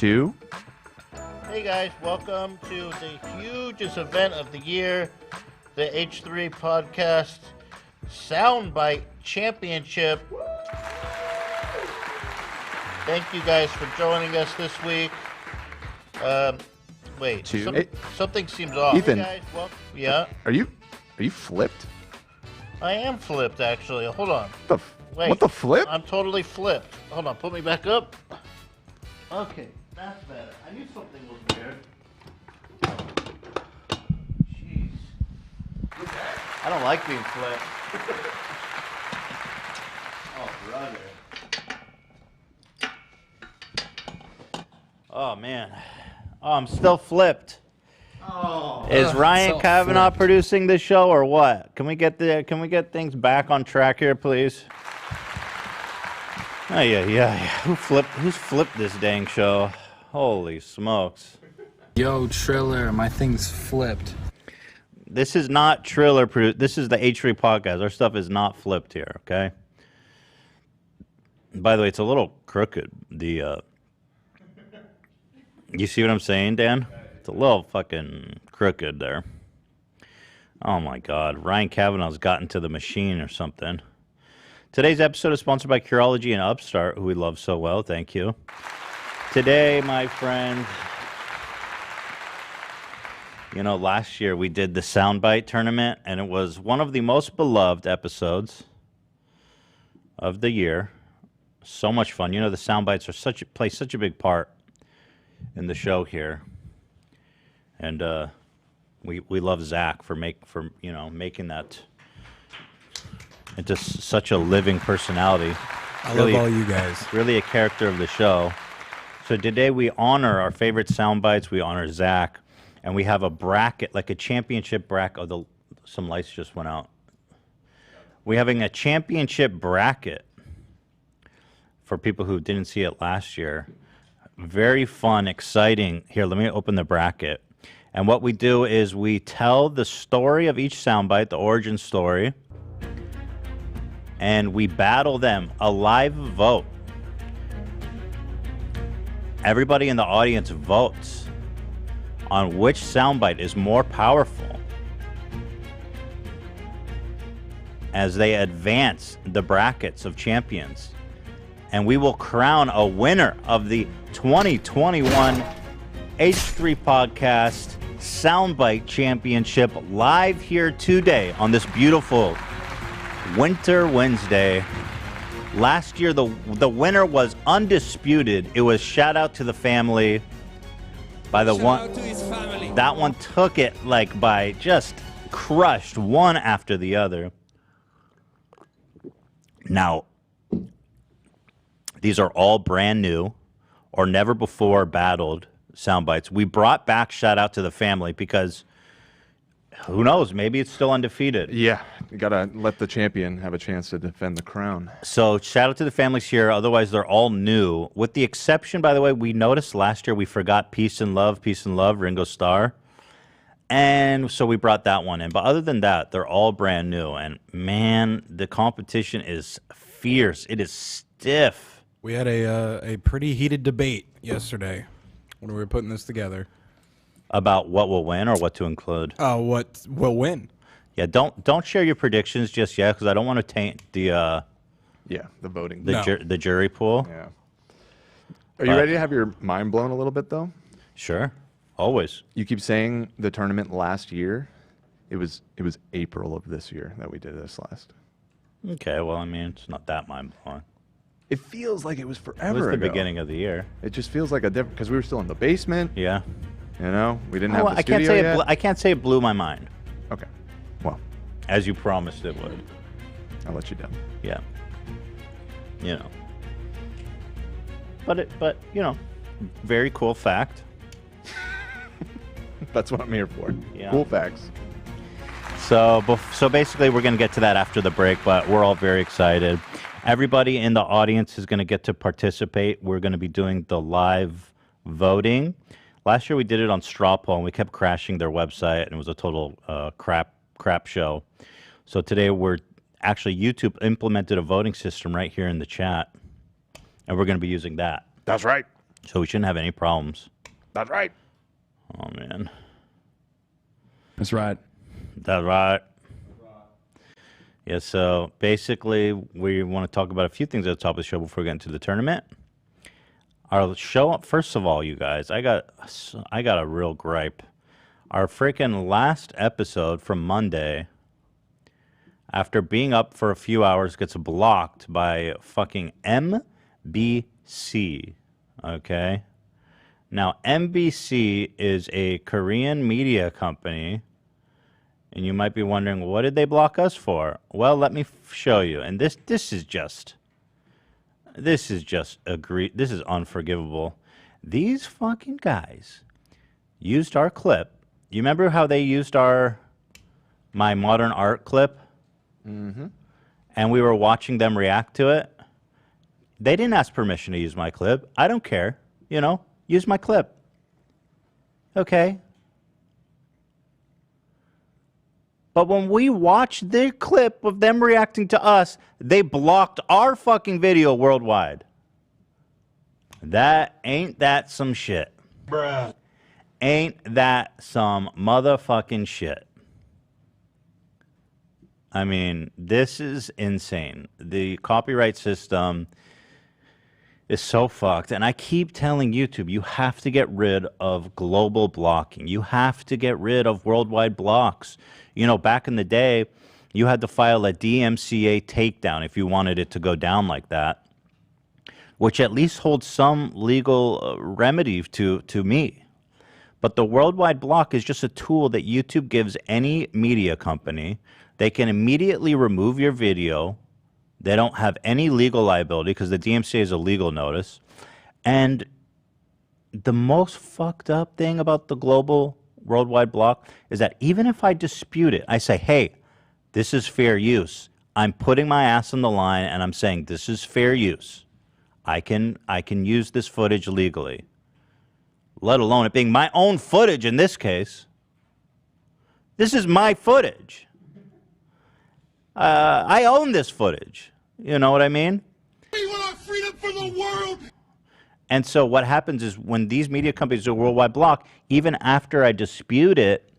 2. Hey guys, welcome to the hugest event of the year, the H3 Podcast Soundbite Championship. Thank you guys for joining us this week. Wait, something seems off. Ethan, hey guys, yeah. Are you flipped? I am flipped, actually. Hold on. What the flip? I'm totally flipped. Hold on, put me back up. Okay, that's better. I knew something was weird. Jeez. I don't like being flipped. Oh, brother. Oh, man. Oh, I'm still flipped. Oh, is Ryan Kavanaugh producing this show or what? Can we get things back on track here, please? Oh yeah. Who's flipped this dang show? Holy smokes. Yo, Triller, my thing's flipped. This is not Triller. This is the H3 Podcast. Our stuff is not flipped here, okay? By the way, it's a little crooked. You see what I'm saying, Dan? It's a little fucking crooked there. Oh my God. Ryan Kavanaugh's gotten to the machine or something. Today's episode is sponsored by Curology and Upstart, who we love so well. Thank you. Today, my friend, you know, last year we did the Soundbite tournament, and it was one of the most beloved episodes of the year. So much fun. You know, the Soundbites are play such a big part in the show here, and we love Zach for making that into such a living personality. I love all you guys. Really a character of the show. So today we honor our favorite Soundbites. We honor Zach, and we have a bracket, like a championship bracket. Oh, some lights just went out. We're having a championship bracket for people who didn't see it last year. Very fun, exciting. Here, let me open the bracket. And what we do is we tell the story of each soundbite, the origin story, and we battle them, a live vote. Everybody in the audience votes on which soundbite is more powerful as they advance the brackets of champions. And we will crown a winner of the 2021 H3 Podcast Soundbite Championship live here today on this beautiful Winter Wednesday. Last year, the winner was undisputed. It was shout out to the family by the one. That one took it like by just crushed one after the other. Now, these are all brand new or never before battled soundbites. We brought back shout out to the family because who knows? Maybe it's still undefeated. Yeah, you gotta let the champion have a chance to defend the crown. So shout out to the families here. Otherwise, they're all new. With the exception, by the way, we noticed last year we forgot Peace and Love, Ringo Starr. And so we brought that one in. But other than that, they're all brand new. And man, the competition is fierce. It is stiff. We had a pretty heated debate yesterday when we were putting this together. About what will win or what to include? What will win? Yeah, don't share your predictions just yet because I don't want to taint the the voting, the jury pool. Yeah. Are you ready to have your mind blown a little bit though? Sure, always. You keep saying the tournament last year. It was April of this year that we did this last. Okay, well, I mean, it's not that mind blowing. It feels like it was forever It was the ago. beginning of the year. It just feels like a different because we were still in the basement. Yeah. You know, we didn't have the I can't studio say yet. I can't say it blew my mind. Okay. Well, as you promised it would. I'll let you down. Yeah. You know. But you know, very cool fact. That's what I'm here for. Yeah. Cool facts. So basically, we're going to get to that after the break, but we're all very excited. Everybody in the audience is going to get to participate. We're going to be doing the live voting. Last year we did it on Straw Poll, and we kept crashing their website, and it was a total crap show. So today we're actually, YouTube implemented a voting system right here in the chat, and we're going to be using that. That's right. So we shouldn't have any problems. That's right. Oh, man. That's right. That's right. Yeah, so basically, we want to talk about a few things at the top of the show before we get into the tournament. Our show, first of all, you guys, I got a real gripe. Our freaking last episode from Monday, after being up for a few hours, gets blocked by fucking MBC. Okay? Now, MBC is a Korean media company, and you might be wondering, what did they block us for? Well, let me show you. And this is unforgivable. These fucking guys used our clip. You remember how they used my modern art clip? Mm-hmm. And we were watching them react to it? They didn't ask permission to use my clip. I don't care. Use my clip. Okay? But when we watched the clip of them reacting to us, they blocked our fucking video worldwide. Ain't that some shit? Bruh. Ain't that some motherfucking shit? I mean, this is insane. The copyright system is so fucked. And I keep telling YouTube, you have to get rid of global blocking. You have to get rid of worldwide blocks. Back in the day, you had to file a DMCA takedown if you wanted it to go down like that, which at least holds some legal remedy to me. But the worldwide block is just a tool that YouTube gives any media company. They can immediately remove your video. They don't have any legal liability because the DMCA is a legal notice. And the most fucked up thing about the global worldwide block is that even if I dispute it, I say, hey, this is fair use. I'm putting my ass on the line and I'm saying this is fair use. I can use this footage legally, let alone it being my own footage in this case. This is my footage. I own this footage. You know what I mean? We want our freedom for the world. And so what happens is when these media companies do a worldwide block, even after I dispute it,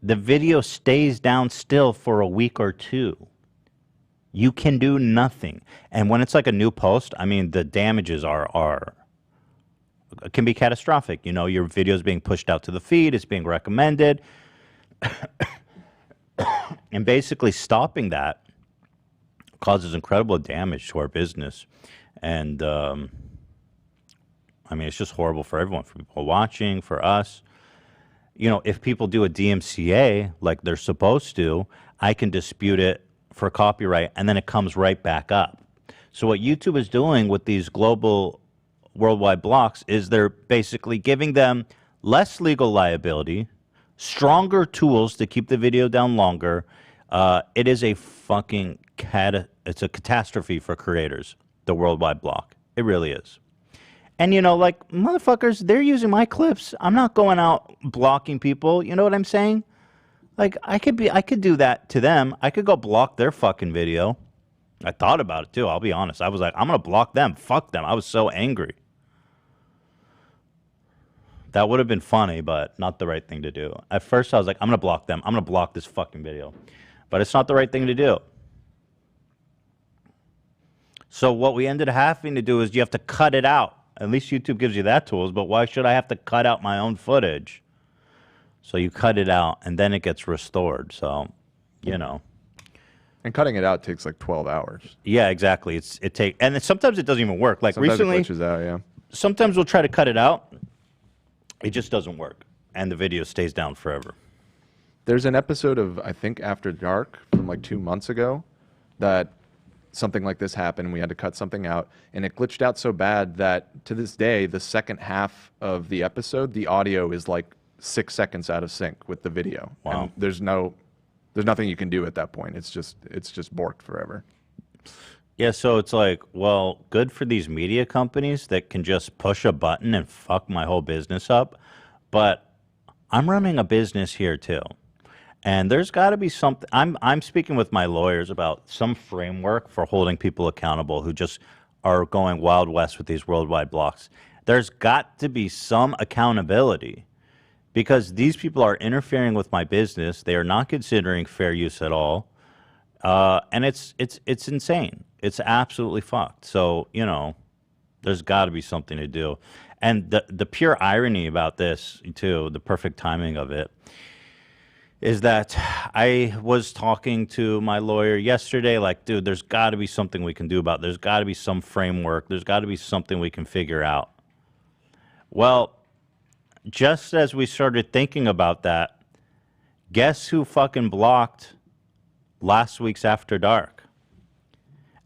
the video stays down still for a week or two. You can do nothing. And when it's like a new post, I mean, the damages can be catastrophic. Your video is being pushed out to the feed, it's being recommended. And basically stopping that causes incredible damage to our business. And, it's just horrible for everyone, for people watching, for us. If people do a DMCA like they're supposed to, I can dispute it for copyright, and then it comes right back up. So what YouTube is doing with these global worldwide blocks is they're basically giving them less legal liability, stronger tools to keep the video down longer. It is a fucking it's a catastrophe for creators, the worldwide block. It really is. And, motherfuckers, they're using my clips. I'm not going out blocking people. You know what I'm saying? I could do that to them. I could go block their fucking video. I thought about it, too. I'll be honest. I was like, I'm going to block them. Fuck them. I was so angry. That would have been funny, but not the right thing to do. At first, I was like, I'm going to block them. I'm going to block this fucking video. But it's not the right thing to do. So what we ended up having to do is you have to cut it out. At least YouTube gives you that tools, but why should I have to cut out my own footage? So you cut it out, and then it gets restored. So, And cutting it out takes like 12 hours. Yeah, exactly. And sometimes it doesn't even work. Like Sometimes recently, it glitches out, yeah. Sometimes we'll try to cut it out. It just doesn't work, and the video stays down forever. There's an episode of, I think, After Dark from like 2 months ago that something like this happened. We had to cut something out, and it glitched out so bad that to this day, the second half of the episode, the audio is like 6 seconds out of sync with the video. Wow. And there's nothing you can do at that point. It's just borked forever. Yeah, so it's like, well, good for these media companies that can just push a button and fuck my whole business up. But I'm running a business here too. And there's got to be something. I'm speaking with my lawyers about some framework for holding people accountable who just are going Wild West with these worldwide blocks. There's got to be some accountability because these people are interfering with my business. They are not considering fair use at all. And it's insane. It's absolutely fucked. So, you know, there's got to be something to do. And the pure irony about this, too, the perfect timing of it, is that I was talking to my lawyer yesterday, like, dude, there's got to be something we can do about it. There's got to be some framework. There's got to be something we can figure out. Well, just as we started thinking about that, guess who fucking blocked last week's After Dark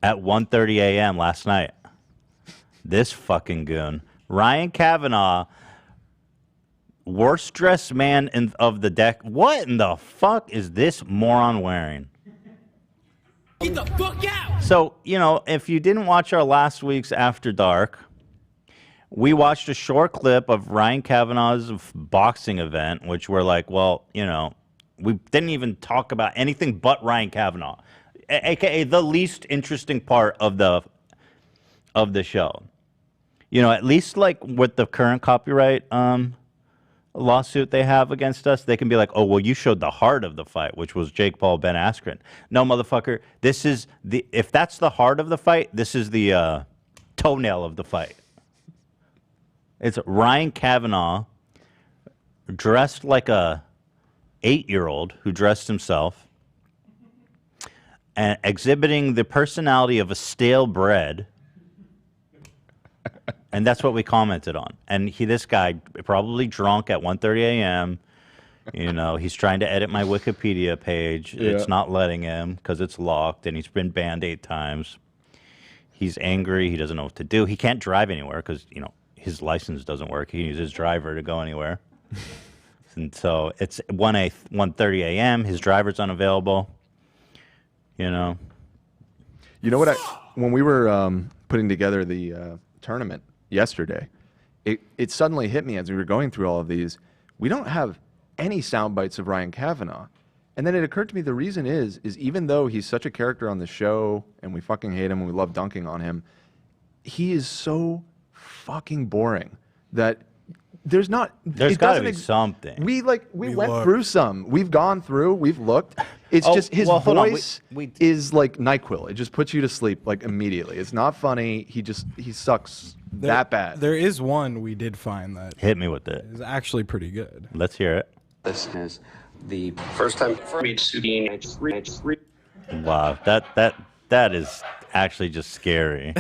at 1:30 a.m. last night? This fucking goon. Ryan Kavanaugh, worst dressed man of the deck. What in the fuck is this moron wearing? Get the fuck out! So, you know, if you didn't watch our last week's After Dark, we watched a short clip of Ryan Kavanaugh's boxing event, which we're like, well, you know, we didn't even talk about anything but Ryan Kavanaugh, aka the least interesting part of the show. You know, at least like with the current copyright lawsuit they have against us, they can be like, oh, well, you showed the heart of the fight, which was Jake Paul, Ben Askren. No, motherfucker, this is if that's the heart of the fight, this is the toenail of the fight. It's Ryan Kavanaugh dressed like a 8-year-old who dressed himself and exhibiting the personality of a stale bread. And that's what we commented on. And this guy, probably drunk at 1:30 a.m., you know, he's trying to edit my Wikipedia page. Yeah. It's not letting him because it's locked, and he's been banned 8 times. He's angry. He doesn't know what to do. He can't drive anywhere because, you know, his license doesn't work. He needs his driver to go anywhere. And so it's 1:30 a.m. His driver's unavailable. You know. You know what? When we were putting together the tournament yesterday, it suddenly hit me as we were going through all of these. We don't have any sound bites of Ryan Kavanaugh. And then it occurred to me the reason is even though he's such a character on the show and we fucking hate him and we love dunking on him, he is so fucking boring that there's got to be something. We went through some. We've gone through. We've looked. It's just his voice is like NyQuil. It just puts you to sleep like immediately. It's not funny. He sucks that bad. There is one we did find that hit me with it. Is actually pretty good. Let's hear it. This is the first time for me to Wow, that is actually just scary.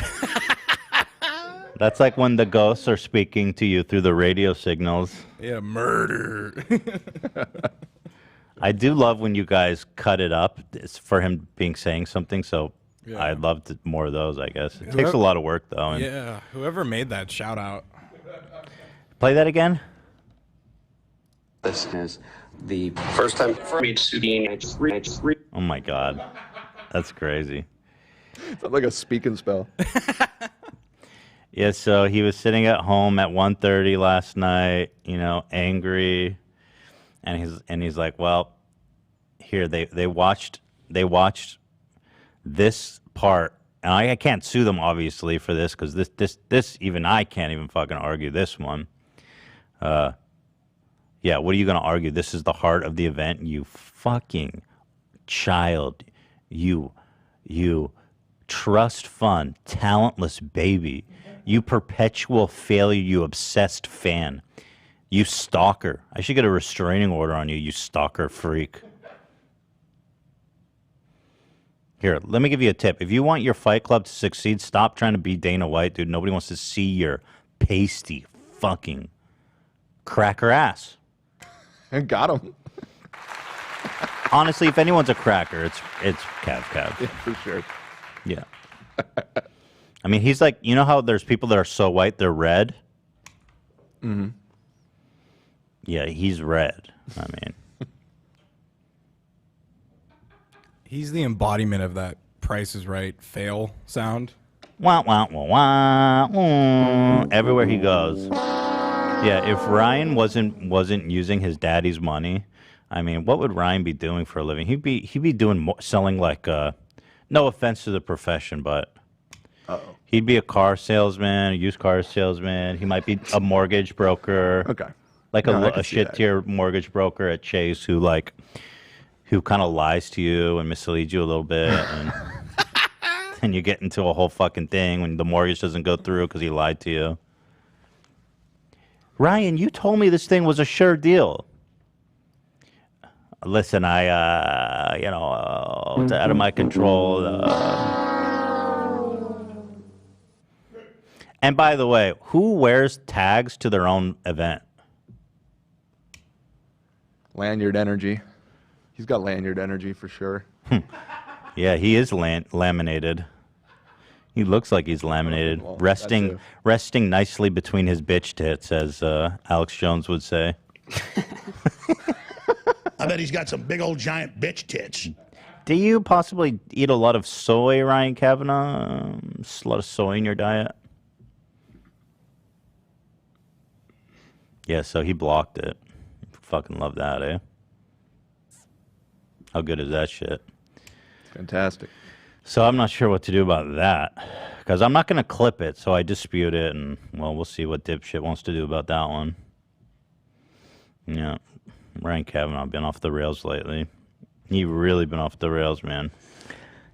That's like when the ghosts are speaking to you through the radio signals. Yeah, murder. I do love when you guys cut it up. It's for him saying something, so yeah. I'd love more of those, I guess. It takes a lot of work, though. And yeah, whoever made that, shout out. Play that again. This is the first time for me to Oh, my God. That's crazy. It's like a speak and spell. Yeah, so he was sitting at home at 1:30 last night, you know, angry, and he's like, well, here they watched this part, and I can't sue them obviously for this because this even I can't even fucking argue this one. Yeah, what are you gonna argue? This is the heart of the event, you fucking child, you trust fund talentless baby. You perpetual failure, you obsessed fan. You stalker. I should get a restraining order on you, you stalker freak. Here, let me give you a tip. If you want your Fight Club to succeed, stop trying to be Dana White, dude. Nobody wants to see your pasty fucking cracker ass. And got him. Honestly, if anyone's a cracker, it's Cav. Yeah, for sure. Yeah. I mean, he's like, you know how there's people that are so white they're red? Mm-hmm. Yeah, he's red. I mean. He's the embodiment of that Price is Right fail sound. Wah, wah, wah, wah, wah. Everywhere he goes. Yeah, if Ryan wasn't using his daddy's money, I mean, what would Ryan be doing for a living? He'd be doing selling like no offense to the profession, but He'd be a car salesman, a used car salesman. He might be a mortgage broker. Okay. Like No, I a can see shit that. tier mortgage broker at Chase who kind of lies to you and misleads you a little bit, and and you get into a whole fucking thing when the mortgage doesn't go through because he lied to you. Ryan, you told me this thing was a sure deal. Listen, it's out of my control. And by the way, who wears tags to their own event? Lanyard energy. He's got lanyard energy for sure. Yeah, he is laminated. He looks like he's laminated, Well, resting nicely between his bitch tits, as Alex Jones would say. I bet he's got some big old giant bitch tits. Do you possibly eat a lot of soy, Ryan Kavanaugh? A lot of soy in your diet? Yeah, so he blocked it. Fucking love that, eh? How good is that shit? Fantastic. So I'm not sure what to do about that, because I'm not going to clip it, so I dispute it, and, well, we'll see what dipshit wants to do about that one. Yeah, Ryan Kavanaugh been off the rails lately. He really been off the rails, man.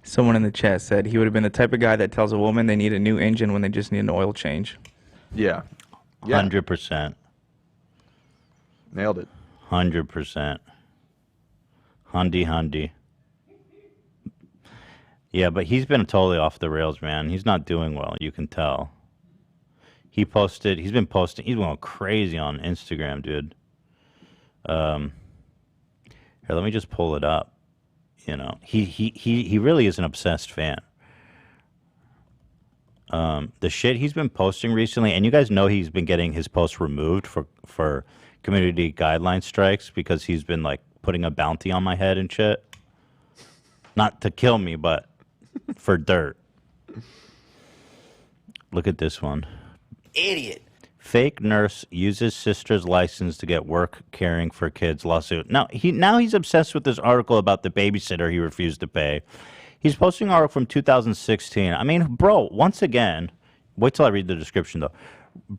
Someone in the chat said he would have been the type of guy that tells a woman they need a new engine when they just need an oil change. Yeah. 100%. Nailed it. 100%. Hundy. Yeah, but he's been totally off the rails, man. He's not doing well. You can tell. He's been posting. He's going crazy on Instagram, dude. Here, let me just pull it up. You know, he really is an obsessed fan. The shit he's been posting recently, and you guys know he's been getting his posts removed for community guideline strikes because he's been like putting a bounty on my head and shit. Not to kill me, but for dirt. Look at this one. Idiot. Fake nurse uses sister's license to get work caring for kids lawsuit. Now he's obsessed with this article about the babysitter he refused to pay. He's posting an article from 2016. I mean, bro, once again, wait till I read the description though.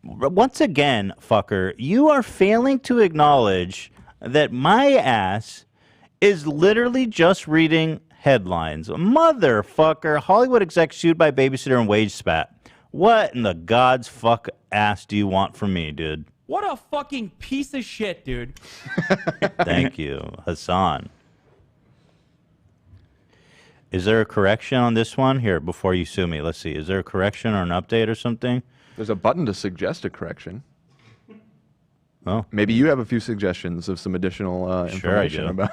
Once again, fucker, you are failing to acknowledge that my ass is literally just reading headlines. Motherfucker, Hollywood exec sued by babysitter and wage spat. What in the God's fuck ass do you want from me, dude? What a fucking piece of shit, dude. Thank you, Hassan. Is there a correction on this one? Here, before you sue me, let's see. Is there a correction or an update or something? There's a button to suggest a correction. Oh. Maybe you have a few suggestions of some additional information Sure I do. about.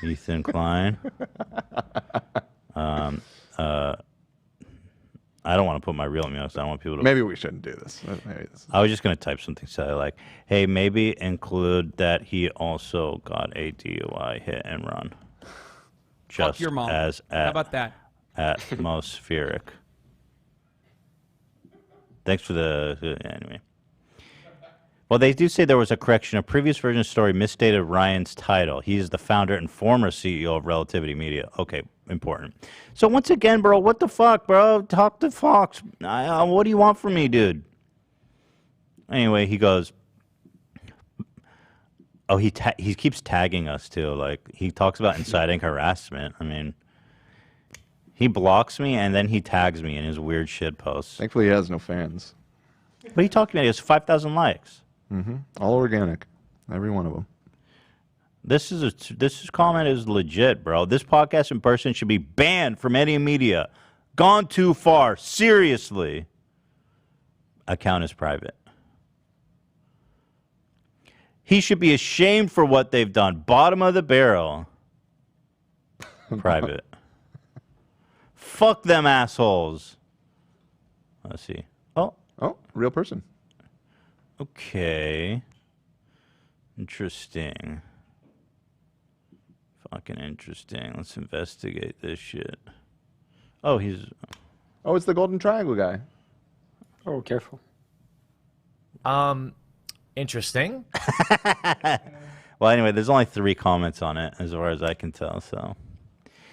Ethan Klein. I don't want to put my real name because I don't want people to... Maybe we shouldn't do this. I was just going to type something silly like, hey, maybe include that he also got a DUI hit and run. Just Fuck your mom. as How about that? atmospheric. Thanks for the... Anyway. Well, they do say there was a correction. A previous version of the story misstated Ryan's title. He is the founder and former CEO of Relativity Media. Okay, important. So once again, bro, what the fuck, bro? Talk to Fox. What do you want from me, dude? Anyway, he goes... Oh, he keeps tagging us, too. Like, he talks about inciting harassment. I mean... He blocks me, and then he tags me in his weird shit posts. Thankfully, he has no fans. What are you talking about? He has 5,000 likes. Mm-hmm. All organic. Every one of them. This comment is legit, bro. This podcast in person should be banned from any media. Gone too far. Seriously. Account is private. He should be ashamed for what they've done. Bottom of the barrel. Private. Fuck them assholes. Let's see. Oh, real person. Okay. Interesting. Fucking interesting. Let's investigate this shit. Oh, Oh, it's the Golden Triangle guy. Oh, careful. Interesting. Well, anyway, there's only 3 comments on it as far as I can tell, so.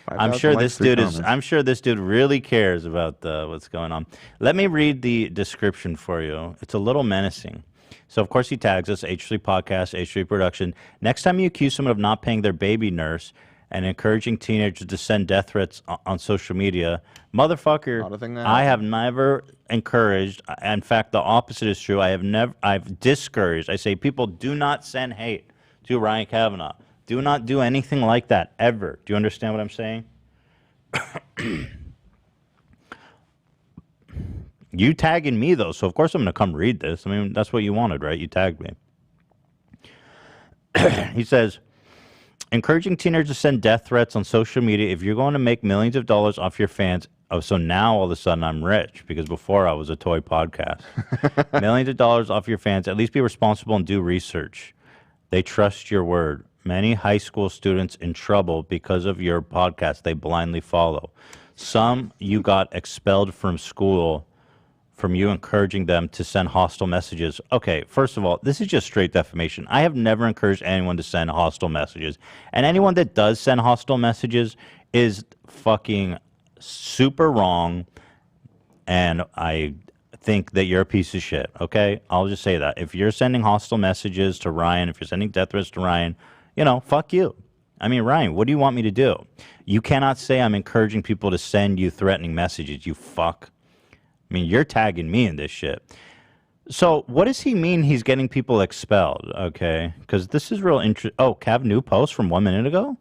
I'm 5,000 sure likes, this 3 dude is. comments. I'm sure this dude really cares about what's going on. Let me read the description for you. It's a little menacing. So of course he tags us H3 Podcast, H3 Production. Next time you accuse someone of not paying their baby nurse and encouraging teenagers to send death threats on social media, motherfucker, Not a thing that I have happened. never encouraged. In fact, the opposite is true. I've discouraged. I say people do not send hate to Ryan Kavanaugh. Do not do anything like that ever. Do you understand what I'm saying? You tagging me though, so of course I'm going to come read this. I mean, that's what you wanted, right? You tagged me. He says, encouraging teenagers to send death threats on social media. If you're going to make millions of dollars off your fans, oh, so now all of a sudden I'm rich because before I was a toy podcast. Millions of dollars off your fans. At least be responsible and do research. They trust your word. Many high school students in trouble because of your podcast they blindly follow. Some you got expelled from school from you encouraging them to send hostile messages. Okay, first of all, this is just straight defamation. I have never encouraged anyone to send hostile messages. And anyone that does send hostile messages is fucking super wrong. And I think that you're a piece of shit, okay? I'll just say that. If you're sending hostile messages to Ryan, if you're sending death threats to Ryan, you know, fuck you. I mean, Ryan, what do you want me to do? You cannot say I'm encouraging people to send you threatening messages, you fuck. I mean, you're tagging me in this shit. So what does he mean he's getting people expelled, okay? Because this is real interesting. Oh, Cav, new post from 1 minute ago?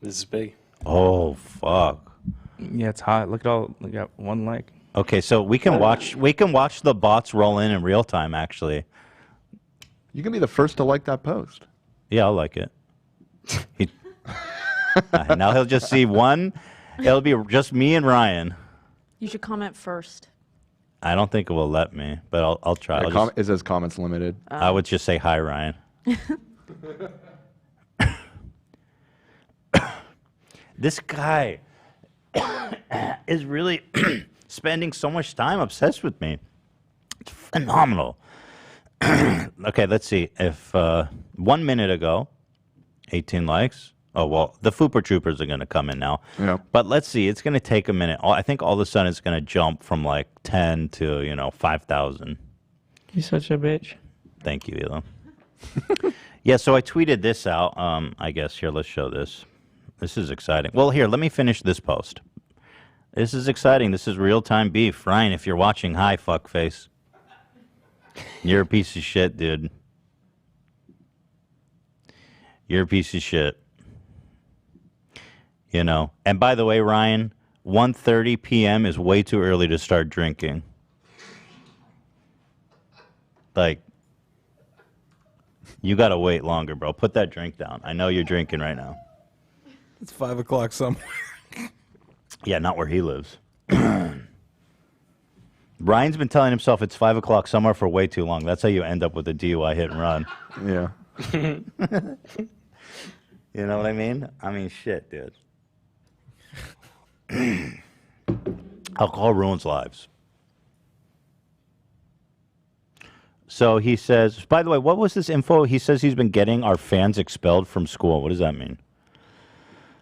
This is big. Oh, fuck. Yeah, it's hot. Look at 1 like. Okay, so we can watch the bots roll in real time, actually. You can be the first to like that post. Yeah, I'll like it. Now he'll just see one. It'll be just me and Ryan. You should comment first. I don't think it will let me, but I'll try. It says comments limited. I would just say hi, Ryan. This guy is really spending so much time obsessed with me. It's phenomenal. Okay, let's see. If 1 minute ago, 18 likes. Oh, well, the Fooper Troopers are going to come in now. Yeah. But let's see. It's going to take a minute. I think all of a sudden it's going to jump from like 10 to, 5,000. You're such a bitch. Thank you, Elon. Yeah, so I tweeted this out. I guess here, let's show this. This is exciting. Well, here, let me finish this post. This is exciting. This is real-time beef. Ryan, if you're watching, hi, fuckface. You're a piece of shit, dude. You're a piece of shit. You know. And by the way, Ryan, 1:30 p.m. is way too early to start drinking. Like, you got to wait longer, bro. Put that drink down. I know you're drinking right now. It's 5 o'clock somewhere. Yeah, not where he lives. Ryan's been telling himself it's 5 o'clock somewhere for way too long. That's how you end up with a DUI hit and run. Yeah. You know what I mean? I mean, shit, dude. Alcohol ruins lives. So he says, by the way, what was this info? He says he's been getting our fans expelled from school. What does that mean?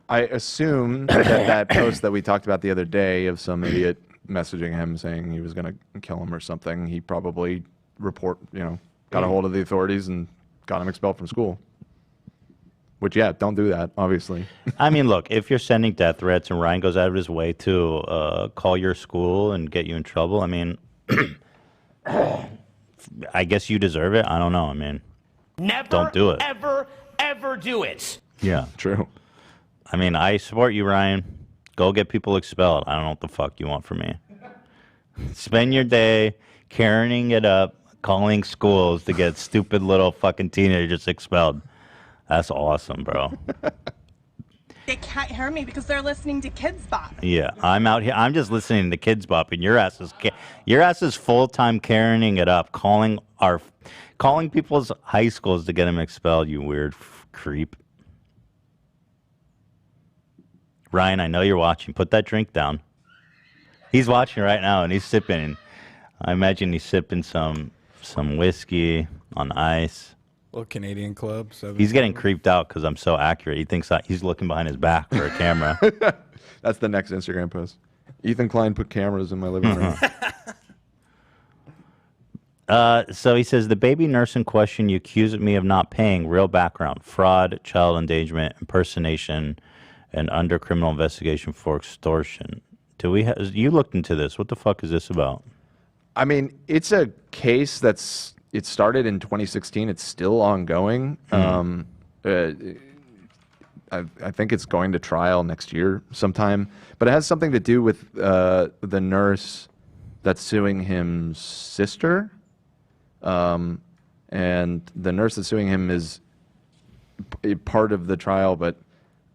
I assume that post that we talked about the other day of some idiot messaging him saying he was going to kill him or something, he probably got a hold of the authorities and got him expelled from school. Which, yeah, don't do that, obviously. I mean, look, if you're sending death threats and Ryan goes out of his way to call your school and get you in trouble, I mean, I guess you deserve it. I don't know. I mean, don't do it. Ever do it. Yeah. True. I mean, I support you, Ryan. Go get people expelled. I don't know what the fuck you want from me. Spend your day carrying it up, calling schools to get stupid little fucking teenagers expelled. That's awesome, bro. They can't hear me because they're listening to Kids Bop. Yeah, I'm out here. I'm just listening to Kids Bop, and your ass is full-time carrying it up, calling people's high schools to get them expelled. You weird creep. Ryan, I know you're watching. Put that drink down. He's watching right now, and he's sipping. I imagine he's sipping some whiskey on ice. Little Canadian club. He's getting creeped out because I'm so accurate. He thinks he's looking behind his back for a camera. That's the next Instagram post. Ethan Klein put cameras in my living room. So he says, the baby nurse in question you accuse me of not paying, real background, fraud, child endangerment, impersonation, and under criminal investigation for extortion. You looked into this. What the fuck is this about? I mean, it's a case it started in 2016. It's still ongoing. I think it's going to trial next year sometime. But it has something to do with the nurse that's suing his sister. And the nurse that's suing him is part of the trial, but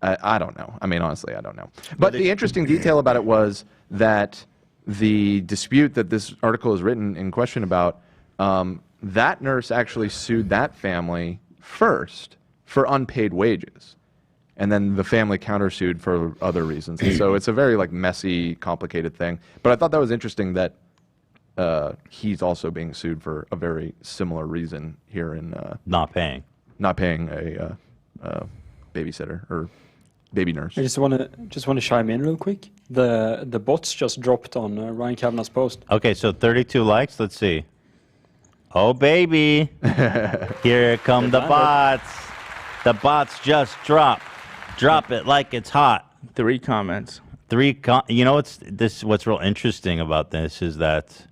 I don't know. I mean, honestly, I don't know. But the interesting detail about it was that the dispute that this article is written in question about, that nurse actually sued that family first for unpaid wages. And then the family countersued for other reasons. And so it's a very messy, complicated thing. But I thought that was interesting that he's also being sued for a very similar reason here in not paying a babysitter or baby nurse. I just want to chime in real quick. The bots just dropped on Ryan Kavanaugh's post. Okay, so 32 likes. Let's see. Oh baby, here come the bots. The bots just drop it like it's hot. 3 comments. You know what's real interesting about this is that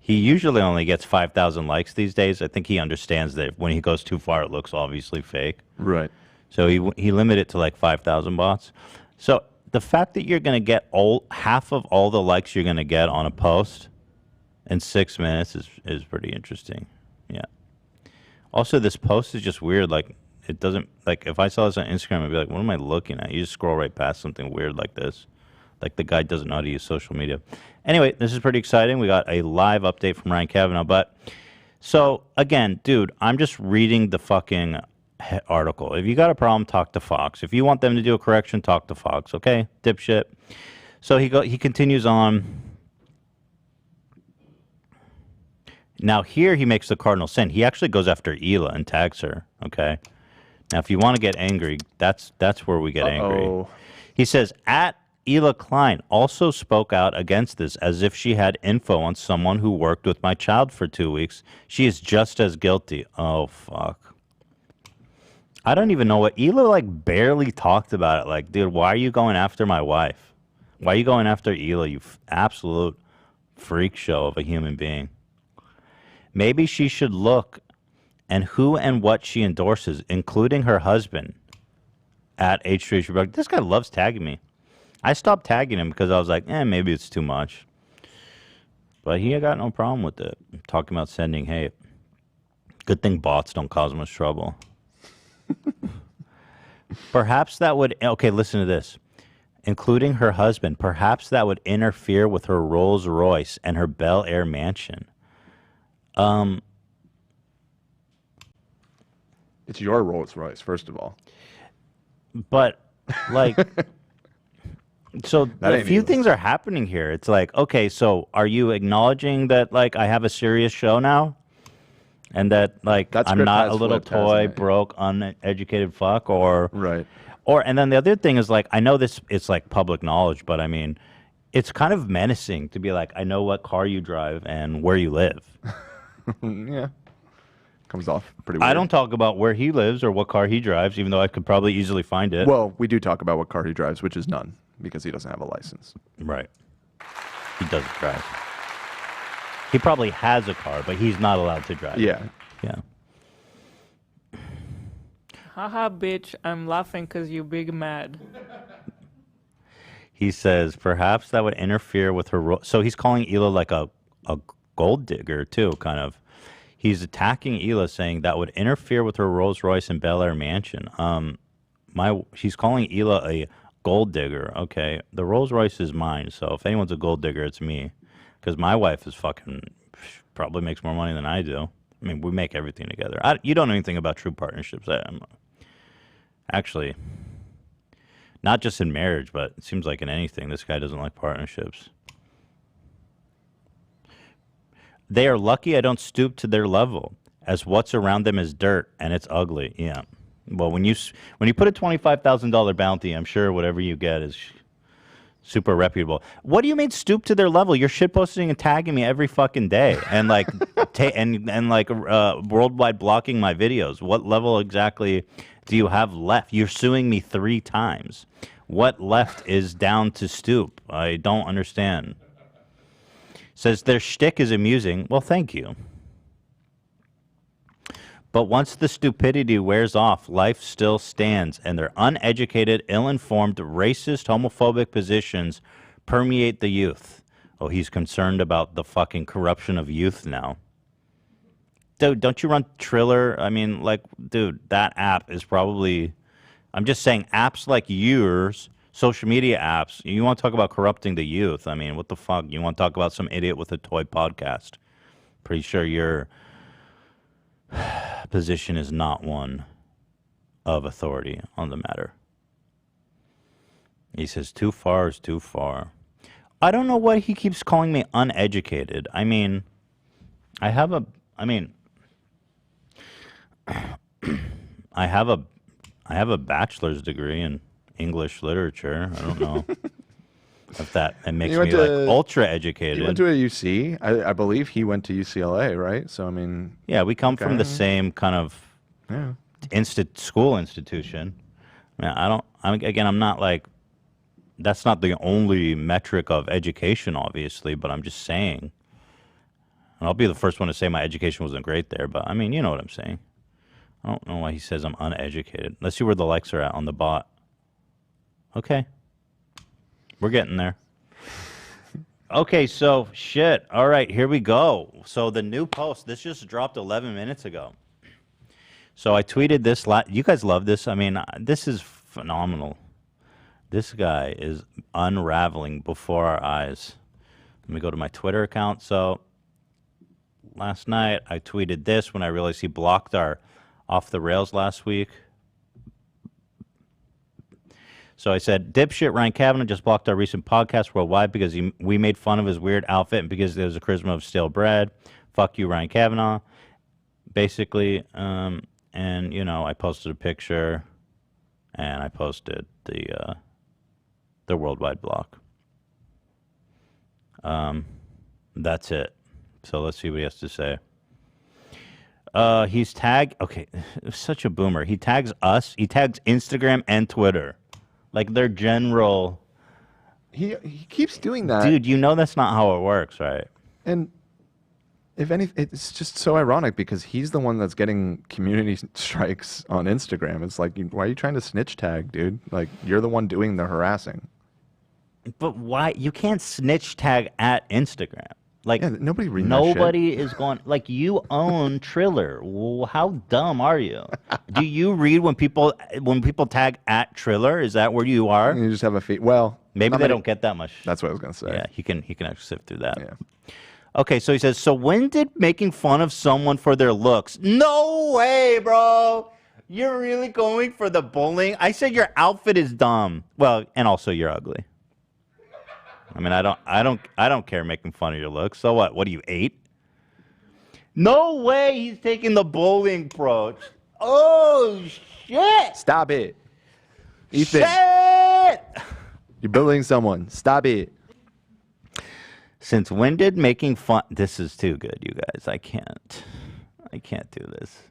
he usually only gets 5,000 likes these days. I think he understands that when he goes too far, it looks obviously fake. Right. So he limited it to 5,000 bots. So the fact that you're going to get half of all the likes you're going to get on a post in 6 minutes is pretty interesting. Yeah. Also, this post is just weird. It doesn't, if I saw this on Instagram, I'd be like, what am I looking at? You just scroll right past something weird like this. The guy doesn't know how to use social media. Anyway, this is pretty exciting. We got a live update from Ryan Kavanaugh. But, so, again, dude, I'm just reading the fucking article. If you got a problem, talk to Fox. If you want them to do a correction, talk to Fox. Okay? Dipshit. So he continues on. Now, here he makes the cardinal sin. He actually goes after Hila and tags her. Okay? Now, if you want to get angry, that's where we get angry. He says, at Hila Klein also spoke out against this as if she had info on someone who worked with my child for 2 weeks. She is just as guilty. Oh, fuck. I don't even know what Hila barely talked about it. Dude, why are you going after my wife? Why are you going after Hila, you absolute freak show of a human being? Maybe she should look and who and what she endorses, including her husband at H3. This guy loves tagging me. I stopped tagging him because I was like, maybe it's too much. But he got no problem with it. Talking about sending hate. Good thing bots don't cause much trouble. Perhaps that would, okay, listen to this. Including her husband, perhaps that would interfere with her Rolls Royce and her Bel Air mansion. It's your Rolls Royce, first of all. But, so a few things are happening here. It's okay, so are you acknowledging that, I have a serious show now? And that, I'm not a little toy, broke, uneducated fuck? Or, right. And then the other thing is, I know this, it's public knowledge, but I mean, it's kind of menacing to be I know what car you drive and where you live. Yeah. Comes off pretty weird. I don't talk about where he lives or what car he drives, even though I could probably easily find it. Well, we do talk about what car he drives, which is none, because he doesn't have a license. Right. He doesn't drive. He probably has a car, but he's not allowed to drive. Yeah. Yeah. Haha, bitch, I'm laughing because you big mad. He says, perhaps that would interfere with her... So he's calling Hila a gold digger, too, kind of. He's attacking Hila, saying that would interfere with her Rolls Royce and Bel Air mansion. She's calling Hila a gold digger. Okay, the Rolls Royce is mine, so if anyone's a gold digger, it's me. Because my wife is probably makes more money than I do. I mean, we make everything together. You don't know anything about true partnerships. Actually, not just in marriage, but it seems like in anything, this guy doesn't like partnerships. They are lucky I don't stoop to their level. as what's around them is dirt and it's ugly. Yeah. Well, when you put a $25,000 bounty, I'm sure whatever you get is super reputable. What do you mean stoop to their level? You're shitposting and tagging me every fucking day, and like, worldwide blocking my videos. What level exactly do you have left? You're suing me 3 times. What left is down to stoop? I don't understand. Says their shtick is amusing. Well, thank you. But once the stupidity wears off, life still stands, and their uneducated, ill-informed, racist, homophobic positions permeate the youth. Oh, he's concerned about the fucking corruption of youth now. Dude, don't you run Triller? I mean, like, dude, that app is probably... I'm just saying, apps like yours, social media apps, you want to talk about corrupting the youth. I mean, what the fuck? You want to talk about some idiot with a toy podcast? Pretty sure your position is not one of authority on the matter. He says, too far is too far. I don't know why he keeps calling me uneducated. I mean, I have a bachelor's degree in English literature. I don't know if that makes me like ultra educated. He went to a UC. I believe he went to UCLA, right? So I mean, yeah, we come from the same kind of school institution. I mean, I'm not like, that's not the only metric of education, obviously, but I'm just saying. And I'll be the first one to say my education wasn't great there, but I mean, you know what I'm saying. I don't know why he says I'm uneducated. Let's see where the likes are at on the bot. Okay. We're getting there. Okay, so shit. All right, here we go. So the new post, this just dropped 11 minutes ago. So I tweeted this. You guys love this. I mean, this is phenomenal. This guy is unraveling before our eyes. Let me go to my Twitter account. So last night I tweeted this when I realized he blocked our Off the Rails last week. So I said, dipshit Ryan Kavanaugh just blocked our recent podcast worldwide because we made fun of his weird outfit and because there's a charisma of stale bread. Fuck you, Ryan Kavanaugh. Basically, and, you know, I posted a picture and I posted the worldwide block. That's it. So let's see what he has to say. He's tagged... Okay, such a boomer. He tags us. He tags Instagram and Twitter. Like, they're general... He keeps doing that. Dude, you know that's not how it works, right? And if anything, it's just so ironic because he's the one that's getting community strikes on Instagram. It's like, why are you trying to snitch tag, dude? Like, you're the one doing the harassing. But why? You can't snitch tag at Instagram. Like, yeah, nobody is going, like, you own Triller. Well, how dumb are you? Do you read when people tag at Triller? Is that where you are? You just have a feed. Well, maybe they don't get that much. That's what I was going to say. Yeah, he can actually sift through that. Yeah. Okay, so he says, so when did making fun of someone for their looks? No way, bro. You're really going for the bullying? I said your outfit is dumb. Well, and also you're ugly. I mean, I don't care making fun of your looks. So what? What are you, 8? No way he's taking the bullying approach. Oh, shit. Stop it. Ethan. Shit. You're bullying someone. Stop it. Since when did making fun... This is too good, you guys. I can't do this.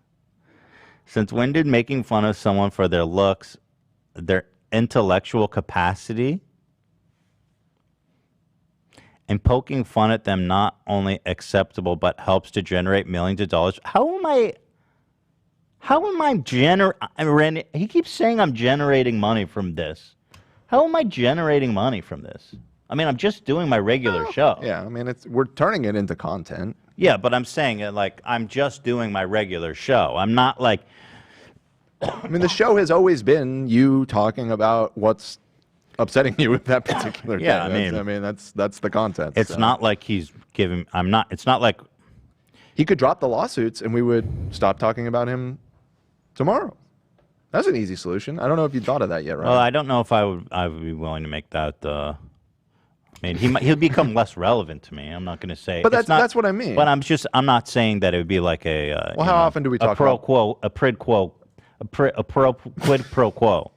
Since when did making fun of someone for their looks, their intellectual capacity... and poking fun at them not only acceptable but helps to generate millions of dollars. How am I generating? He keeps saying I'm generating money from this. How am I generating money from this? I mean, I'm just doing my regular show. Yeah, I mean, we're turning it into content. Yeah, but I'm saying it like I'm just doing my regular show. I'm not like... I mean, the show has always been you talking about what's upsetting you with that particular thing. Yeah, I mean, that's the content. It's not like he's giving... It's not like... He could drop the lawsuits and we would stop talking about him tomorrow. That's an easy solution. I don't know if you thought of that yet, right? Well, I don't know if I would be willing to make that I mean, he'll become less relevant to me. I'm not going to say. But it's not, that's what I mean. But I'm not saying that it would be like a. Well, how often do we talk about a quid pro quo?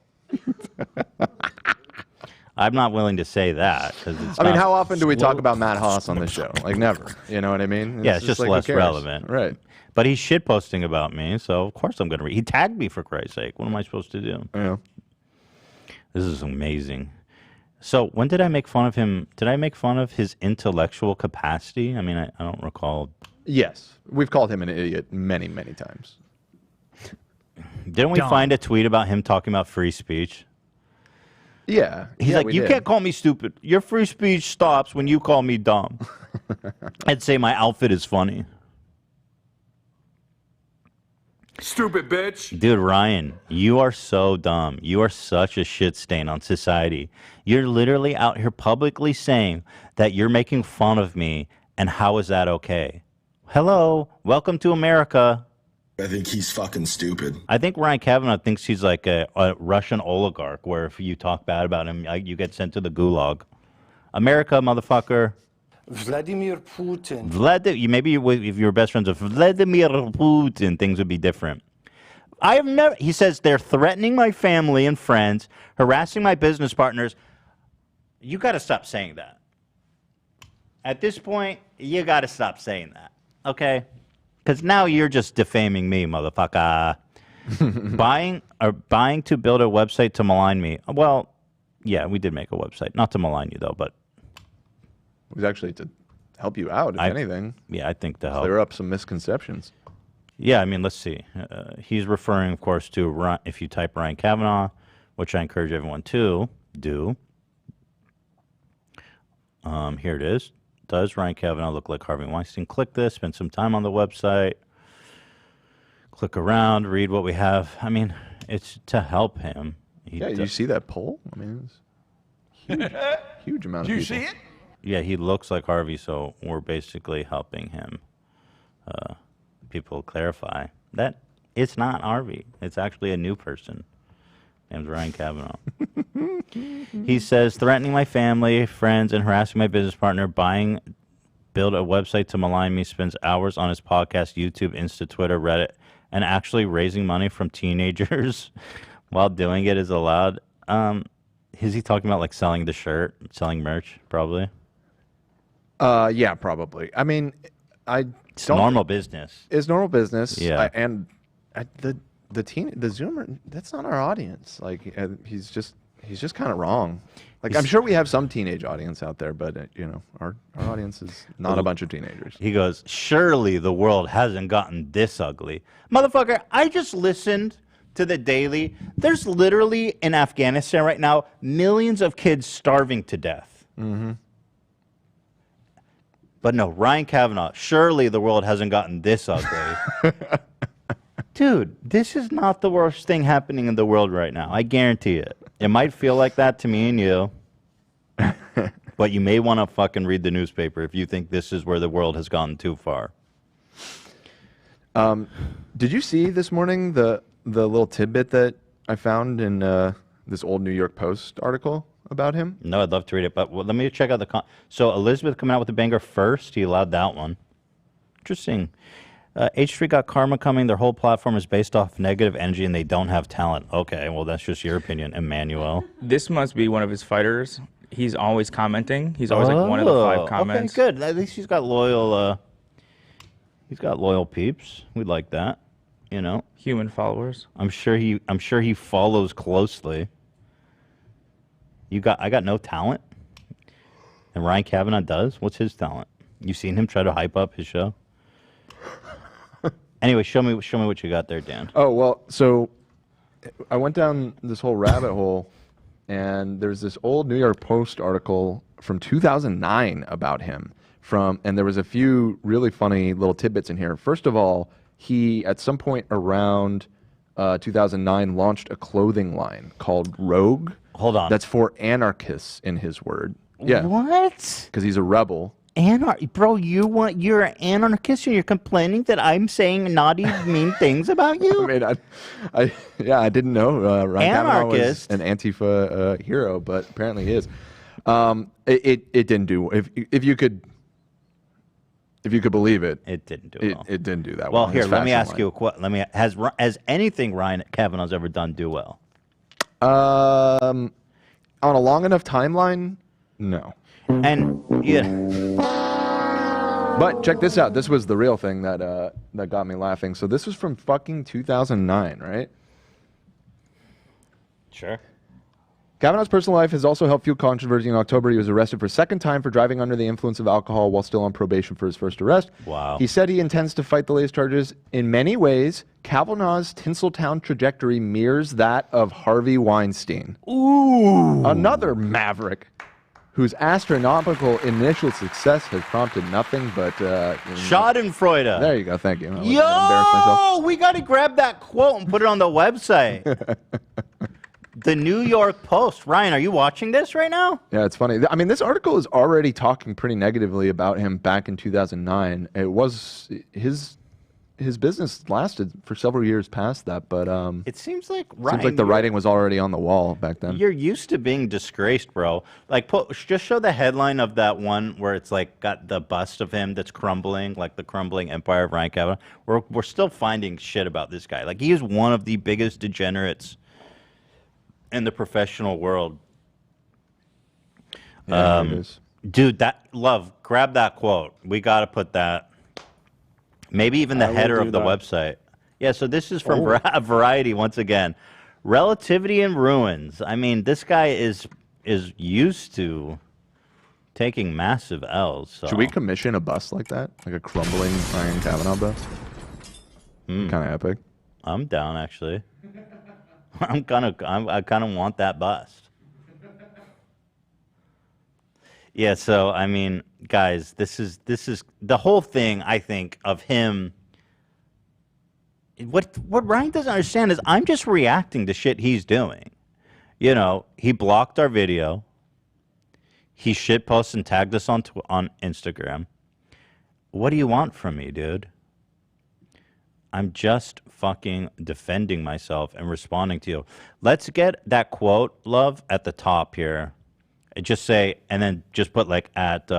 I'm not willing to say that because I mean, how often do we talk about Matt Haas on this show? Like never. You know what I mean? Yeah, it's just like, less who cares? relevant. Right. But he's shit posting about me, so of course I'm going to read. He tagged me for Christ's sake. What am I supposed to do? Yeah. This is amazing. So when did I make fun of him? Did I make fun of his intellectual capacity? I mean, I don't recall. Yes. We've called him an idiot many, many times. Didn't we find a tweet about him talking about free speech? Yeah. He's like, you can't call me stupid. Your free speech stops when you call me dumb. I'd say my outfit is funny. Stupid bitch. Dude, Ryan, you are so dumb. You are such a shit stain on society. You're literally out here publicly saying that you're making fun of me, and how is that okay? Hello, welcome to America. I think he's fucking stupid. I think Ryan Kavanaugh thinks he's like a Russian oligarch, where if you talk bad about him, you get sent to the gulag. America, motherfucker. Vladimir Putin. Maybe if you were best friends with Vladimir Putin, things would be different. I have never. He says they're threatening my family and friends, harassing my business partners. You got to stop saying that. At this point, you got to stop saying that. Okay? Because now you're just defaming me, motherfucker. Buying to build a website to malign me. Well, yeah, we did make a website. Not to malign you, though, but. It was actually to help you out, if anything. Yeah, I think to help. Clear up some misconceptions. Yeah, I mean, let's see. He's referring, of course, to if you type Ryan Kavanaugh, which I encourage everyone to do. Here it is. Does Ryan Kavanaugh look like Harvey Weinstein? Click this, spend some time on the website, click around, read what we have. I mean, it's to help him. You see that poll? I mean, it's huge amount of people. Do you see it? Yeah, he looks like Harvey, so we're basically helping him. People clarify that it's not Harvey. It's actually a new person named Ryan Kavanaugh. He says, threatening my family, friends, and harassing my business partner, build a website to malign me, spends hours on his podcast, YouTube, Insta, Twitter, Reddit, and actually raising money from teenagers while doing it is allowed. Is he talking about like selling the shirt, selling merch, probably? Yeah, probably. I mean, it's normal business. It's normal business. Yeah. The Zoomer, that's not our audience. Like, he's just kind of wrong. Like, I'm sure we have some teenage audience out there, but our audience is not a bunch of teenagers. He goes, surely the world hasn't gotten this ugly. Motherfucker, I just listened to the Daily. There's literally in Afghanistan right now millions of kids starving to death. Mm-hmm. But no, Ryan Kavanaugh, surely the world hasn't gotten this ugly. Dude, this is not the worst thing happening in the world right now. I guarantee it. It might feel like that to me and you. But you may want to fucking read the newspaper if you think this is where the world has gone too far. Did you see this morning the little tidbit that I found in this old New York Post article about him? No, I'd love to read it, but let me check out so Elizabeth coming out with the banger first. He allowed that one. Interesting. H3 got karma coming. Their whole platform is based off negative energy, and they don't have talent. Okay, well, that's just your opinion, Emmanuel. This must be one of his fighters. He's always commenting. He's always like one of the 5 comments. Okay, good. At least he's got loyal. He's got loyal peeps. We like that. Human followers. I'm sure he follows closely. I got no talent, and Ryan Kavanaugh does. What's his talent? You seen him try to hype up his show? Anyway, show me what you got there, Dan. Oh, well, so I went down this whole rabbit hole, and there's this old New York Post article from 2009 about him. And there was a few really funny little tidbits in here. First of all, he, at some point around 2009, launched a clothing line called Rogue. Hold on. That's for anarchists, in his word. Yeah. What? Because he's a rebel. Bro, you're an anarchist and you're complaining that I'm saying naughty, mean things about you? I mean, I didn't know Ryan Kavanaugh was an Antifa hero, but apparently he is. It didn't do if you could believe it. It didn't do well. It didn't do that well. well. Here, let me ask you a question. Has anything Ryan Kavanaugh's ever done do well? On a long enough timeline, no. And yeah. But check this out. This was the real thing that got me laughing. So this was from fucking 2009, right? Sure. Kavanaugh's personal life has also helped fuel controversy. In October, he was arrested for a second time for driving under the influence of alcohol while still on probation for his first arrest. Wow. He said he intends to fight the latest charges. In many ways, Kavanaugh's Tinseltown trajectory mirrors that of Harvey Weinstein. Ooh. Another maverick whose astronomical initial success has prompted nothing but... Schadenfreude. There you go. Thank you. I wasn't gonna embarrass myself. We got to grab that quote and put it on the website. The New York Post. Ryan, are you watching this right now? Yeah, it's funny. I mean, this article is already talking pretty negatively about him back in 2009. It was his business lasted for several years past that, but it seems like the writing was already on the wall back then. You're used to being disgraced, bro. Like, just show the headline of that one where it's like got the bust of him that's crumbling, like the crumbling empire of Ryan Kavanaugh. We're still finding shit about this guy. Like, he is one of the biggest degenerates in the professional world. Yeah, it is. Dude, grab that quote. We got to put that. Maybe even the header of the website. Yeah, so this is from Variety once again. Relativity in ruins. I mean, this guy is used to taking massive L's. So. Should we commission a bust like that? Like a crumbling Ryan Kavanaugh bust? Kind of epic. I'm down, actually. I kind of want that bust. Yeah, so I mean, guys, this is the whole thing. I think of him. What Ryan doesn't understand is I'm just reacting to shit he's doing. You know, he blocked our video. He shitposted and tagged us on Instagram. What do you want from me, dude? I'm just fucking defending myself and responding to you. Let's get that quote, Love, at the top here. Just say, and then just put like at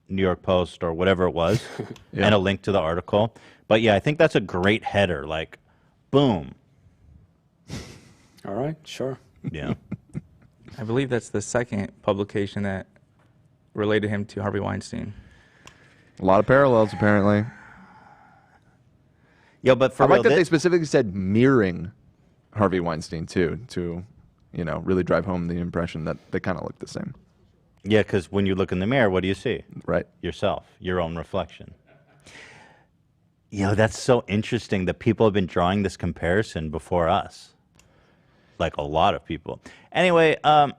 New York Post or whatever it was, and a link to the article. But yeah, I think that's a great header. Like, boom. All right, sure. Yeah. I believe that's the second publication that related him to Harvey Weinstein. A lot of parallels, apparently. Yeah, but for I real, like that they specifically said mirroring Harvey Weinstein too, to really drive home the impression that they kind of look the same. Yeah, because when you look in the mirror, what do you see? Right. Yourself, your own reflection. That's so interesting that people have been drawing this comparison before us. Like a lot of people. Anyway, by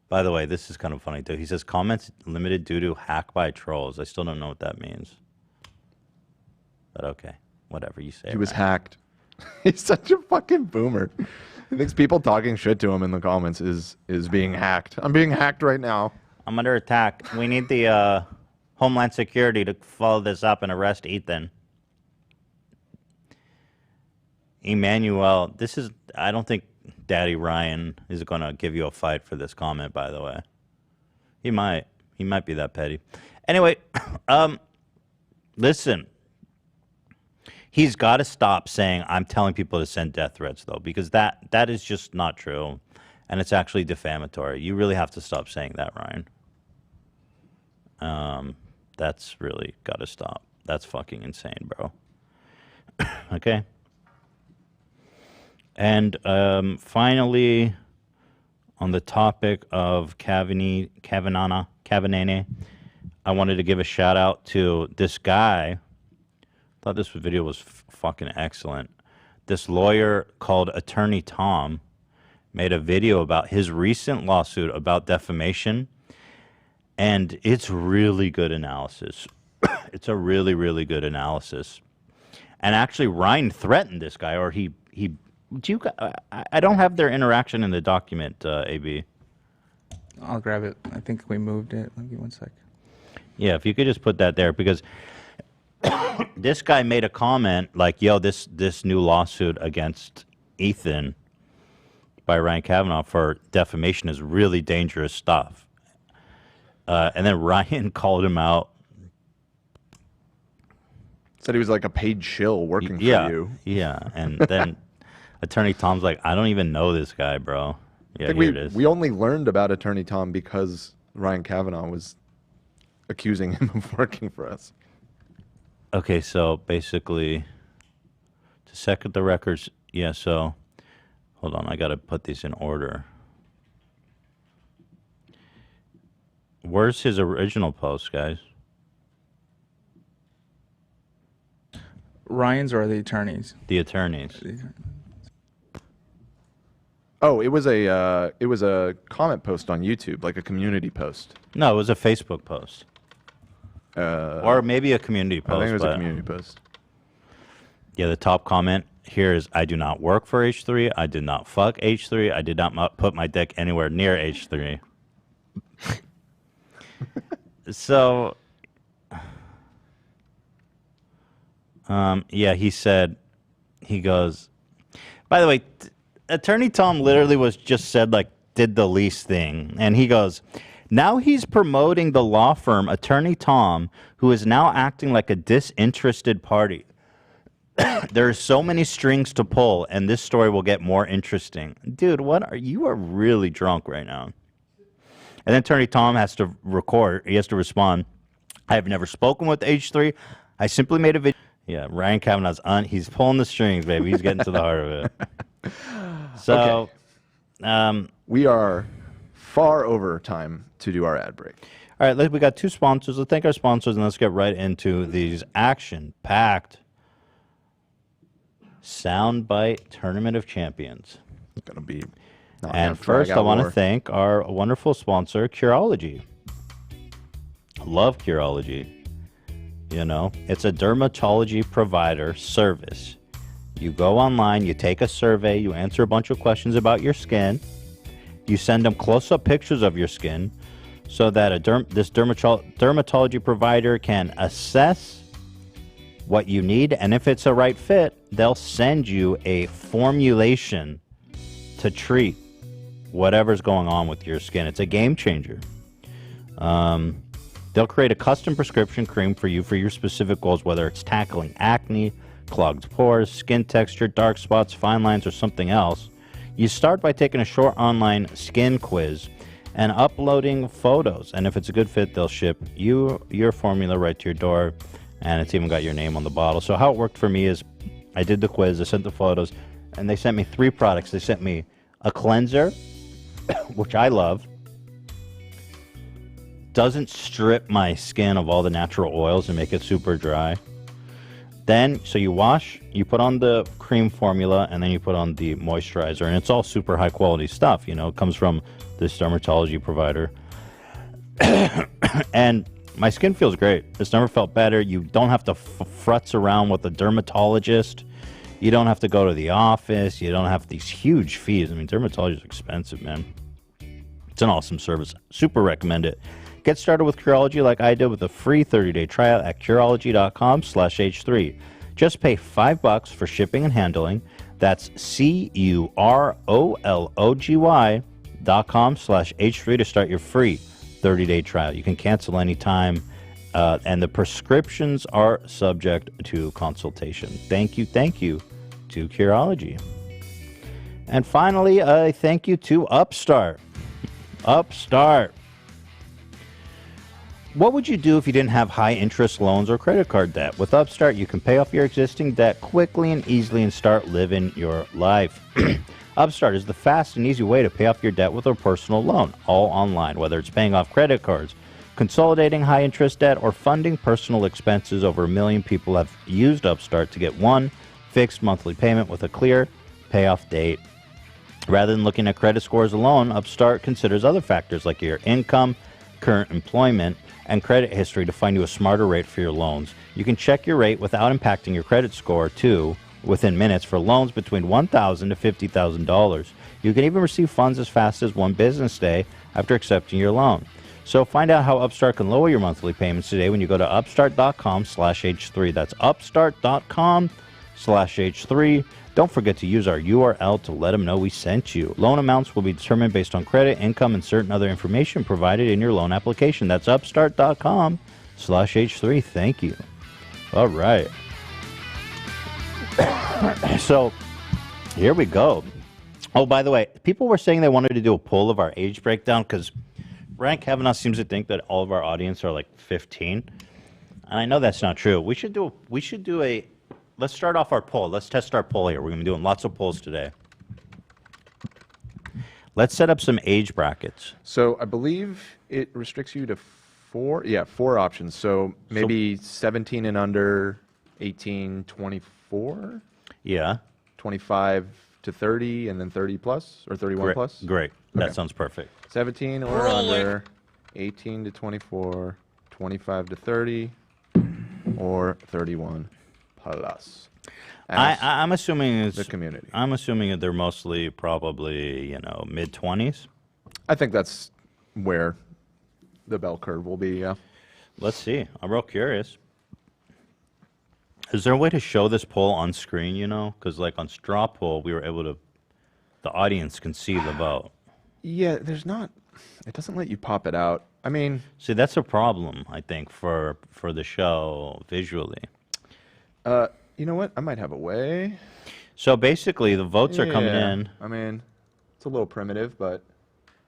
the way, this is kind of funny too. He says comments limited due to hack by trolls. I still don't know what that means. But okay, whatever you say. He was hacked. He's such a fucking boomer. He thinks people talking shit to him in the comments is being hacked. I'm being hacked right now. I'm under attack. We need the Homeland Security to follow this up and arrest Ethan. Emmanuel, I don't think Daddy Ryan is going to give you a fight for this comment, by the way. He might be that petty. Anyway, listen. He's got to stop saying, I'm telling people to send death threats, though, because that is just not true, and it's actually defamatory. You really have to stop saying that, Ryan. That's really got to stop. That's fucking insane, bro. Okay? And finally, on the topic of Kavanaugh, I wanted to give a shout-out to this guy. Thought this video was fucking excellent. This lawyer called Attorney Tom made a video about his recent lawsuit about defamation, and it's really good analysis. It's a really, really good analysis. And actually, Ryan threatened this guy, or I don't have their interaction in the document, AB. I'll grab it. I think we moved it. Let me 1 sec. Yeah, if you could just put that there, because this guy made a comment like, yo, this new lawsuit against Ethan by Ryan Kavanaugh for defamation is really dangerous stuff. And then Ryan called him out. Said he was like a paid shill working for you. Yeah, and then Attorney Tom's like, I don't even know this guy, bro. Yeah, I think here it is. we only learned about Attorney Tom because Ryan Kavanaugh was accusing him of working for us. Okay, so basically, to second the records, yeah, so, hold on, I got to put these in order. Where's his original post, guys? Ryan's or the attorneys? The attorneys. Oh, it was a comment post on YouTube, like a community post. No, it was a Facebook post. Or maybe a community post. I think it was a community post. Yeah, the top comment here is, I do not work for H3. I did not fuck H3. I did not put my dick anywhere near H3. So, yeah, he said, he goes, by the way, Attorney Tom literally did the least thing. And he goes, now he's promoting the law firm Attorney Tom, who is now acting like a disinterested party. There are so many strings to pull, and this story will get more interesting. Dude, you are really drunk right now. And then Attorney Tom has to respond. I have never spoken with H3. I simply made a video. Yeah, Ryan Kavanaugh's he's pulling the strings, baby. He's getting to the heart of it. So, okay. We are far over time to do our ad break. All right, we got two sponsors. Let's thank our sponsors, and let's get right into these action-packed Soundbite Tournament of Champions. It's going to be... And first, I want to thank our wonderful sponsor, Curology. Love Curology. You know, it's a dermatology provider service. You go online, you take a survey, you answer a bunch of questions about your skin. You send them close-up pictures of your skin so that this dermatology provider can assess what you need. And if it's a right fit, they'll send you a formulation to treat whatever's going on with your skin. It's a game changer. They'll create a custom prescription cream for you for your specific goals, whether it's tackling acne, clogged pores, skin texture, dark spots, fine lines, or something else. You start by taking a short online skin quiz and uploading photos. And if it's a good fit, they'll ship you your formula right to your door. And it's even got your name on the bottle. So how it worked for me is I did the quiz, I sent the photos, and they sent me 3 products. They sent me a cleanser, which I love. Doesn't strip my skin of all the natural oils and make it super dry. Then, so you wash, you put on the cream formula, and then you put on the moisturizer. And it's all super high quality stuff, you know. It comes from this dermatology provider. And my skin feels great. It's never felt better. You don't have to futz around with a dermatologist. You don't have to go to the office. You don't have these huge fees. I mean, dermatology is expensive, man. It's an awesome service. Super recommend it. Get started with Curology like I did with a free 30-day trial at Curology.com/H3. Just pay $5 for shipping and handling. That's Curology.com/H3 to start your free 30-day trial. You can cancel anytime, and the prescriptions are subject to consultation. Thank you to Curology. And finally, a thank you to Upstart. Upstart. What would you do if you didn't have high-interest loans or credit card debt? With Upstart, you can pay off your existing debt quickly and easily and start living your life. Upstart is the fast and easy way to pay off your debt with a personal loan, all online, whether it's paying off credit cards, consolidating high-interest debt, or funding personal expenses. Over 1 million people have used Upstart to get one fixed monthly payment with a clear payoff date. Rather than looking at credit scores alone, Upstart considers other factors like your income, current employment, and credit history to find you a smarter rate for your loans. You can check your rate without impacting your credit score, too, within minutes for loans between $1,000 to $50,000. You can even receive funds as fast as 1 business day after accepting your loan. So find out how Upstart can lower your monthly payments today when you go to upstart.com/H3. That's upstart.com/H3. Don't forget to use our URL to let them know we sent you. Loan amounts will be determined based on credit, income, and certain other information provided in your loan application. That's upstart.com/H3. Thank you. All right. So, here we go. Oh, by the way, people were saying they wanted to do a poll of our age breakdown because Ryan Kavanaugh seems to think that all of our audience are like 15. And I know that's not true. We should do a let's start off our poll. Let's test our poll here. We're going to be doing lots of polls today. Let's set up some age brackets. So I believe it restricts you to four options. So maybe 17 and under, 18, 24? Yeah. 25 to 30, and then 30 plus, or 31 plus? Great. Okay. That sounds perfect. 17 or under, 18 to 24, 25 to 30, or 31 plus. I'm assuming it's the community. I'm assuming that they're mostly probably, mid-20s. I think that's where the bell curve will be, yeah. Let's see. I'm real curious. Is there a way to show this poll on screen, Because like on Straw Poll, we were able to, the audience can see the vote. Yeah, there's not, it doesn't let you pop it out. I mean... See, that's a problem, I think, for the show visually. You know what? I might have a way. So basically, the votes are coming in. I mean, it's a little primitive, but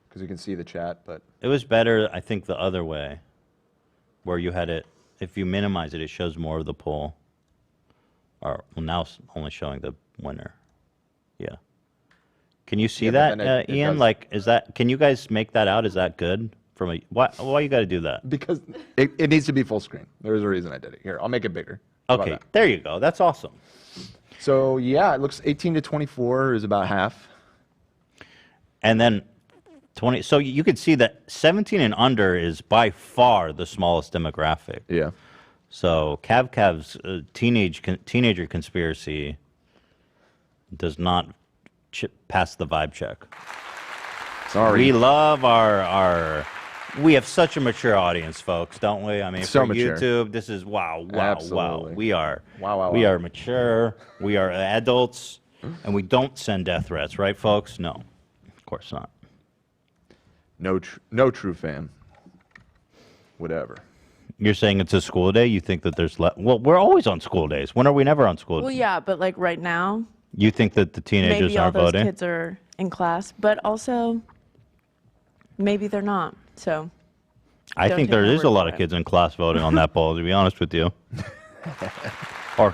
because you can see the chat, but... It was better, I think, the other way, where you had it, if you minimize it, it shows more of the poll. Or, well, now it's only showing the winner. Yeah. Can you see that, Ian? Like, is that, can you guys make that out? Is that good? Why you got to do that? Because it needs to be full screen. There's a reason I did it. Here, I'll make it bigger. Okay, there you go. That's awesome. So, yeah, it looks 18 to 24 is about half. And then 20. So you can see that 17 and under is by far the smallest demographic. Yeah. So Cav's teenager conspiracy does not pass the vibe check. Sorry. We love our we have such a mature audience, folks, don't we? I mean, so for mature. YouTube, this is wow. Absolutely. We are we are mature. We are adults, and we don't send death threats, right, folks? No, of course not. No true fan. Whatever. You're saying it's a school day? You think that there's well, we're always on school days. When are we never on school days? Well, yeah, but like right now, You think that the teenagers maybe all aren't those voting? kids are in class, but also maybe they're not. So I don't think take there my is a word lot for of it. kids in class voting on that poll. To be honest with you, or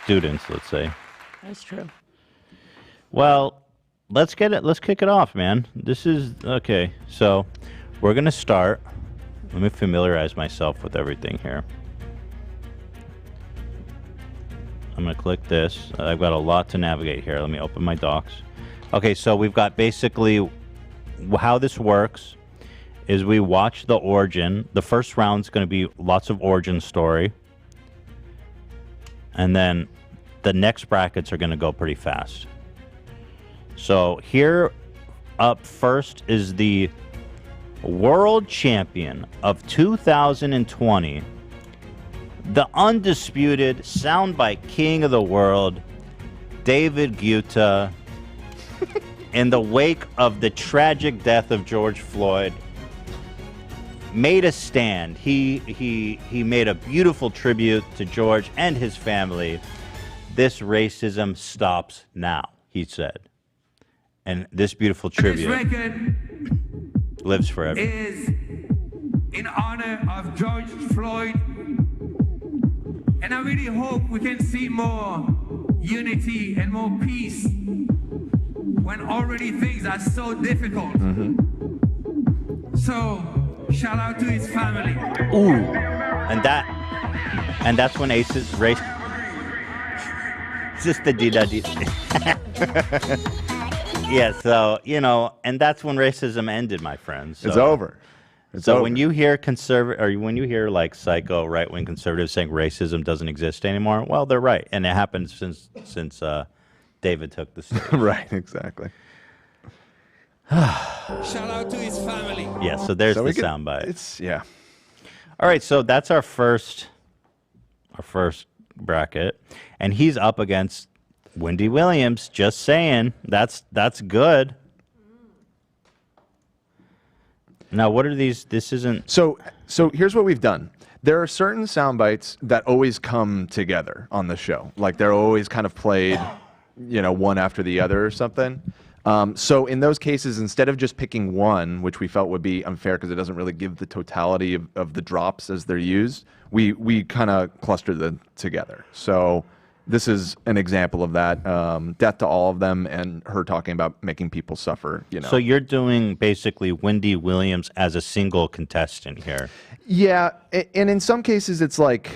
students, let's say. That's true. Well, let's kick it off, man. This is okay. So we're gonna start. Let me familiarize myself with everything here. I'm gonna click this. I've got a lot to navigate here. Let me open my docs. Okay, so we've got basically how this works is we watch the origin. The first round's going to be lots of origin story. And then the next brackets are going to go pretty fast. So here up first is the world champion of 2020, the undisputed Soundbite king of the world, David Guetta. In the wake of the tragic death of George Floyd, made a stand. He made a beautiful tribute to George and his family. This racism stops now, he said. And this beautiful tribute lives forever. Is in honor of George Floyd. And I really hope we can see more unity and more peace when already things are so difficult. So, shout out to his family. Ooh, and that's when Ace's race. Just the D. Yeah, so and that's when racism ended, my friends. So, It's over. So when you hear when you hear like psycho right-wing conservatives saying racism doesn't exist anymore, well, they're right, and it happened since David took the stage. Right, exactly. Shout out to his family. Yeah, so there's the soundbite. It's, yeah. All right, so that's our first bracket, and he's up against Wendy Williams. Just saying, that's good. Now, what are these? This isn't. So here's what we've done. There are certain sound bites that always come together on the show. Like they're always kind of played, one after the other or something. So in those cases, instead of just picking one, which we felt would be unfair because it doesn't really give the totality of the drops as they're used, we kind of clustered them together. So this is an example of that. Death to all of them, and her talking about making people suffer. So you're doing basically Wendy Williams as a single contestant here. Yeah, and in some cases it's like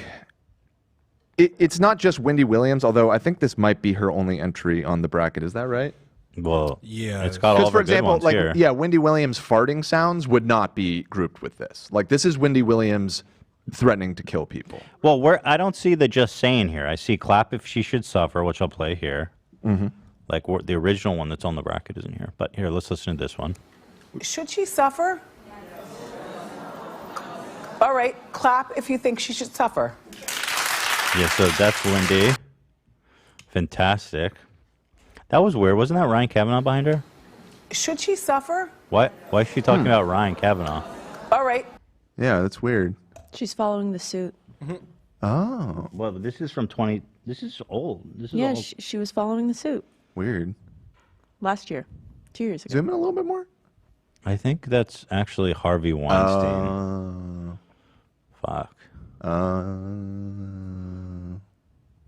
it's not just Wendy Williams, although I think this might be her only entry on the bracket. Is that right? Well, yeah, it's got all for the good example, ones like here. yeah, Wendy Williams farting sounds would not be grouped with this. Like this is Wendy Williams threatening to kill people. Well, I don't see the just saying here. I see clap if she should suffer, which I'll play here. Mm-hmm. Like the original one that's on the bracket isn't here. But here, let's listen to this one. Should she suffer? All right, clap if you think she should suffer. Yeah, so that's Wendy. Fantastic. That was weird. Wasn't that Ryan Kavanaugh behind her? Should she suffer? Why is she talking about Ryan Kavanaugh? All right. Yeah, that's weird. She's following the suit. Oh. Well, this is from 20. This is old. This is Yeah, old. she was following the suit Weird. last year, 2 years ago. Zoom in a little bit more. I think that's actually Harvey Weinstein. Fuck.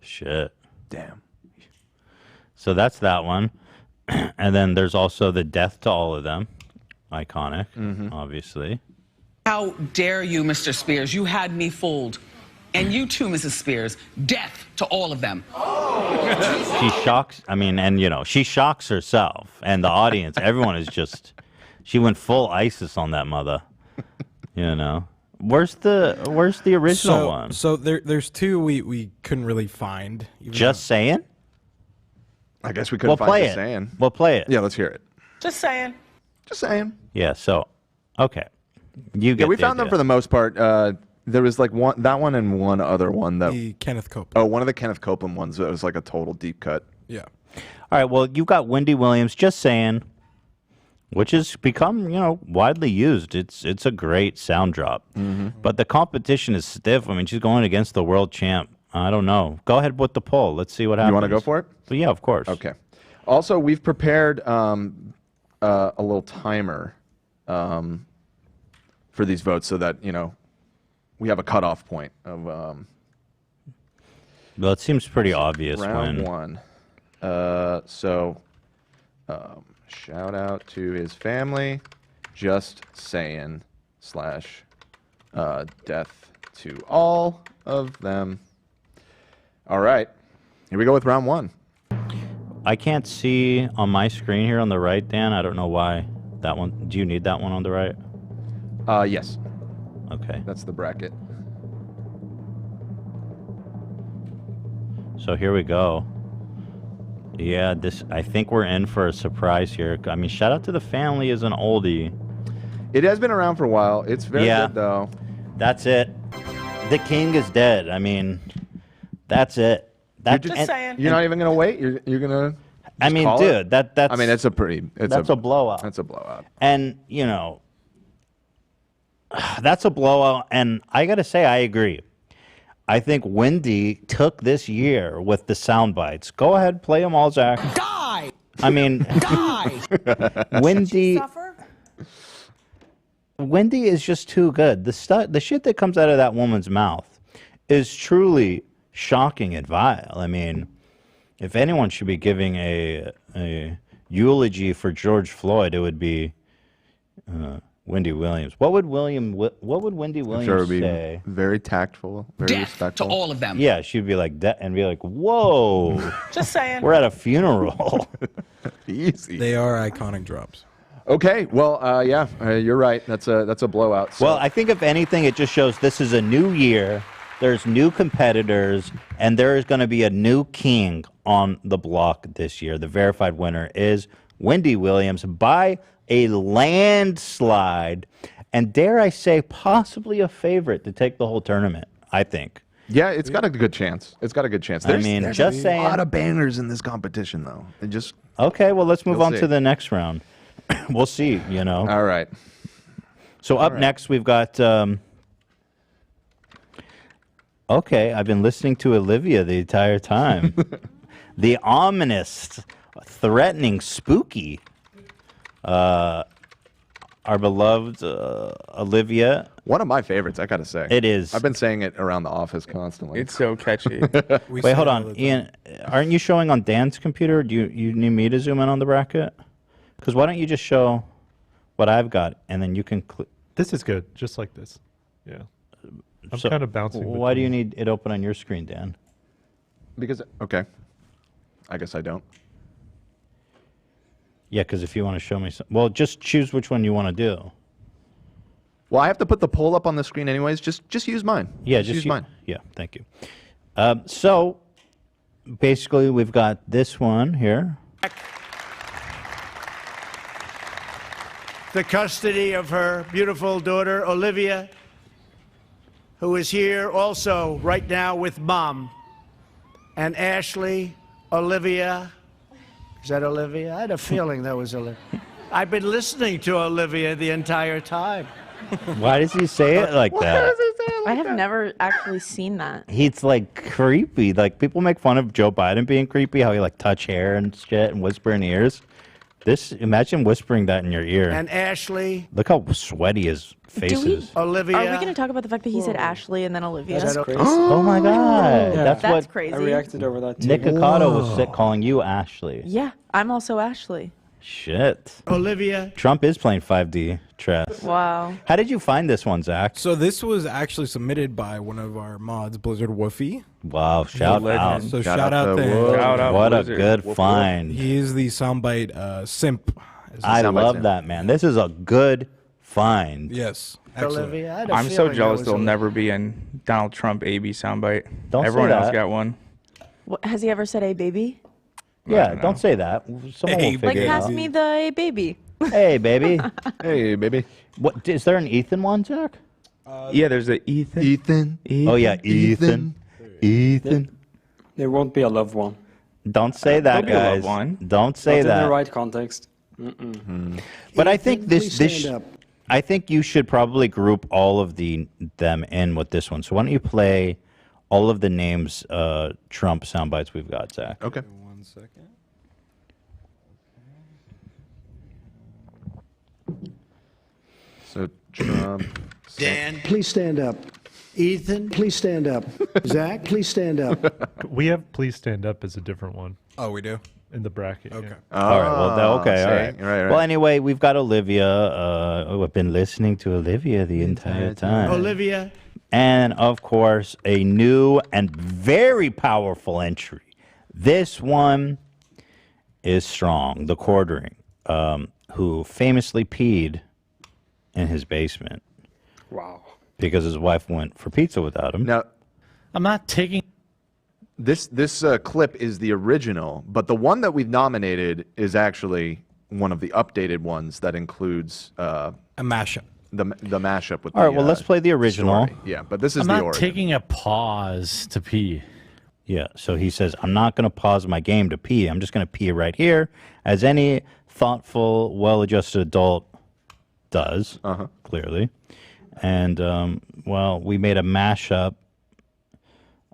Shit. Damn. So that's that one. And then there's also the death to all of them. Iconic, obviously. How dare you, Mr. Spears? You had me fooled. And you too, Mrs. Spears. Death to all of them. She shocks, she shocks herself and the audience. Everyone is just, she went full ISIS on that mother. Where's the original one? So there's two we couldn't really find. Just saying? I guess we couldn't find Just Saying. We'll play it. Yeah, let's hear it. Just saying. Just saying. Yeah, so, okay. You get Yeah, we the found them idea. for the most part. There was like that one and one other one that The Kenneth Copeland. Oh, one of the Kenneth Copeland ones that was like a total deep cut. Yeah. All right, well, you got Wendy Williams, Just Saying, which has become, widely used. It's a great sound drop. But the competition is stiff. I mean, she's going against the world champ. I don't know. Go ahead with the poll. Let's see what happens. You want to go for it? But yeah, of course. Okay. Also, we've prepared a little timer for these votes so that, we have a cutoff point of Well, it seems pretty obvious round when one. Shout out to his family. Just saying / death to all of them. All right. Here we go with round one. I can't see on my screen here on the right, Dan. I don't know why that one. Do you need that one on the right? Yes. Okay. That's the bracket. So here we go. Yeah, I think we're in for a surprise here. I mean, shout out to the family is an oldie. It has been around for a while. It's very good, though. That's it. The king is dead. I mean, that's it. Just saying. You're not even gonna wait. You're gonna. I mean, call dude, it? that's. I mean, that's a blowout. That's a blowout. And that's a blowout. And I gotta say, I agree. I think Wendy took this year with the sound bites. Go ahead, play them all, Zach. Die. I mean, Die. Wendy. Suffer? Wendy is just too good. The shit that comes out of that woman's mouth is truly shocking and vile. I mean, if anyone should be giving a eulogy for George Floyd, it would be Wendy Williams. What would Wendy Williams Sure, it would be say? very tactful, very Death respectful. to all of them. Yeah, she'd be like that and be like, "Whoa, Just saying. we're at a funeral." Easy. They are iconic drops. Okay, well, you're right. That's a blowout. So. Well, I think if anything, it just shows this is a new year. There's new competitors, and there is going to be a new king on the block this year. The verified winner is Wendy Williams by a landslide, and dare I say, possibly a favorite to take the whole tournament, I think. Yeah, it's got a good chance. It's got a good chance. I mean, there's just a saying. lot of bangers in this competition, though. It just Okay, well, let's move You'll on see. to the next round. We'll see, All right. So up next, we've got... okay, I've been listening to Olivia the entire time. The ominous, threatening, spooky... our beloved Olivia. One of my favorites, I gotta say. It is. I've been saying it around the office constantly. It's so catchy. Wait, hold on. Ian, aren't you showing on Dan's computer? Do you need me to zoom in on the bracket? Because why don't you just show what I've got, and then you can... This is good, just like this. Yeah. I'm kind of bouncing. Why do you need it open on your screen, Dan? Because, okay. I guess I don't. Yeah, because if you want to show me some... Well, just choose which one you want to do. Well, I have to put the poll up on the screen anyways. Just use mine. Yeah, just use mine. Yeah, thank you. So, basically, we've got this one here. The custody of her beautiful daughter, Olivia, who is here also right now with Mom. And Ashley, Olivia. Is that Olivia? I had a feeling that was Olivia. I've been listening to Olivia the entire time. Why does he say it like that? I have never actually seen that. He's like creepy. Like people make fun of Joe Biden being creepy, how he like touch hair and shit and whisper in ears. Imagine whispering that in your ear. And Ashley. Look how sweaty his face is. Olivia. Are we going to talk about the fact that he said Ashley and then Olivia? That's crazy. Oh my God. Yeah. That's what crazy. I reacted over that too. Nick Ocado was calling you Ashley. Yeah, I'm also Ashley. Shit. Olivia. Trump is playing 5D chess. Wow. How did you find this one, Zach? So this was actually submitted by one of our mods, Blizzard Woofy. Wow, shout out. So shout out to him. Shout out What a Blizzard. good find. He is the Soundbite simp. I love that, man. This is a good find. Yes. Olivia. I had a I'm so feeling jealous that was there'll Olivia. never be a Donald Trump AB soundbite. Don't say Everyone else that. got one. Has he ever said a baby? Yeah, don't say that. Someone will figure Like, it pass out. me the a baby. Hey, baby. Hey, baby. What is there an Ethan one, Zach? Yeah, there's the Ethan. Oh yeah, Ethan. Ethan. There won't be a love one. Don't say that, There'll be a love guys. one. Don't say Not in that. the right context. But I think Please stand up. I think you should probably group all of them in with this one. So why don't you play all of the names Trump sound bites we've got, Zach? Okay. 1 second. So Trump. Dan. Please stand up. Ethan. Please stand up. Zach, please stand up. We have Please Stand Up as a different one Oh, we do? in the bracket. Okay. Yeah. All right. Well, okay. All see. right. Right. Well, anyway, we've got Olivia. I've been listening to Olivia the entire time. Olivia. And of course, a new and very powerful entry. This one is strong. The Quartering, who famously peed in his basement. Wow. Because his wife went for pizza without him. Now, I'm not taking. this clip is the original, but the one that we've nominated is actually one of the updated ones that includes A mashup. the mashup with. All right. Well, let's play the original. Story. Yeah, but this is I'm the not origin. taking a pause to pee. Yeah, so he says, I'm not going to pause my game to pee. I'm just going to pee right here, as any thoughtful, well-adjusted adult does, clearly. And, well, we made a mashup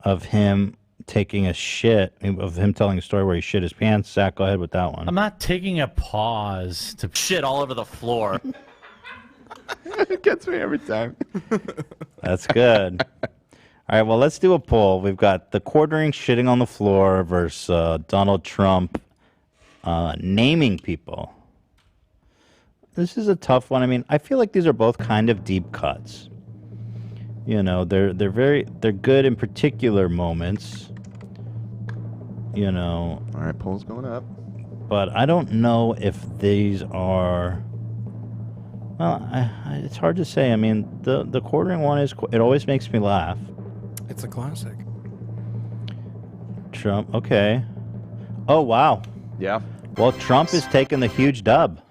of him taking a shit, of him telling a story where he shit his pants. Zach, go ahead with that one. I'm not taking a pause to shit all over the floor. It gets me every time. That's good. All right, well, let's do a poll. We've got the Quartering shitting on the floor versus Donald Trump naming people. This is a tough one. I mean, I feel like these are both kind of deep cuts. You know, they're good in particular moments. You know. All right, poll's going up. But I don't know if these are. Well, it's hard to say. I mean, the Quartering one it always makes me laugh. It's a classic. Trump, okay. Oh, wow. Yeah. Well, Trump is taking the huge dub.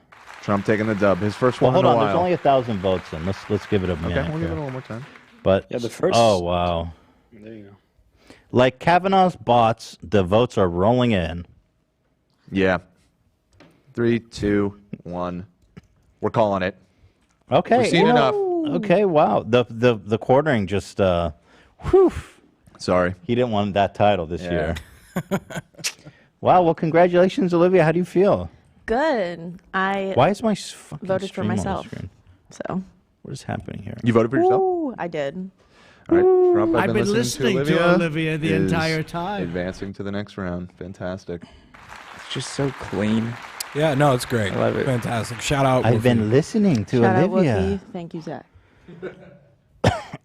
Trump taking the dub. His first Well, one hold in a on. while. There's only 1,000 votes in. Let's give it a minute. Okay, we'll give here. it one more time. But Yeah, the first. oh wow, There you go. Like Kavanaugh's bots, the votes are rolling in. Yeah. 3, 2, 1. We're calling it. Okay. We've seen enough. Okay, wow. The quartering just whew. Sorry. He didn't want that title this year. Wow, well congratulations, Olivia. How do you feel? Good. I Why is my fucking voted for stream on the myself. screen? So. What is happening here? You voted for yourself? Ooh, I did. All right, Trump, I've been listening to Olivia the is entire time. Advancing to the next round. Fantastic. It's just so clean. Yeah, no, it's great. I love it. Fantastic. Shout out. I've Wolfie. been listening to Shout out Olivia. Wookie. Thank you, Zach.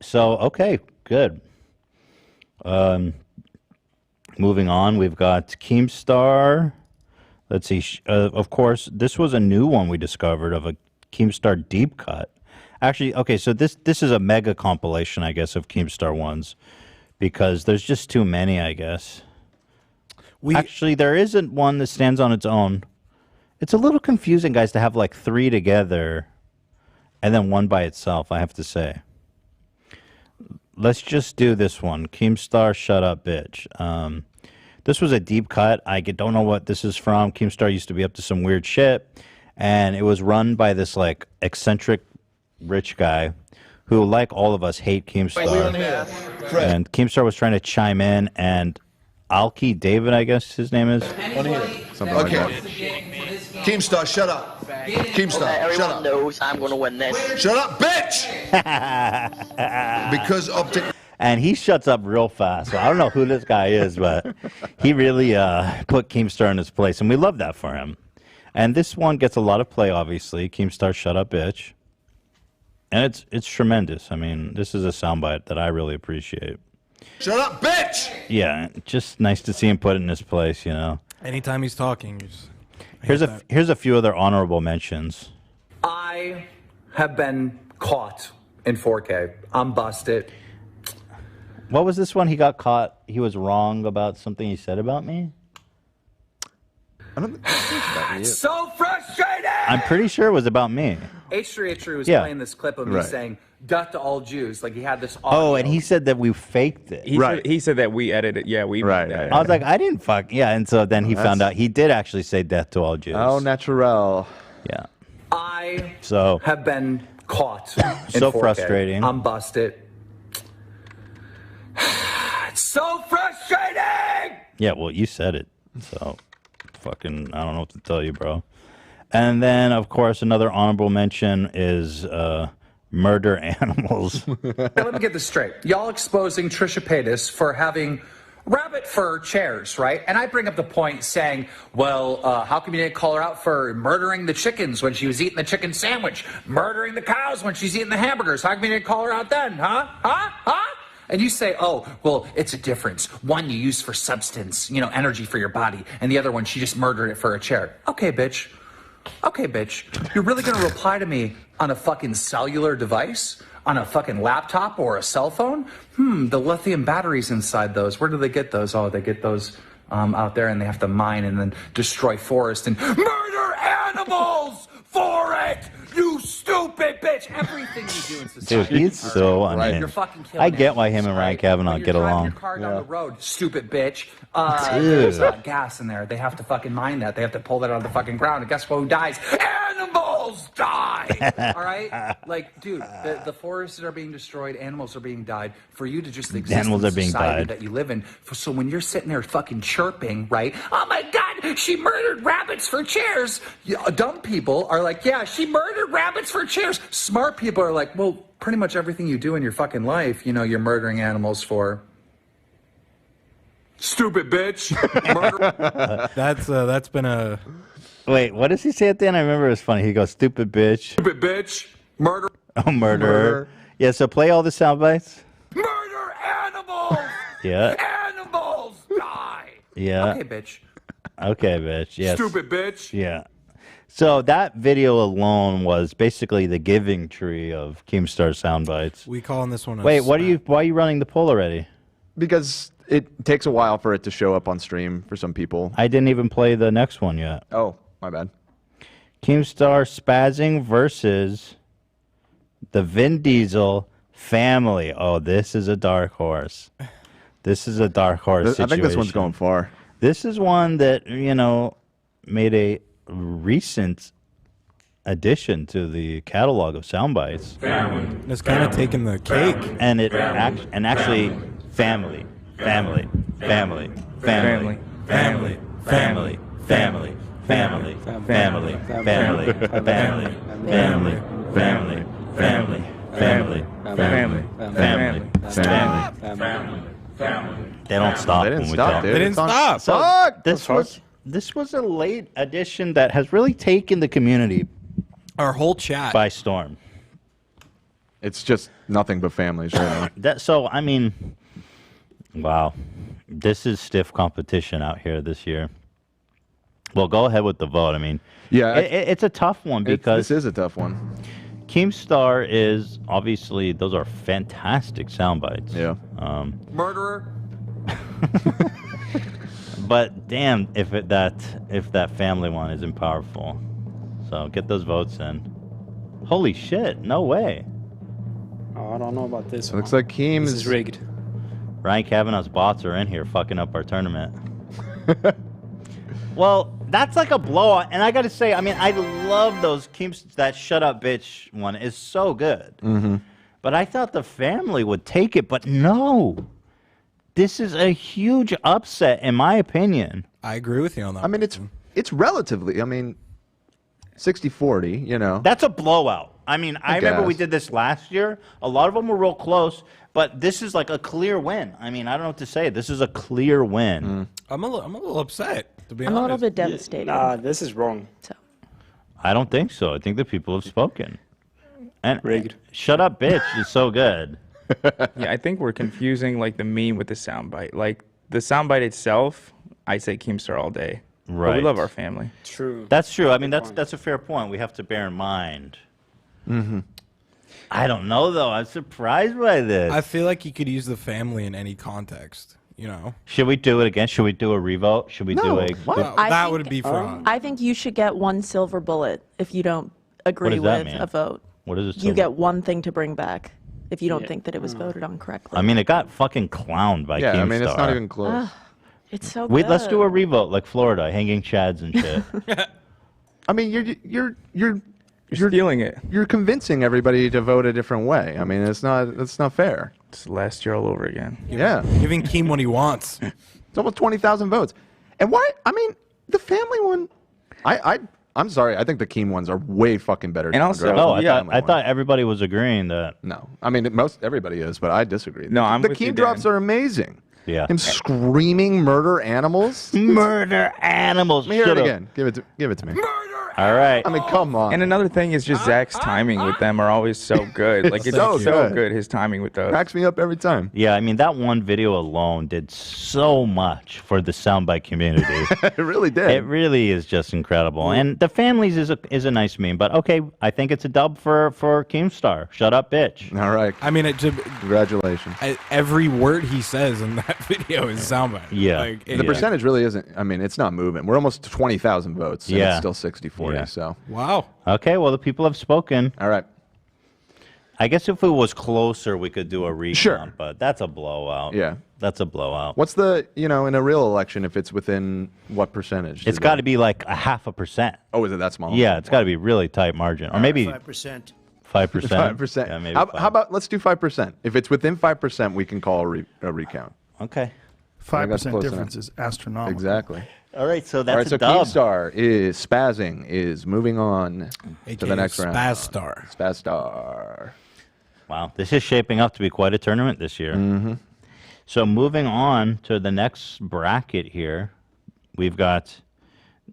So, okay, good. Moving on, we've got Keemstar. Let's see. Of course, this was a new one we discovered of a Keemstar deep cut. Actually, okay, so this is a mega compilation, I guess, of Keemstar ones because there's just too many, I guess. Actually, there isn't one that stands on its own. It's a little confusing, guys, to have like 3 together and then one by itself, I have to say. Let's just do this one. Keemstar, shut up, bitch. This was a deep cut. I don't know what this is from. Keemstar used to be up to some weird shit, and it was run by this like eccentric rich guy who, like all of us, hate Keemstar. And Keemstar was trying to chime in, and Alki David, I guess his name is. Something like that. Keemstar, shut up. Keemstar, Everyone shut up. knows I'm going to win this. Shut up, bitch! Because of And he shuts up real fast. So I don't know who this guy is, but he really put Keemstar in his place, and we love that for him. And this one gets a lot of play, obviously. Keemstar, shut up, bitch. And it's tremendous. I mean, this is a soundbite that I really appreciate. Shut up, bitch! Yeah, just nice to see him put in his place, you know. Anytime he's talking, you just Here's a few other honorable mentions. I have been caught in 4K. I'm busted. What was this one? He got caught. He was wrong about something he said about me. I don't think it's about you. So frustrated! I'm pretty sure it was about me. H3H3 was Yeah. playing this clip of me Right. saying, "Death to all Jews." Like he had this audio. Oh, and he said that we faked it. He said that we edited. Yeah, we right. made that. I was like, I didn't fuck. Yeah, and so then he That's- found out he did actually say death to all Jews. Oh, natural. Yeah. I So have been caught. in So 4K. frustrating. I'm busted. It's so frustrating! yeah, well, you said it. So fucking, I don't know what to tell you, bro. And then, of course, another honorable mention is murder animals. Now, let me get this straight. Y'all exposing Trisha Paytas for having rabbit fur chairs, right? And I bring up the point saying, well, how come you didn't call her out for murdering the chickens when she was eating the chicken sandwich? Murdering the cows when she's eating the hamburgers? How come you didn't call her out then, huh? And you say, oh, well, it's a difference. One you use for substance, you know, energy for your body, and the other one, she just murdered it for a chair. Okay, bitch. Okay, bitch. You're really gonna reply to me on a fucking cellular device? On a fucking laptop or a cell phone? The lithium batteries inside those, where do they get those? Oh, they get those out there, and they have to mine and then destroy forest and murder animals for it! You stupid bitch! Everything you do in Dude, society. he's so You're unhinged. fucking killing I get why animals, him and Ryan right? Kavanaugh When you're get driving along. your car down the road, stupid bitch. Dude. There's gas in there. They have to fucking mine that. They have to pull that out of the fucking ground. And guess what? Who dies? Animals die. All right, like, dude, the forests are being destroyed. Animals are being died. For you to just exist Animals in are the being society died. that you live in. So when you're sitting there fucking chirping, right? Oh my God, she murdered rabbits for chairs. Dumb people are like, yeah, she murdered rabbits for chairs. Smart people are like, well, pretty much everything you do in your fucking life, you know, you're murdering animals for. Stupid bitch. That's been a. Wait, what does he say at the end? I remember it was funny. He goes, stupid bitch. Stupid bitch. Murder. Oh, murderer. Yeah, so play all the sound bites. Murder animals. Yeah. Animals die. Yeah. Okay, bitch. Okay, bitch. Yes. Stupid bitch. Yeah. So that video alone was basically the giving tree of Keemstar sound bites. We calling this one a Wait, why are you running the poll already? Because it takes a while for it to show up on stream for some people. I didn't even play the next one yet. Oh, my bad. Keemstar spazzing versus the Vin Diesel Family. Oh, this is a dark horse. This is a dark horse situation. I think this one's going far. This is one that, made a recent addition to the catalog of Soundbites. Family. It's kind of taking the cake. And actually, family. Family. Family. Family. Family. Family. Family. Family. Family. Family. Family. Family. Family. Family. Family. Family. Family. They don't stop. They didn't stop, dude. They didn't stop. So this was a late addition that has really taken the community, our whole chat, by storm. It's just nothing but families right now. Wow, this is stiff competition out here this year. Well, go ahead with the vote. It's a tough one because this is a tough one. Keemstar is obviously, those are fantastic sound bites. Yeah. Murderer. But damn, if that family one isn't powerful. So get those votes in. Holy shit! No way. Oh, I don't know about this. Looks like Keem is rigged. Ryan Kavanaugh's bots are in here fucking up our tournament. Well, that's like a blowout, and I got to say, I love those that shut up bitch one is so good. Mm-hmm. But I thought the family would take it, but no. This is a huge upset, in my opinion. I agree with you on that. It's relatively, 60-40, That's a blowout. I remember we guess. did this last year. A lot of them were real close, but this is like a clear win. I don't know what to say. This is a clear win. I'm a little upset, to be I'm honest. a little bit devastated. Nah, this is wrong. I don't think so. I think the people have spoken. And rigged. Shut up, bitch is so good. Yeah, I think we're confusing like the meme with the soundbite. Like the soundbite itself, I say Keemstar all day. Right. But we love our family. True. That's true. That's a fair point. We have to bear in mind. Mm-hmm. I don't know though. I'm surprised by this. I feel like you could use the family in any context. Should we do it again? Should we do a revote? Should we do a? That would be fraud. I think you should get one silver bullet if you don't agree does that with mean? a vote. What is it? You get one thing to bring back if you don't think that it was voted on correctly. It got fucking clowned by Keemstar. it's not even close. It's so Wait, good. let's do a revote like Florida, hanging chads and shit. You're stealing it. You're convincing everybody to vote a different way. It's not fair. It's last year all over again. Yeah. Giving Keem what he wants. It's almost 20,000 votes. And why? The family one. I'm sorry. I think the Keem ones are way fucking better. And also, I thought everybody was agreeing that. No, everybody is, but I disagree. No, I'm the with you, Keem drops Dan. are amazing. Yeah. Him screaming murder animals. Murder animals. Let me hear Shut it up. again. Give it to me. All right. Come on. And another thing is just Zach's timing with them are always so good. Like it's So so good. good. His timing with those. Cracks me up every time. Yeah, that one video alone did so much for the soundbite community. It really did. It really is just incredible. And the families is a nice meme, but okay, I think it's a dub for Keemstar. Shut up, bitch. All right. Congratulations. Every word he says in that video is soundbite. Yeah. The percentage really isn't. It's not moving. We're almost to 20,000 votes. And Yeah. It's still 60-40. So. Wow. Okay, well, the people have spoken. All right. I guess if it was closer, we could do a recount, Sure. but that's a blowout. Yeah. That's a blowout. What's the, in a real election, if it's within what percentage? It's got to be like 0.5%. Oh, is it that small? Yeah, it's got to be really tight margin. Or maybe 5%. 5%. 5%. Yeah, maybe how 5. about let's do 5%? If it's within 5%, we can call a recount. Okay. 5% difference is astronomical. Exactly. All right, so All that's right, so a dub. Keemstar is spazzing, is moving on to the next round. Spazstar. Spazstar. Wow, this is shaping up to be quite a tournament this year. Mm-hmm. So moving on to the next bracket here, we've got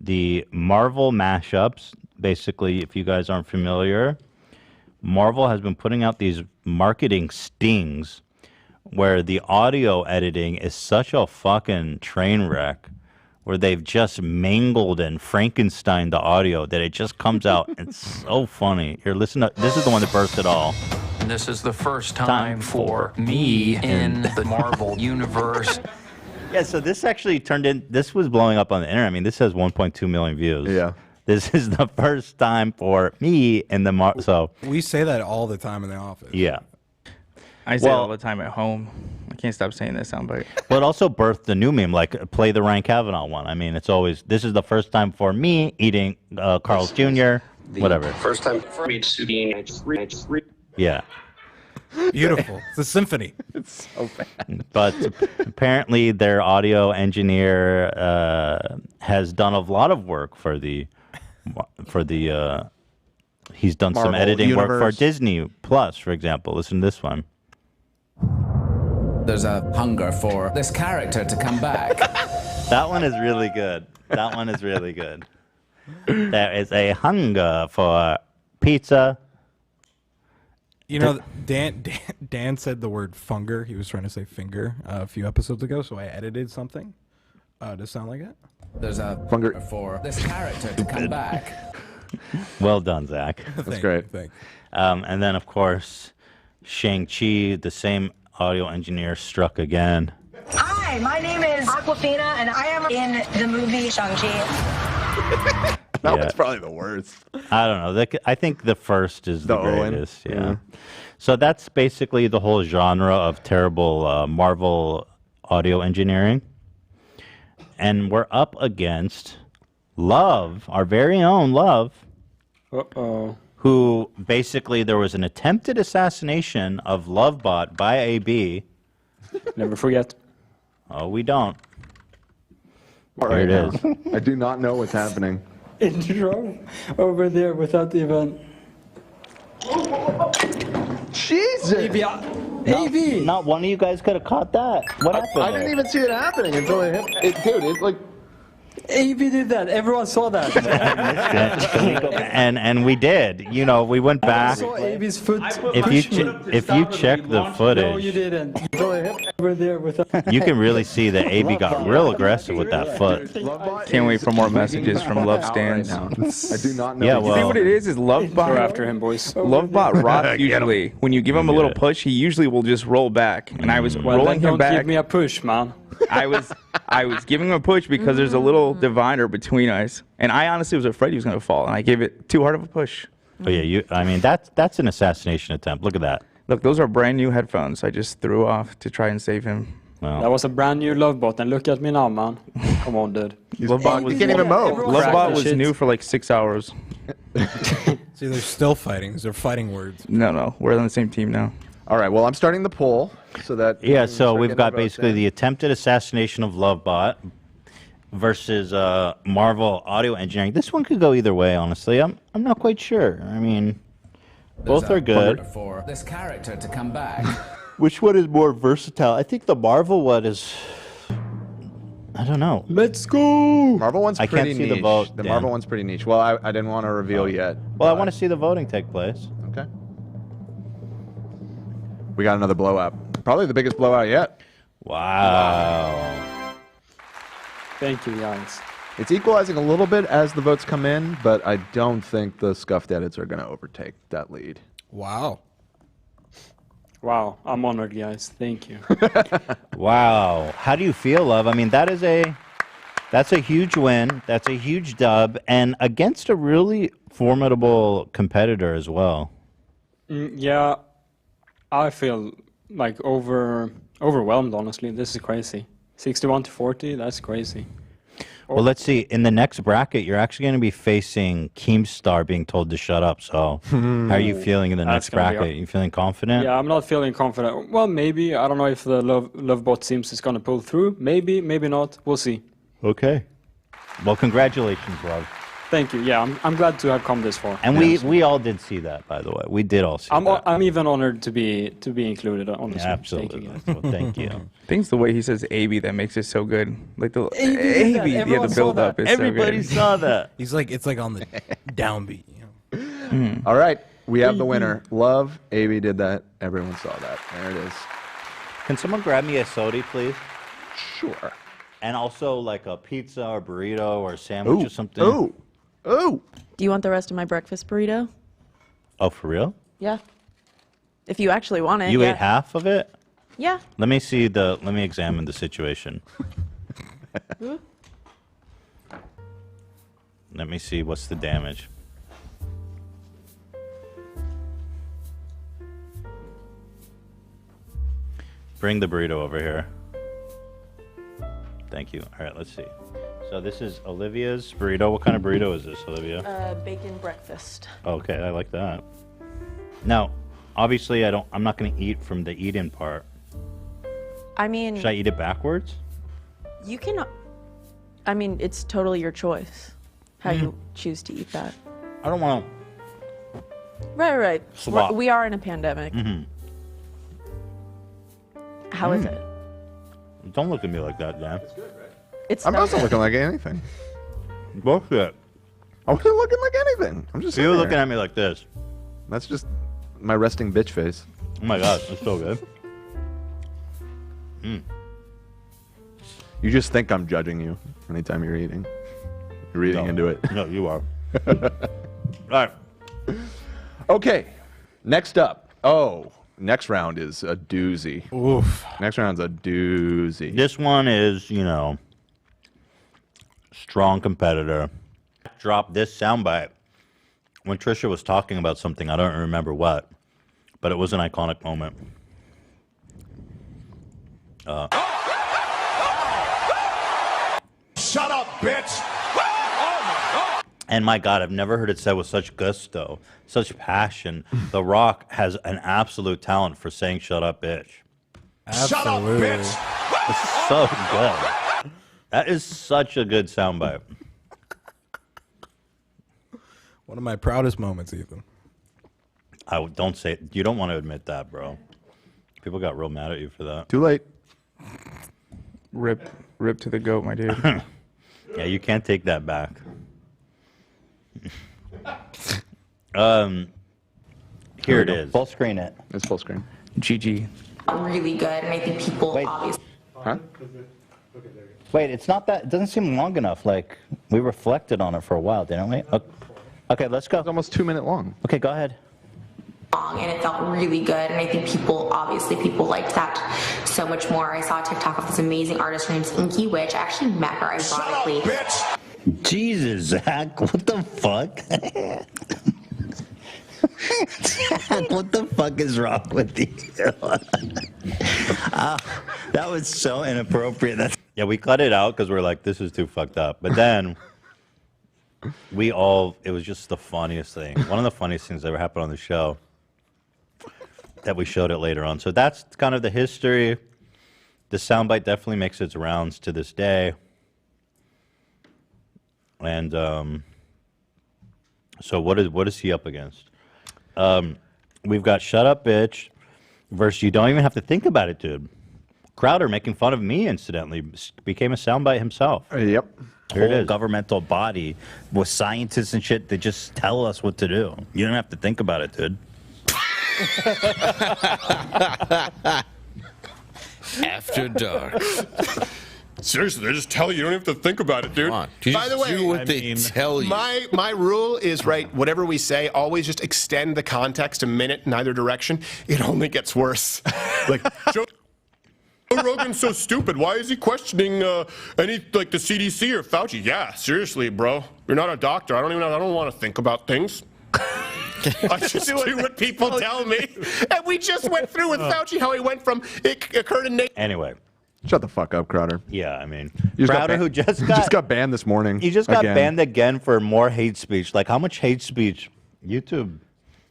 the Marvel mashups. Basically, if you guys aren't familiar, Marvel has been putting out these marketing stings where the audio editing is such a fucking train wreck, where they've just mangled and Frankenstein the audio that it just comes out. It's so funny. Here, listen to this is the one that burst it all. And this is the first time for me in the Marvel universe. Yeah, so this actually turned in. This was blowing up on the internet. This has 1.2 million views. Yeah. This is the first time for me in the so We say that all the time in the office. yeah. I say it all the time at home. I can't stop saying that soundbite. Well, it also birthed the new meme, like play the Ryan Kavanaugh one. I mean, it's always, this is the first time for me eating Carl's Jr., whatever. First time for me to Yeah. Beautiful. It's a symphony. It's so bad. But apparently their audio engineer has done a lot of work for the he's done some Marvel editing work for Universe. Disney Plus, for example. Listen to this one. There's a hunger for this character to come back. That one is really good. That one is really good. There is a hunger for pizza. You know, Dan said the word funger. He was trying to say finger a few episodes ago, so I edited something to sound like it. There's a hunger for this character to come back. Well done, Zach. That's great. Thanks. And then, of course, Shang-Chi, the same audio engineer, struck again. Hi, my name is Aquafina, and I am in the movie Shang-Chi. That one's probably the worst. I don't know. I think the first is the Owen. greatest. Yeah. So that's basically the whole genre of terrible Marvel audio engineering. And we're up against Love, our very own Love. Uh-oh. Who basically there was an attempted assassination of Lovebot by AB. Never forget. Oh, we don't. All Here right, it is. I do not know what's happening. Intro over there without even. Jesus! AB! Not one of you guys could have caught that. What happened? I didn't even see it happening until it hit. Dude, it's like. AB did that. Everyone saw that. and we did. You know, we went back. I saw AB's foot. If you check the No, footage, you didn't. Over there without. you can really see that AB got real aggressive with that foot. Can't wait for more messages from Love Stands. I do not know. Yeah, You see what it is Lovebot. Go after him, boys. Lovebot rocks usually. When you give him a little push, he usually will just roll back. And I was Well, rolling then him don't give back. me a push, man. I was giving him a push because there's a little divider between us, and I honestly was afraid he was going to fall, and I gave it too hard of a push. Oh yeah, I mean that's an assassination attempt. Look at that. Look, those are brand new headphones. I just threw off to try and save him. That was a brand new Lovebot, and look at me now, man. Come on, dude. Lovebot was, can't even move. Lovebot was new for like 6 hours. See, they're still fighting. They're fighting words. No, we're on the same team now. All right, well, I'm starting the poll so that. Yeah, so start we've getting got the votes basically in. the attempted assassination of Lovebot versus Marvel audio engineering. This one could go either way, honestly. I'm not quite sure. I mean, both are good. For this character to come back. Which one is more versatile? I think the Marvel one is. I don't know. Let's go. Marvel one's I pretty can't see niche. the vote, The Dan. Marvel one's pretty niche. Well, I didn't want to reveal yet. Well, I want to see the voting take place. Okay. We got another blowout. Probably the biggest blowout yet. Wow. Thank you, guys. It's equalizing a little bit as the votes come in, but I don't think the scuffed edits are going to overtake that lead. Wow. Wow, I'm honored, guys. Thank you. Wow. How do you feel, Love? I mean, that's a huge win. That's a huge dub, and against a really formidable competitor as well. Yeah, I feel like overwhelmed, honestly. This is crazy. 61-40, that's crazy. Well, let's see. In the next bracket, you're actually going to be facing Keemstar being told to shut up. So, how are you feeling in the That's next gonna be bracket? You feeling confident? Yeah, I'm not feeling confident. Well, maybe. I don't know if the Lovebot Sims is going to pull through. Maybe, maybe not. We'll see. Okay. Well, congratulations, Love. Thank you. Yeah, I'm glad to have come this far. And we all did see that, by the way. We did all see that. I'm even honored to be included on this. Absolutely. One. Thank you, guys. Well, thank you. I think it's the way he says AB that makes it so good. Like the AB, yeah, everyone the saw build up that. is Everybody so good. saw that. He's like, it's like on the downbeat. You know? All right, we have the winner. Love, AB did that. Everyone saw that. There it is. Can someone grab me a soda, please? Sure. And also like a pizza or burrito or sandwich or something. Ooh. Do you want the rest of my breakfast burrito? Oh, for real? Yeah. If you actually want it. You yeah. ate half of it? Yeah. Let me examine the situation. Let me see what's the damage. Bring the burrito over here. Thank you. All right, let's see. So this is Olivia's burrito. What kind of burrito is this, Olivia? Bacon breakfast. Okay, I like that. Now, obviously, I'm not going to eat from the eat-in part. I mean, Should I eat it backwards? you can. I mean, it's totally your choice how you choose to eat that. I don't want to. Right. Swap. We are in a pandemic. How is it? Don't look at me like that, Dan. It's I'm so not good. looking like anything. Bullshit. I'm not looking like anything. I'm just. You're sitting looking there. at me like this. That's just my resting bitch face. Oh my god, it's so good. You just think I'm judging you anytime you're eating. You're eating into it. No, you are. All right. Okay. Next up. Next round is a doozy. Oof. Next round's a doozy. This one is, strong competitor. Drop this soundbite when Trisha was talking about something. I don't remember what, but it was an iconic moment. Shut up, bitch! And my God, I've never heard it said with such gusto, such passion. The Rock has an absolute talent for saying "shut up, bitch." Shut up, bitch! It's so good. That is such a good soundbite. One of my proudest moments, Ethan. Don't say it. You don't want to admit that, bro. People got real mad at you for that. Too late. Rip to the goat, my dude. Yeah, you can't take that back. Here it is. Full screen it. It's full screen. GG. Really good, and I think people obviously. Huh? Wait, it's not that. It doesn't seem long enough. Like we reflected on it for a while, didn't we? Okay, let's go. It's almost 2 minutes long. Okay, go ahead. And it felt really good, and I think people liked that so much more. I saw a TikTok of this amazing artist named Inky Witch. I actually met her ironically. Jesus, Zach, what the fuck? Zach, what the fuck is wrong with you? That was so inappropriate. Yeah, we cut it out because we're like, this is too fucked up. But then it was just the funniest thing. One of the funniest things that ever happened on the show that we showed it later on. So that's kind of the history. The soundbite definitely makes its rounds to this day. And so what is he up against? We've got Shut Up Bitch versus You Don't Even Have to Think About It, Dude. Crowder, making fun of me, incidentally, became a soundbite himself. Yep. Here it Whole is. governmental body with scientists and shit that just tell us what to do. You don't have to think about it, dude. After dark. Seriously, they just tell you. You don't have to think about it, dude. Come on. You By the just way, do what they tell you. My rule is, right, whatever we say, always just extend the context a minute in either direction. It only gets worse. Like, Joe Rogan's so stupid. Why is he questioning the CDC or Fauci? Yeah, seriously, bro. You're not a doctor. I don't want to think about things. I just do what people tell me. And we just went through with Fauci how he went from it occurred in nature. Anyway. Shut the fuck up, Crowder. Yeah, I mean, You Crowder, who just got banned this morning. He just got again. banned again for more hate speech. Like, how much hate speech? YouTube.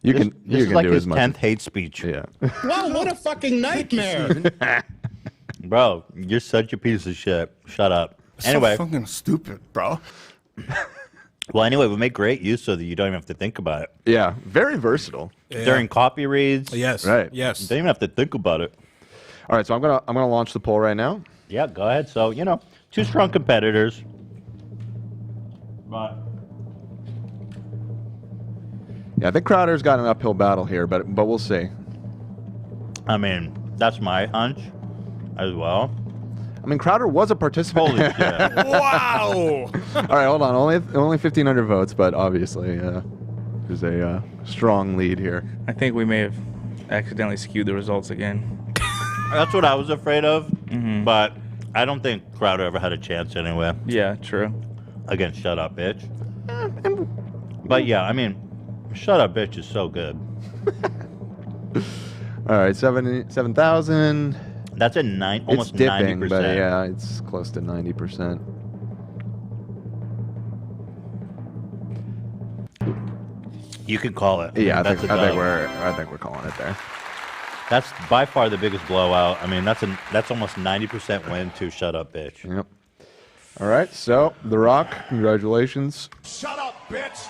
You This can is like do his as much 10th hate speech. Yeah. Wow, what a fucking nightmare. Bro, you're such a piece of shit. Shut up. Anyway. So fucking stupid, bro. Well, anyway, we make great use so that you don't even have to think about it. Yeah, very versatile. Yeah. During copy reads. Yes. Right. Yes. You don't even have to think about it. All right, so I'm gonna launch the poll right now. Yeah, go ahead. So, two strong competitors. But Yeah, I think Crowder's got an uphill battle here, but we'll see. I mean, that's my hunch as well. I mean, Crowder was a participant. Holy shit. Wow! All right, hold on. Only 1,500 votes, but obviously there's a strong lead here. I think we may have accidentally skewed the results again. That's what I was afraid of, but I don't think Crowder ever had a chance anyway. Yeah, true. Against Shut Up Bitch. But yeah, I mean, Shut Up Bitch is so good. All right, 7,000. That's a almost It's dipping, 90%. but yeah, it's close to 90%. You can call it. Yeah, I That's think a dub. we're calling it there. That's by far the biggest blowout. I mean, that's almost 90% win to shut up, bitch. Yep. All right, so The Rock, congratulations. Shut up, bitch!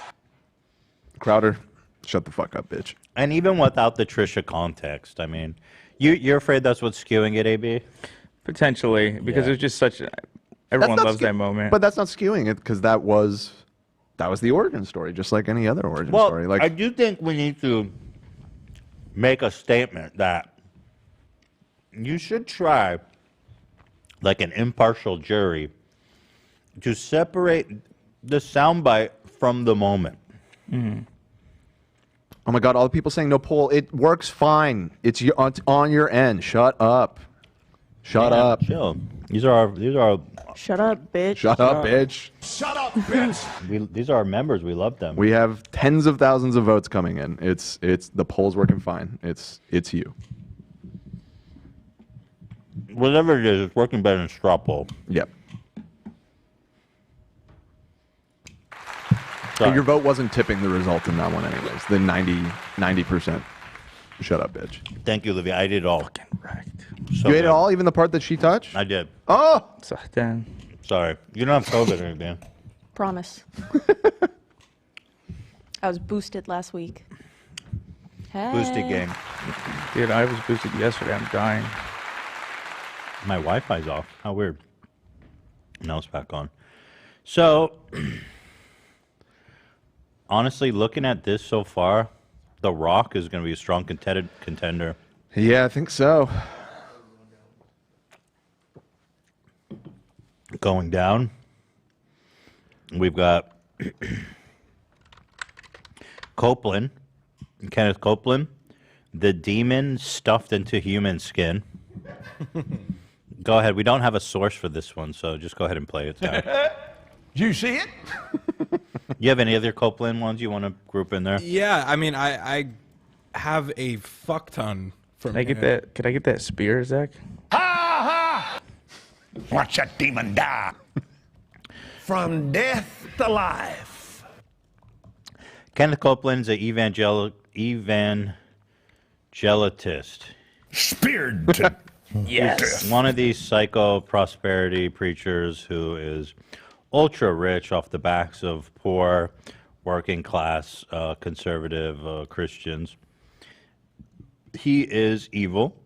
Crowder, shut the fuck up, bitch. And even without the Trisha context, I mean, you're afraid that's what's skewing it, AB? Potentially, because it was just such. Everyone loves that moment. But that's not skewing it because that was the origin story, just like any other origin story. Like I do think we need to make a statement that you should try, like an impartial jury, to separate the soundbite from the moment. Oh my God! All the people saying no poll. It works fine. It's on your end. Shut up. Shut up. Chill. These are Shut up, bitch. Shut up, bitch. Shut up, bitch! these are our members. We love them. We have tens of thousands of votes coming in. It's the poll's working fine. It's you. Whatever it is, it's working better than straw poll. Yep. Sorry. Your vote wasn't tipping the result in that one, anyways. The 90%. Shut up, bitch. Thank you, Olivia. I did it all. So You ate good. it all, even the part that she touched? I did. Oh! Damn. Sorry. You don't have COVID or anything. Promise. I was boosted last week. Boosted game. Dude, I was boosted yesterday. I'm dying. My Wi-Fi's off. How weird. Now it's back on. So, honestly, looking at this so far, The Rock is going to be a strong contender. Yeah, I think so. Going down, we've got Copeland, Kenneth Copeland, the demon stuffed into human skin. Go ahead. We don't have a source for this one, so just go ahead and play it down. Do you see it? You have any other Copeland ones you want to group in there? Yeah, I mean, I have a fuck ton from. Can I get that? Could I get that spear, Zach? Watch that demon die. From death to life. Kenneth Copeland's an evangelist. Speared to Yes. One of these psycho prosperity preachers who is ultra rich off the backs of poor, working class, conservative Christians. He is evil.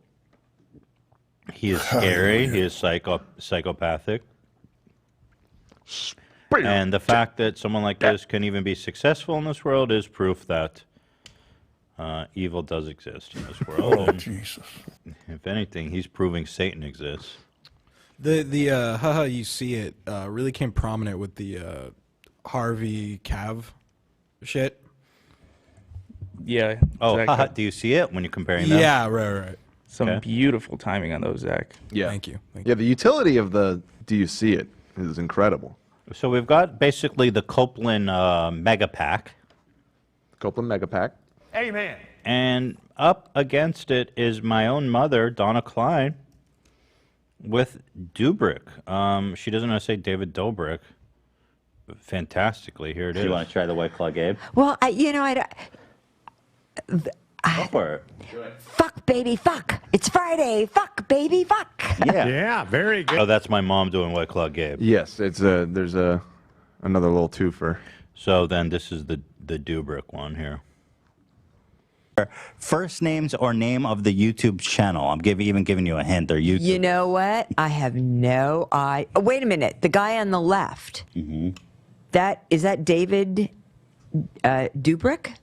He is scary. He is psychopathic. And the fact that someone like this can even be successful in this world is proof that evil does exist in this world. Oh, And Jesus. if anything, he's proving Satan exists. The haha you see it really came prominent with the Harvey Cav shit. Yeah. Oh, Zach, haha, do you see it when you're comparing them? Yeah, right. Some Okay. beautiful timing on those, Zach. Yeah. Thank you. Yeah, the utility of the "Do you see it" is incredible. So we've got basically the Copeland Mega Pack. Copeland Mega Pack. Amen. And up against it is my own mother, Donna Klein, with Dubrick. She doesn't know how to say David Dobrik fantastically. Here it Do is. you want to try the White Claw, Gabe? Well, I Go for it. fuck, baby, fuck. It's Friday. Fuck, baby, fuck. Yeah. Yeah, very good. Oh, that's my mom doing White Claw Gabe. Yes, it's there's another little twofer. So then this is the Dubrick one here. First names or name of the YouTube channel. I'm even giving you a hint. They're YouTube. You know what? I have no idea. Oh, wait a minute. The guy on the left. Mm-hmm. Is that David Dubrick?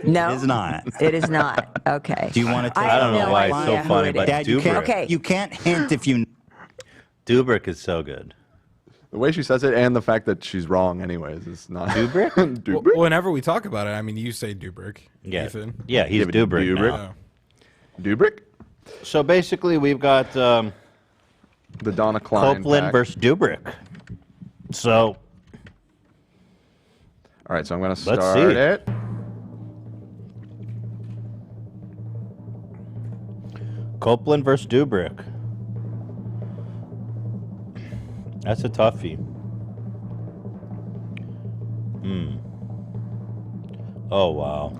No, It is not. It is not. Okay. Do you want to take I don't know why it's so idea who funny, it but is. Dad, you can't, Dubrick. Okay. you can't hint if you... Dubrick is so good. The way she says it and the fact that she's wrong anyways is not... Dubrick? Dubrick? Whenever we talk about it, I mean, you say Dubrick. Yeah. Ethan. Yeah, he's Dubrick. Dubrick. now. Dubrick? So basically, we've got The Donna Klein Copeland pack. versus Dubrick. So All right, so I'm going to Let's start see. it. Copeland versus Dubrick. That's a toughie. Oh, wow.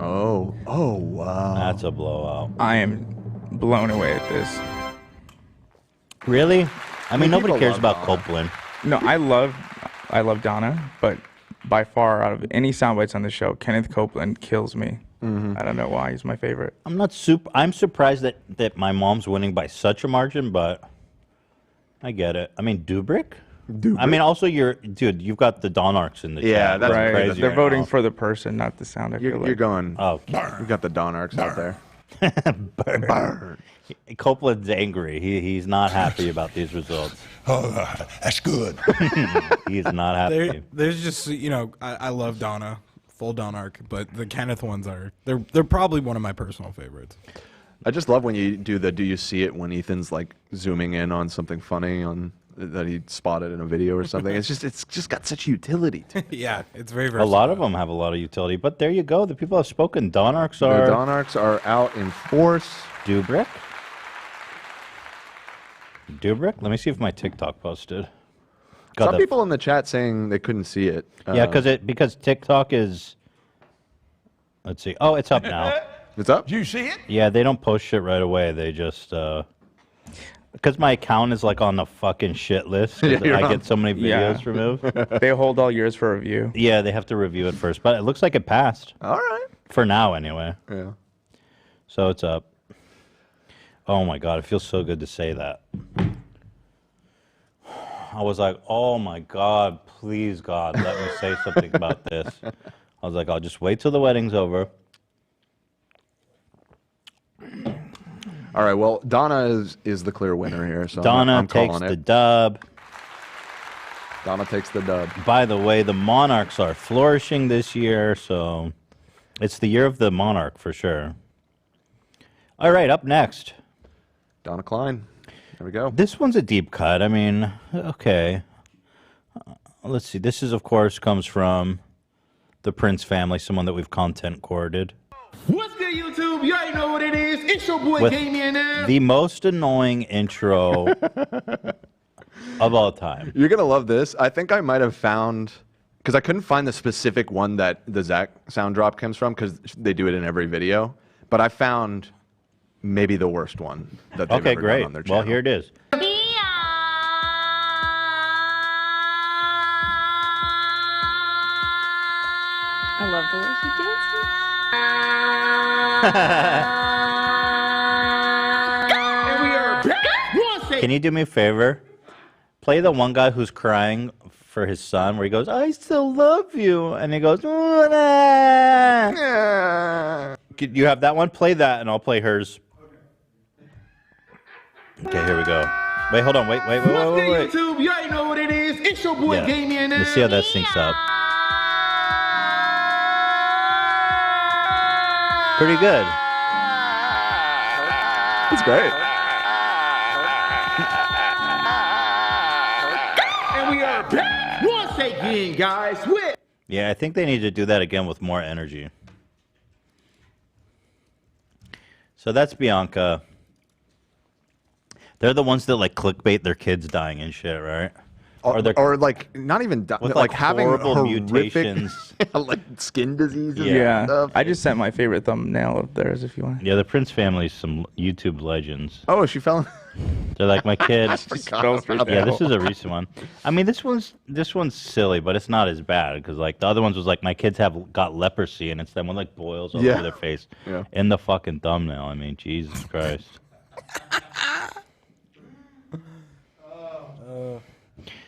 Oh, wow. That's a blowout. I am blown away at this. Really? I mean, nobody people cares love about Donna. Copeland. No, I love Donna, but by far out of any soundbites on the show, Kenneth Copeland kills me. I don't know why he's my favorite. I'm surprised that my mom's winning by such a margin, but I get it. I mean, Dubrick? I mean, also dude, you've got the Donarchs in the Yeah, chat. that's Right. crazy. They're right voting now. for the person, not the sound. I feel like. You're going. Oh, we got the Donarchs out there. Burn. Copeland's angry. He's not happy about these results. Oh, that's good. He's not happy. There's just I love Donna, full Donarch, but the Kenneth ones they're probably one of my personal favorites. I just love when you do do you see it when Ethan's like zooming in on something funny that he spotted in a video or something. It's just got such utility to it. Yeah, it's very A versatile. lot of them have a lot of utility, but there you go. The people have spoken. Donarchs The are Donarchs are out in force. Dubrick. Dubrick. Let me see if my TikTok posted. God, Some people in the chat saying they couldn't see it. Yeah, because TikTok is. Let's see. Oh, it's up now. It's up? Did you see it? Yeah, they don't post shit right away. They just because my account is like on the fucking shit list. 'Cause Yeah, I get so many videos removed. They hold all yours for review. Yeah, they have to review it first, but it looks like it passed. All right. For now, anyway. Yeah. So it's up. Oh my god, it feels so good to say that. I was like, oh my god, please God, let me say something about this. I was like, I'll just wait till the wedding's over. All right. Well, Donna is the clear winner here. So Donna I'm takes calling the it. dub. Donna takes the dub. By the way, the Monarchs are flourishing this year, so it's the year of the Monarch for sure. All right, up next. Donna Klein. There we go. This one's a deep cut. I mean, okay. Let's see. This is, of course, comes from the Prince family, someone that we've content courted. What's good, YouTube? You already know what it is. It's your boy With Damien now. the most annoying intro of all time. You're gonna love this. I think I might have found because I couldn't find the specific one that the Zach sound drop comes from because they do it in every video. But I found maybe the worst one that they've Okay, ever great. done on their channel. Well, here it is. I love the way he dances. And we are back once again. Can you do me a favor? Play the one guy who's crying for his son, where he goes, "I still love you," and he goes, "Nah." You have that one? Play that, and I'll play hers. Okay, here we go. Wait, hold on. Wait. What's good, YouTube? You already know what it is. It's your boy Yeah. Damien now. Let's see how that syncs up. Pretty good. It's great. And we are back once again, guys. With Yeah, I think they need to do that again with more energy. So that's Bianca. They're the ones that like clickbait their kids dying and shit, right? Or like not even with, like having horrible horrific, mutations. like skin diseases. Yeah. And stuff. I just sent my favorite thumbnail of theirs if you want. Yeah, the Prince family's some YouTube legends. Oh, she fell. They're like my kid. I forgot about Yeah, that. this is a recent one. I mean, this one's silly, but it's not as bad because like the other ones was like my kids have got leprosy and it's them with like boils all Yeah. over their face Yeah. in the fucking thumbnail. I mean, Jesus Christ.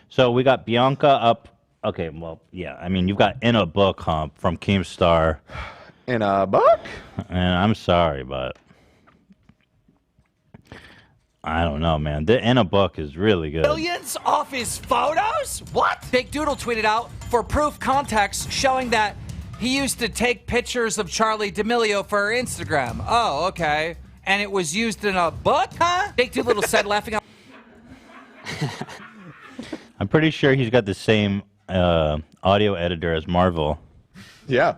So we got Bianca up. Okay, well, yeah. I mean, you've got In a Book, huh, from Keemstar. In a book? And I'm sorry, but I don't know, man. The In a Book is really good. Millions off his photos? What? Big Doodle tweeted out for proof context showing that he used to take pictures of Charlie D'Amelio for her Instagram. Oh, okay. And it was used in a book, huh? Big Doodle said, laughing out. I'm pretty sure he's got the same audio editor as Marvel. Yeah.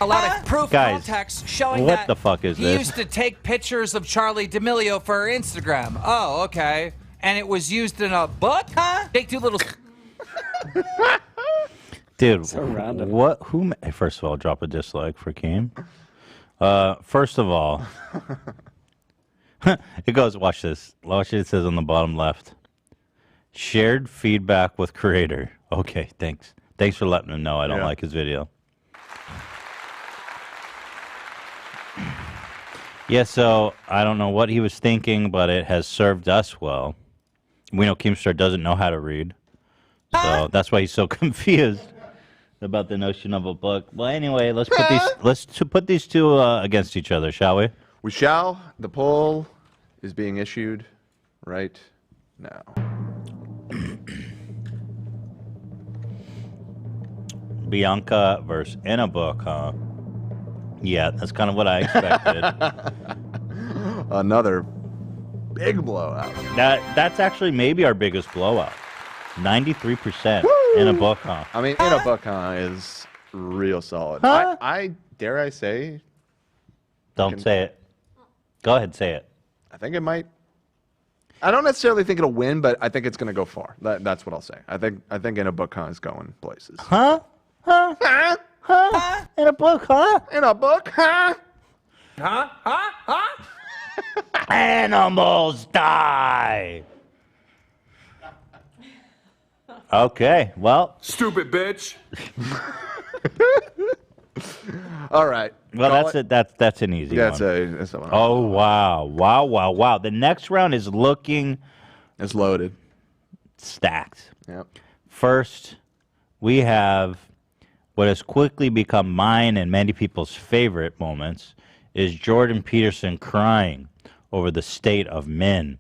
a lot of proof Guys, context showing what that the fuck is he this? used to take pictures of Charlie D'Amelio for her Instagram. Oh, okay. And it was used in a book? Huh? Take two little... Dude, So random. what? Who? First of all, drop a dislike for Keem. First of all, it goes. Watch this. Watch it. It says on the bottom left. Shared feedback with creator. Okay, thanks. Thanks for letting him know I don't like his video. Yeah, so I don't know what he was thinking, but it has served us well. We know Keemstar doesn't know how to read, so that's why he's so confused about the notion of a book. Well, anyway, let's put these two against each other, shall we? We shall. The poll is being issued right now. Bianca versus in a book, huh? Yeah, that's kind of what I expected. Another big blowout. That's actually maybe our biggest blowout. 93% in a book, huh? I mean, in a book, huh, is real solid. Huh? I dare I say. Don't say it. Go ahead, say it. I think it might. I don't necessarily think it'll win, but I think it's going to go far. That's what I'll say. I think in a book, huh, is going places. Huh? Huh? Huh? Huh? In a book, huh? In a book, huh? Huh? Huh? Huh? Animals die. Okay, well. Stupid bitch. All right. Well, that's it. That's an easy one. That's a one. Oh, wow. The next round is looking... It's loaded. Stacked. Yep. First, we have what has quickly become mine and many people's favorite moments is Jordan Peterson crying over the state of men.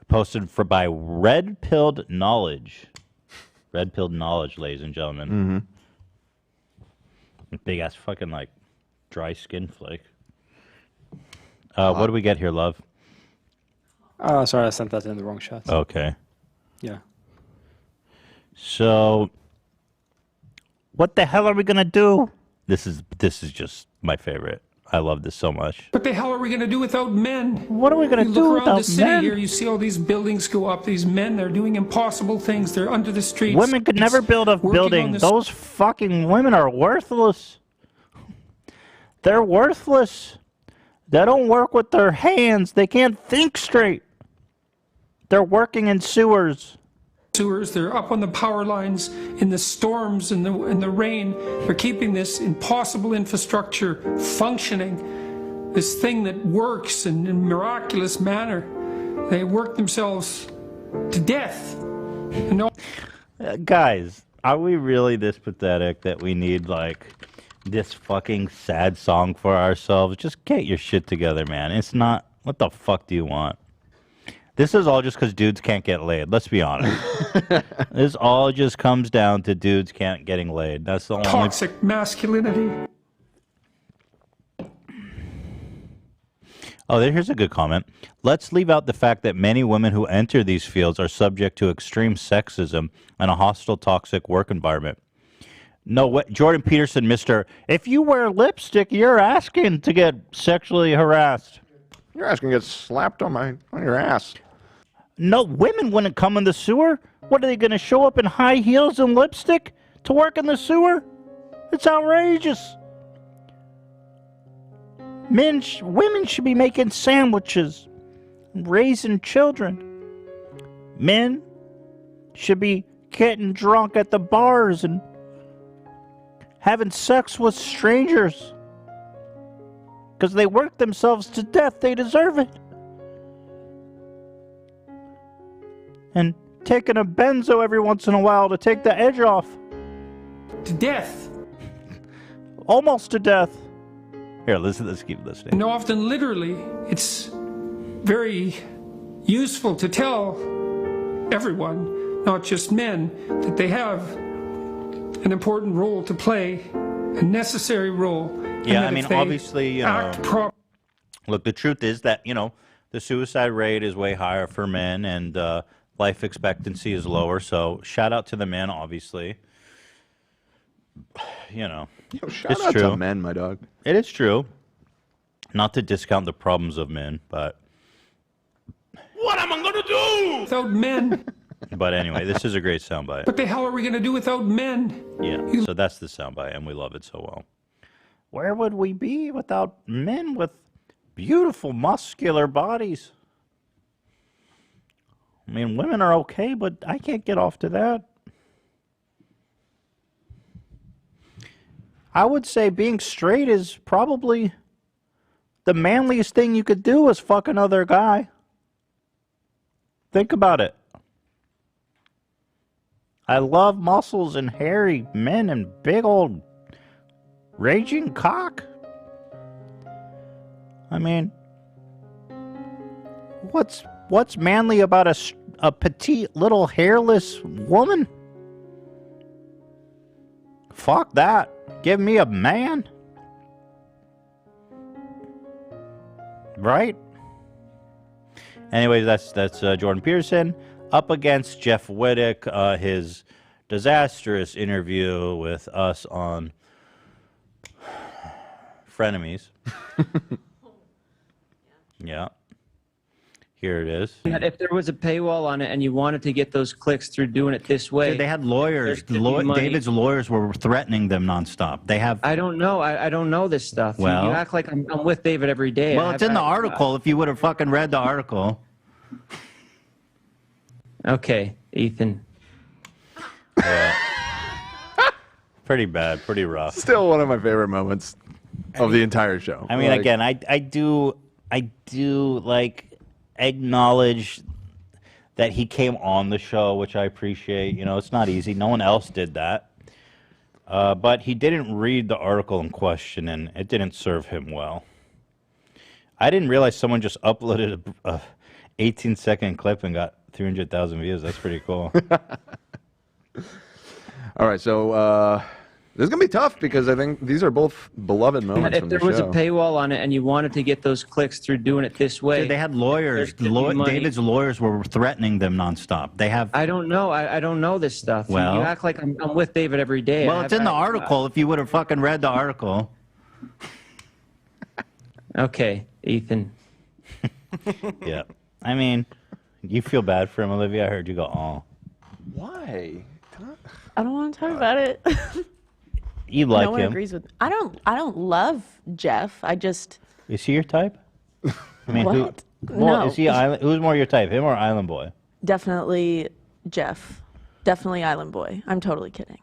Posted by Red Pilled Knowledge. Red Pilled Knowledge, ladies and gentlemen. Big ass fucking like dry skin flake. What do we get here, love? Oh, sorry, I sent that in the wrong chat. Okay. Yeah. So, what the hell are we gonna do? This is just my favorite. I love this so much. What the hell are we going to do without men? What are we going to do look around without the city men? here, you see all these buildings go up. These men, they're doing impossible things. They're under the streets. Women could never build a building. Those fucking women are worthless. They're worthless. They don't work with their hands. They can't think straight. They're working in sewers. They're up on the power lines in the storms and the rain. They're keeping this impossible infrastructure functioning, this thing that works in a miraculous manner. They work themselves to death. Guys, are we really this pathetic that we need like this fucking sad song for ourselves? Just get your shit together, man. It's not. What the fuck do you want? This is all just because dudes can't get laid. Let's be honest. This all just comes down to dudes can't getting laid. That's the only Toxic masculinity. Oh, here's a good comment. Let's leave out the fact that many women who enter these fields are subject to extreme sexism and a hostile, toxic work environment. No, what Jordan Peterson, Mr. If you wear lipstick, you're asking to get sexually harassed. You're asking to get slapped on your ass. No, women wouldn't come in the sewer. What, are they going to show up in high heels and lipstick to work in the sewer? It's outrageous. Women should be making sandwiches, raising children. Men should be getting drunk at the bars and having sex with strangers. Because they work themselves to death. They deserve it. And taking a benzo every once in a while to take the edge off. To death. Almost to death. Here, listen. Let's keep listening. And often, literally, it's very useful to tell everyone, not just men, that they have an important role to play, a necessary role. Yeah, I mean, obviously, you know. Look, the truth is that, you know, the suicide rate is way higher for men and life expectancy is lower. So shout out to the men, obviously. you know, shout it's out true. to men, my dog. It is true. Not to discount the problems of men, but What am I gonna do without men? but anyway, this is a great soundbite. What the hell are we gonna do without men? Yeah, so that's the soundbite, and we love it so well. Where would we be without men with beautiful, muscular bodies? I mean, women are okay, but I can't get off to that. I would say being straight is probably the manliest thing you could do is fuck another guy. Think about it. I love muscles and hairy men and big old raging cock. I mean, what's manly about a petite little hairless woman? Fuck that. Give me a man. Right? Anyways, that's Jordan Peterson up against Jeff Wittick, his disastrous interview with us on Frenemies. Yeah. Here it is. If there was a paywall on it and you wanted to get those clicks through doing it this way, They had lawyers. David's lawyers were threatening them nonstop. They have. I don't know. I don't know this stuff. Well- you act like I'm with David every day. Well, it's in the article. If you would have fucking read the article. Okay, Ethan. Yeah. Pretty bad. Pretty rough. Still one of my favorite moments of the entire show. I mean, Like, again, I do like acknowledge that he came on the show, which I appreciate. You know, it's not easy. No one else did that. But he didn't read the article in question, and it didn't serve him well. I didn't realize someone just uploaded a 18-second clip and got 300,000 views. That's pretty cool. All right, so this is gonna be tough because I think these are both beloved moments If from the there was show. a paywall on it and you wanted to get those clicks through doing it this way, They had lawyers. David's lawyers were threatening them nonstop. They have. I don't know. I don't know this stuff. Well- you act like I'm with David every day. Well, it's in the article. If you would have fucking read the article. Okay, Ethan. Yeah. I mean, you feel bad for him, Olivia. I heard you go, oh. Why? I don't want to talk about it. You like no one him. agrees with. I don't love Jeff. I just. Is he your type? I mean, What? Well, No. is he island? Who's more your type, him or Island Boy? Definitely Jeff. Definitely Island Boy. I'm totally kidding.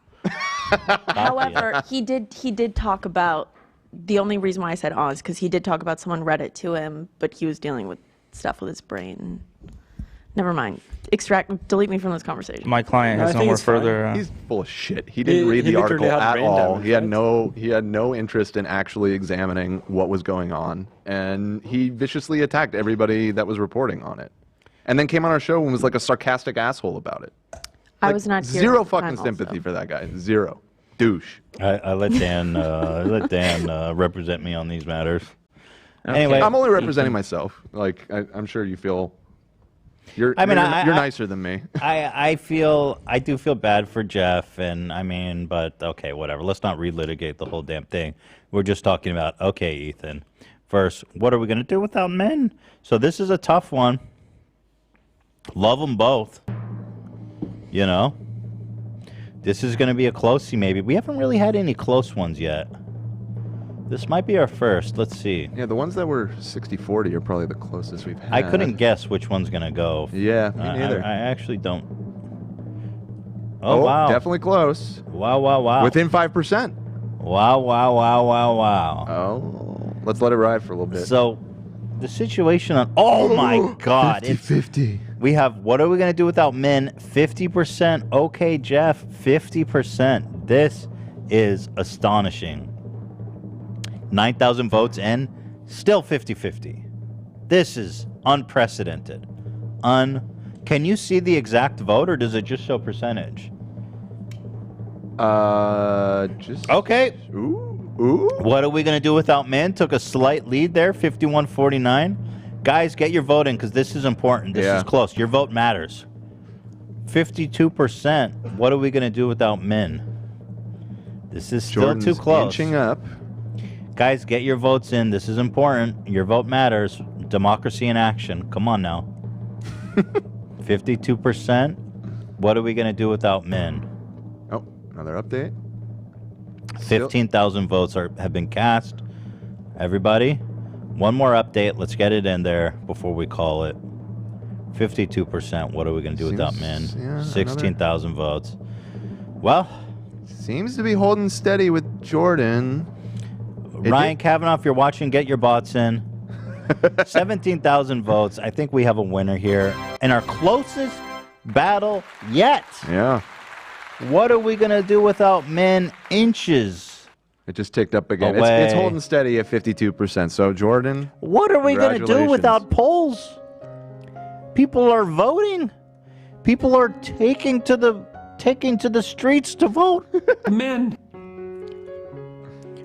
However, he did talk about, the only reason why I said is because he did talk about someone read it to him, but he was dealing with stuff with his brain. Never mind. Delete me from this conversation. My client has no more further. He's full of shit. He didn't read the article at all. He had no interest in actually examining what was going on, and he viciously attacked everybody that was reporting on it, and then came on our show and was like a sarcastic asshole about it. I was not here Zero at the time fucking sympathy also. for that guy. Zero. Douche. I let Dan represent me on these matters. Anyway, I'm only representing myself. Like I'm sure you feel. You're nicer than me. I do feel bad for Jeff, and I mean, but okay, whatever. Let's not relitigate the whole damn thing. We're just talking about, okay, Ethan. First, what are we going to do without men? So this is a tough one. Love them both. You know? This is going to be a closey, maybe. We haven't really had any close ones yet. This might be our first. Let's see. Yeah, the ones that were 60-40 are probably the closest we've had. I couldn't guess which one's going to go. Yeah, me neither. I actually don't. Oh, wow. Definitely close. Wow. Within 5%. Wow. Oh, let's let it ride for a little bit. So, the situation on... Oh, my God. 50-50. We have, what are we going to do without men? 50%. Okay, Jeff, 50%. This is astonishing. 9,000 votes in, still 50-50. This is unprecedented. Can you see the exact vote, or does it just show percentage? Just... Okay. Ooh. What are we going to do without men? Took a slight lead there, 51-49. Guys, get your vote in, because this is important. This is close. Your vote matters. 52%. What are we going to do without men? This is still Jordan's too close. inching up. Guys, get your votes in. This is important. Your vote matters. Democracy in action. Come on now. 52%. What are we going to do without men? Oh, another update. 15,000 votes have been cast. Everybody, one more update. Let's get it in there before we call it. 52%. What are we going to do without men? Yeah, 16,000 votes. Well, seems to be holding steady with Jordan. Ryan Kavanaugh, if you're watching, get your bots in. 17,000 votes. I think we have a winner here in our closest battle yet. Yeah. What are we going to do without men? Inches. It just ticked up again. Away. It's holding steady at 52%. So, Jordan. What are we going to do without polls? People are voting. People are taking to the streets to vote. Men.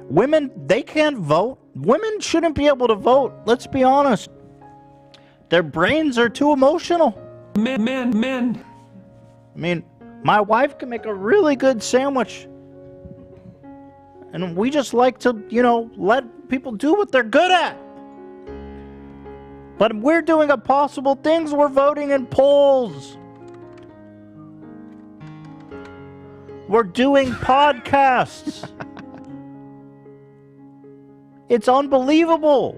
Women, they can't vote. Women shouldn't be able to vote. Let's be honest. Their brains are too emotional. Men. I mean, my wife can make a really good sandwich. And we just like to, let people do what they're good at. But we're doing impossible things. We're voting in polls. We're doing podcasts. It's unbelievable.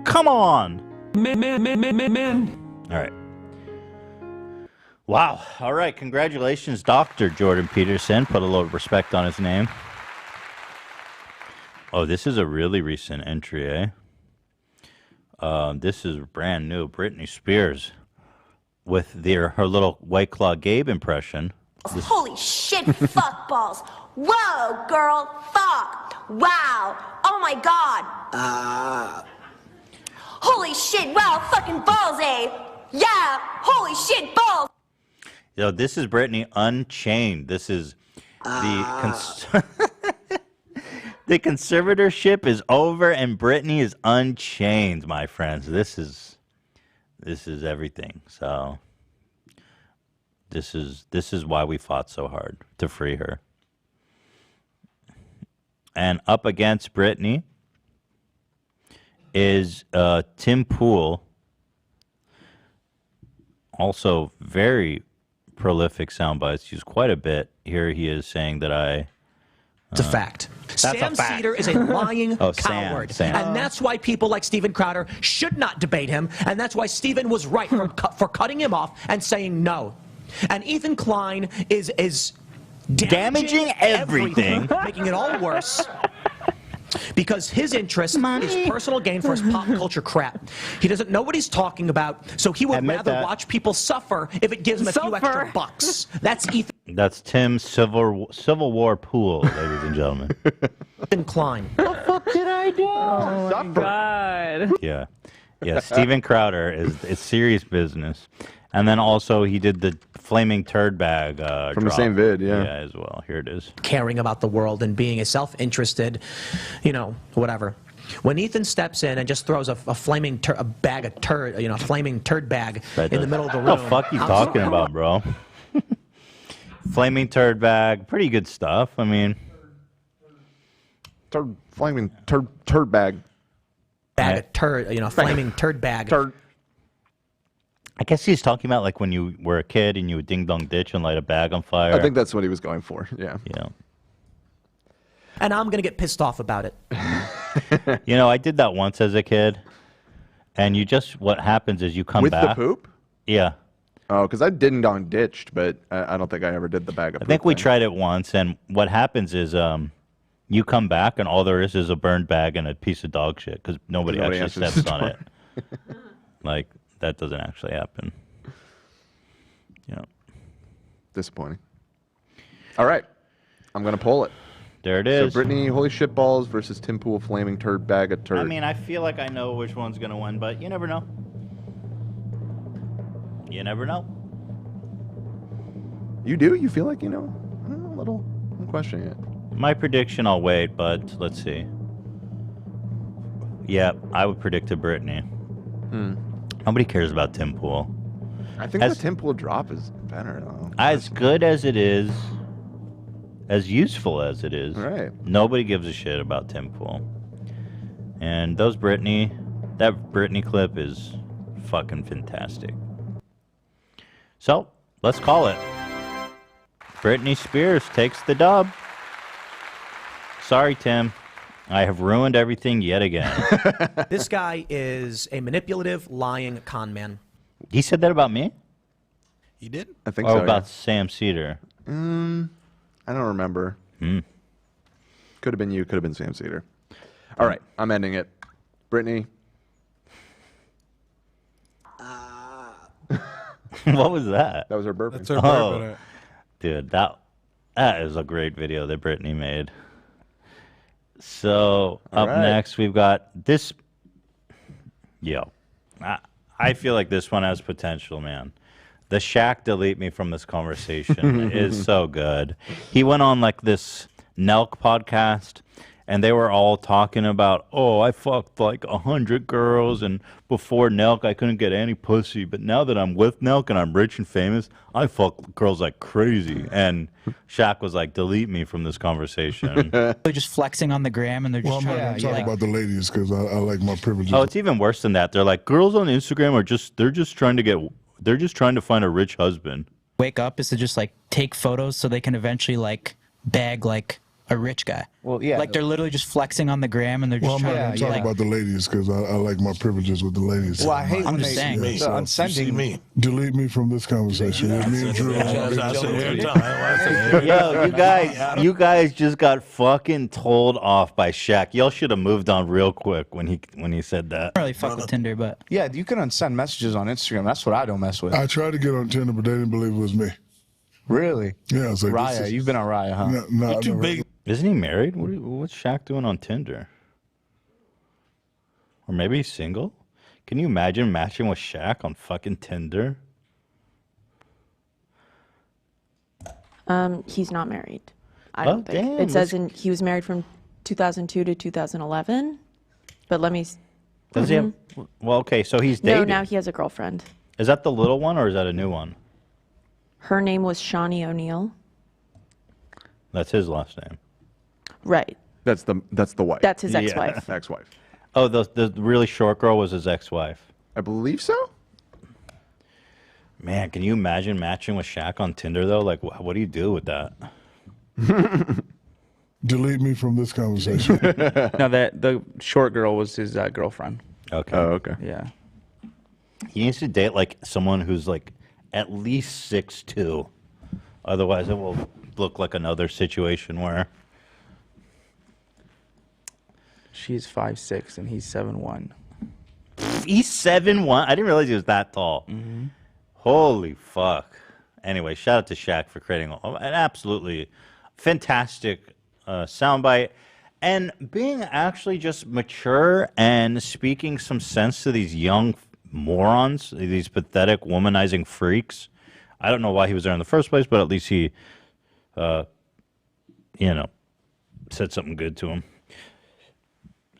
Come on. Men. All right. Wow. All right. Congratulations, Dr. Jordan Peterson. Put a little respect on his name. Oh, this is a really recent entry, eh? This is brand new. Britney Spears with her little White Claw Gabe impression. Holy shit, fuck balls. Whoa, girl, fuck. Wow. Oh my god. Holy shit, wow, fucking balls, eh? Yeah, holy shit, balls. This is Britney Unchained. This is the the conservatorship is over and Britney is unchained, my friends. This is everything. So this is why we fought so hard to free her. And up against Britney is Tim Pool, also very prolific soundbites, used quite a bit. Here he is saying that it's a fact. Sam Cedar is a lying coward. Sam. And that's why people like Steven Crowder should not debate him. And that's why Steven was right for cutting him off and saying no. And Ethan Klein is damaging everything, making it all worse. Because his interest is personal gain for his pop culture crap. He doesn't know what he's talking about, so he would rather watch people suffer if it gives him a few extra bucks. That's Ethan. That's Tim Civil War Pool, ladies and gentlemen. Ethan Klein. What the fuck did I do? Oh my god. Yeah. Steven Crowder is serious business. And then also he did the flaming turd bag from the same vid, yeah, as well. Here it is. Caring about the world and being a self-interested, whatever. When Ethan steps in and just throws a flaming bag of turd, flaming turd bag in the middle of the room. What the fuck you talking about, bro? Flaming turd bag, pretty good stuff. I mean, flaming turd bag. Bag of turd, flaming turd bag. Turd. I guess he's talking about like when you were a kid and you would ding dong ditch and light a bag on fire. I think that's what he was going for. Yeah. And I'm gonna get pissed off about it. I did that once as a kid, and what happens is you come with back the poop. Yeah. Oh, because I ding dong ditched, but I don't think I ever did the bag of poop. I think we tried it once, and what happens is you come back and all there is a burned bag and a piece of dog shit because nobody actually steps on it. Like. That doesn't actually happen. Yeah. Disappointing. All right. I'm going to pull it. There it is. So Britney Holy Shit Balls versus Tim Pool Flaming Turd Bag of Turd. I mean, I feel like I know which one's going to win, but you never know. You never know. You do? You feel like you know? I don't know, a little. I'm questioning it. My prediction, I'll wait, but let's see. Yeah, I would predict a Britney. Nobody cares about Tim Pool. I think the Tim Pool drop is better though. As good as it is, as useful as it is, right? Nobody gives a shit about Tim Pool. And that Britney clip is fucking fantastic. So let's call it. Britney Spears takes the dub. Sorry, Tim. I have ruined everything yet again. This guy is a manipulative, lying con man. He said that about me? He did? I think or so. about Sam Cedar? I don't remember. Could have been you. Could have been Sam Cedar. All right, I'm ending it. Brittany. What was that? That was her burping. That's her burping. Dude, that is a great video that Brittany made. So up next we've got this. Yo, I feel like this one has potential, man. The Shaq delete me from this conversation is so good. He went on like this Nelk podcast, and they were all talking about, oh, I fucked like 100 girls, and before Nelk I couldn't get any pussy, but now that I'm with Nelk and I'm rich and famous, I fuck girls like crazy. And Shaq was like, delete me from this conversation. They're just flexing on the gram, and they're just I'm trying not talking about the ladies because I like my privileges. Oh, it's even worse than that. They're like, girls on Instagram are they're just trying to find a rich husband. wake up is to just like take photos so they can eventually like bag like a rich guy. Well, yeah. Like they're literally just flexing on the gram, and they're just I'm trying not to talking like. about the ladies because I like my privileges with the ladies. Well, I hate I'm when just they- saying. Yeah, the so unsending- me. Delete me from this conversation. Me and Drew. Yo, you guys just got fucking told off by Shaq. Y'all should have moved on real quick when he said that. I don't really fuck with Tinder, but yeah, you can unsend messages on Instagram. That's what I don't mess with. I tried to get on Tinder, but they didn't believe it was me. Really? Yeah, it's like Raya, you've been on Raya, huh? No, I've never- Isn't he married? What's Shaq doing on Tinder? Or maybe he's single? Can you imagine matching with Shaq on fucking Tinder? He's not married. I don't think. damn, It says he was married from 2002 to 2011. But let me. Does he have? Well, okay, so he's dating. No, now he has a girlfriend. Is that the little one or is that a new one? Her name was Shawnee O'Neal. That's his last name. Right. That's the wife. That's his ex-wife. Ex-wife. Oh, the really short girl was his ex-wife. I believe so. Man, can you imagine matching with Shaq on Tinder though? Like, what do you do with that? Delete me from this conversation. No, the short girl was his girlfriend. Okay. Oh, okay. Yeah. He needs to date like someone who's like at least 6'2". Otherwise, it will look like another situation where she's 5'6" and he's 7'1". He's 7'1". I didn't realize he was that tall. Mm-hmm. Holy fuck. Anyway, shout out to Shaq for creating an absolutely fantastic soundbite and being actually just mature and speaking some sense to these young morons, these pathetic womanizing freaks. I don't know why he was there in the first place, but at least he, said something good to him.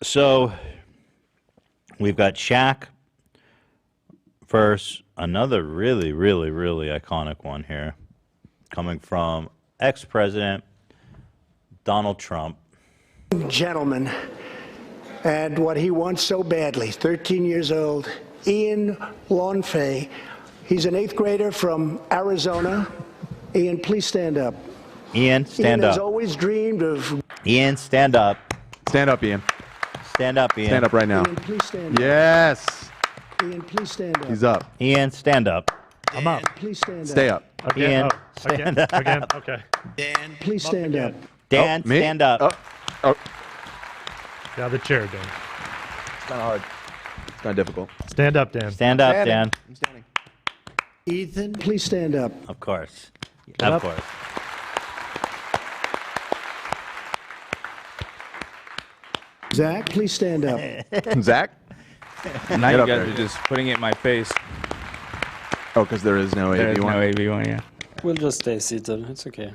So we've got Shaq versus another really, really, really iconic one here, coming from ex-president Donald Trump. Gentleman, and what he wants so badly, 13 years old, Ian Lawnfay. He's an 8th grader from Arizona. Ian, please stand up. Ian, stand Ian has up. always dreamed of... Ian, stand up. Stand up, Ian. Stand up, Ian. Stand up right now. Ian, please stand up. Yes. Ian, please stand up. He's up. Ian, stand up. I'm up. Please stand up. Stay up. Okay. Ian, Oh, stand up. again, okay. Dan, please stand up. Dan, me? stand up. Oh. Get out of the chair, Dan. It's kind of hard. It's kind of difficult. Stand up, Dan. Stand up, Dan. I'm standing. Ethan, please stand up. Of course. Get Of up. course. Zach, please stand up. Zach? Now Get you up guys there. are just putting it in my face. Oh, because there is no There is AB1. no AB1, yeah. We'll just stay seated. It's okay.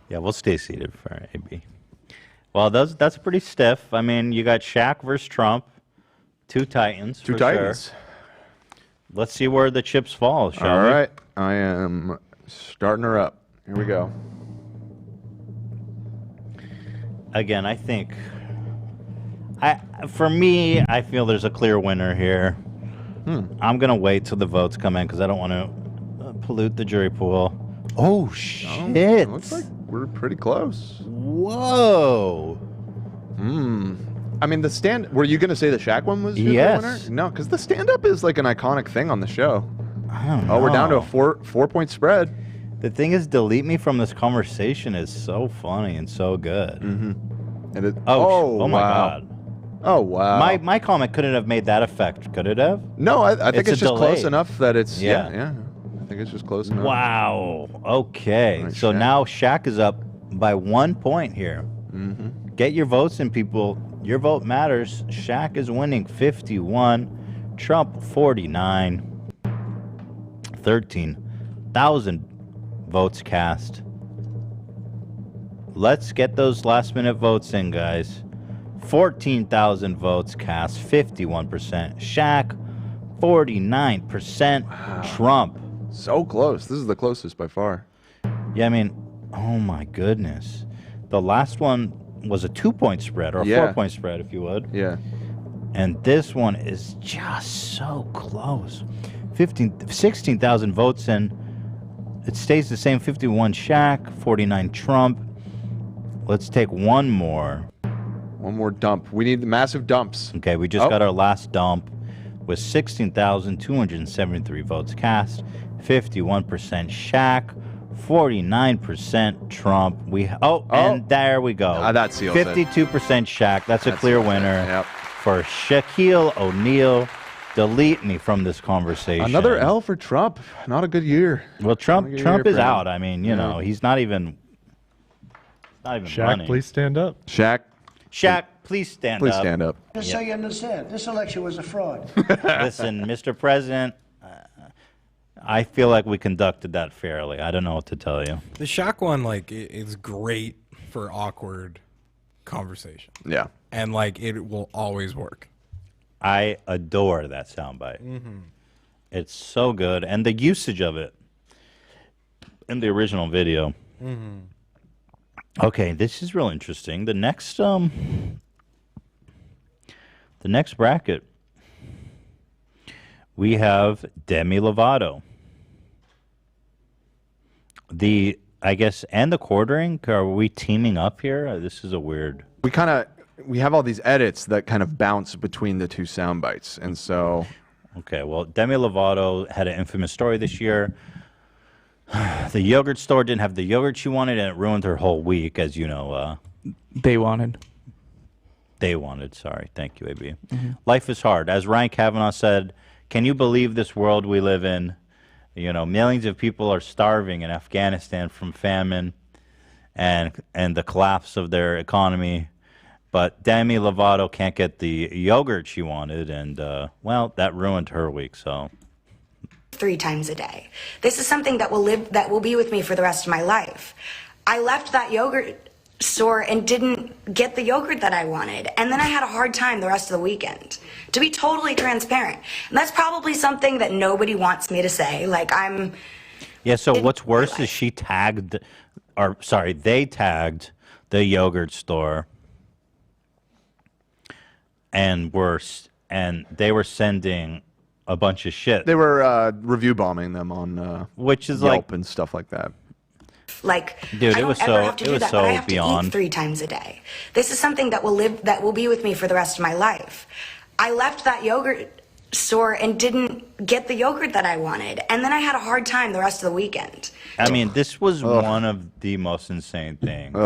Yeah, we'll stay seated for AB. Well, that's pretty stiff. I mean, you got Shaq versus Trump, two titans. Two for Titans. Sure. Let's see where the chips fall, shall All we? right. I am starting her up. Here we go. Again, I think... For me, I feel there's a clear winner here. I'm going to wait till the votes come in because I don't want to pollute the jury pool. Oh, shit. It looks like we're pretty close. Whoa. I mean, the stand... Were you going to say the Shaq one was the Yes. winner? No, because the stand-up is like an iconic thing on the show. I don't know. Oh, we're down to a four-point spread. The thing is, delete me from this conversation is so funny and so good. And it, oh my wow. God. Oh, wow. My comment couldn't have made that effect, could it have? No, I think it's a just close delay. enough that it's... Yeah. Yeah. I think it's just close enough. Wow. Okay. Right, So Shaq. now Shaq is up by 1 point here. Get your votes in, people. Your vote matters. Shaq is winning 51. Trump 49. 13,000 votes cast. Let's get those last-minute votes in, guys. 14,000 votes cast. 51%. Shaq 49%. Trump. So close. This is the closest by far. Yeah, I mean, oh my goodness. The last one was a 2-point spread, or a 4-point spread, if you would. Yeah. And this one is just so close. 16,000 votes in. It stays the same. 51 Shaq, 49 Trump. Let's take one more. One more dump. We need the massive dumps. Okay, we just got our last dump with 16,273 votes cast. 51% Shaq, 49% Trump. And there we go. That seals it. 52% Shaq. That's a clear winner for Shaquille O'Neal. Delete me from this conversation. Another L for Trump. Not a good year. Well, Trump is for him. out. I mean, you know, he's not even. Shaq, running. please stand up. Shaq, please stand please up. stand up. Just so you understand, this election was a fraud. Listen, Mr. President, I feel like we conducted that fairly. I don't know what to tell you. The Shaq one, like, is great for awkward conversation. Yeah. And, like, it will always work. I adore that soundbite. It's so good. And the usage of it in the original video. Okay, this is real interesting. The next bracket, we have Demi Lovato. I guess, and the quartering. Are we teaming up here? This is a weird. We have all these edits that kind of bounce between the two sound bites, and so. Okay, well, Demi Lovato had an infamous story this year. The yogurt store didn't have the yogurt she wanted, and it ruined her whole week, as you know. They wanted. Sorry. Thank you, AB. Life is hard. As Ryan Kavanaugh said, can you believe this world we live in? You know, millions of people are starving in Afghanistan from famine and the collapse of their economy. But Demi Lovato can't get the yogurt she wanted, and, well, that ruined her week, so. 3 times a day. This is something that will be with me for the rest of my life. I left that yogurt store and didn't get the yogurt that I wanted, and then I had a hard time the rest of the weekend. To be totally transparent. And that's probably something that nobody wants me to say. Like, Yeah, so what's worse is they tagged the yogurt store and they were sending a bunch of shit. They were review bombing them on which is Yelp and stuff like that. Dude, I don't ever have to do that, but I have beyond. to eat 3 times a day. This is something that will be with me for the rest of my life. I left that yogurt store and didn't get the yogurt that I wanted, and then I had a hard time the rest of the weekend. I mean, this was one of the most insane things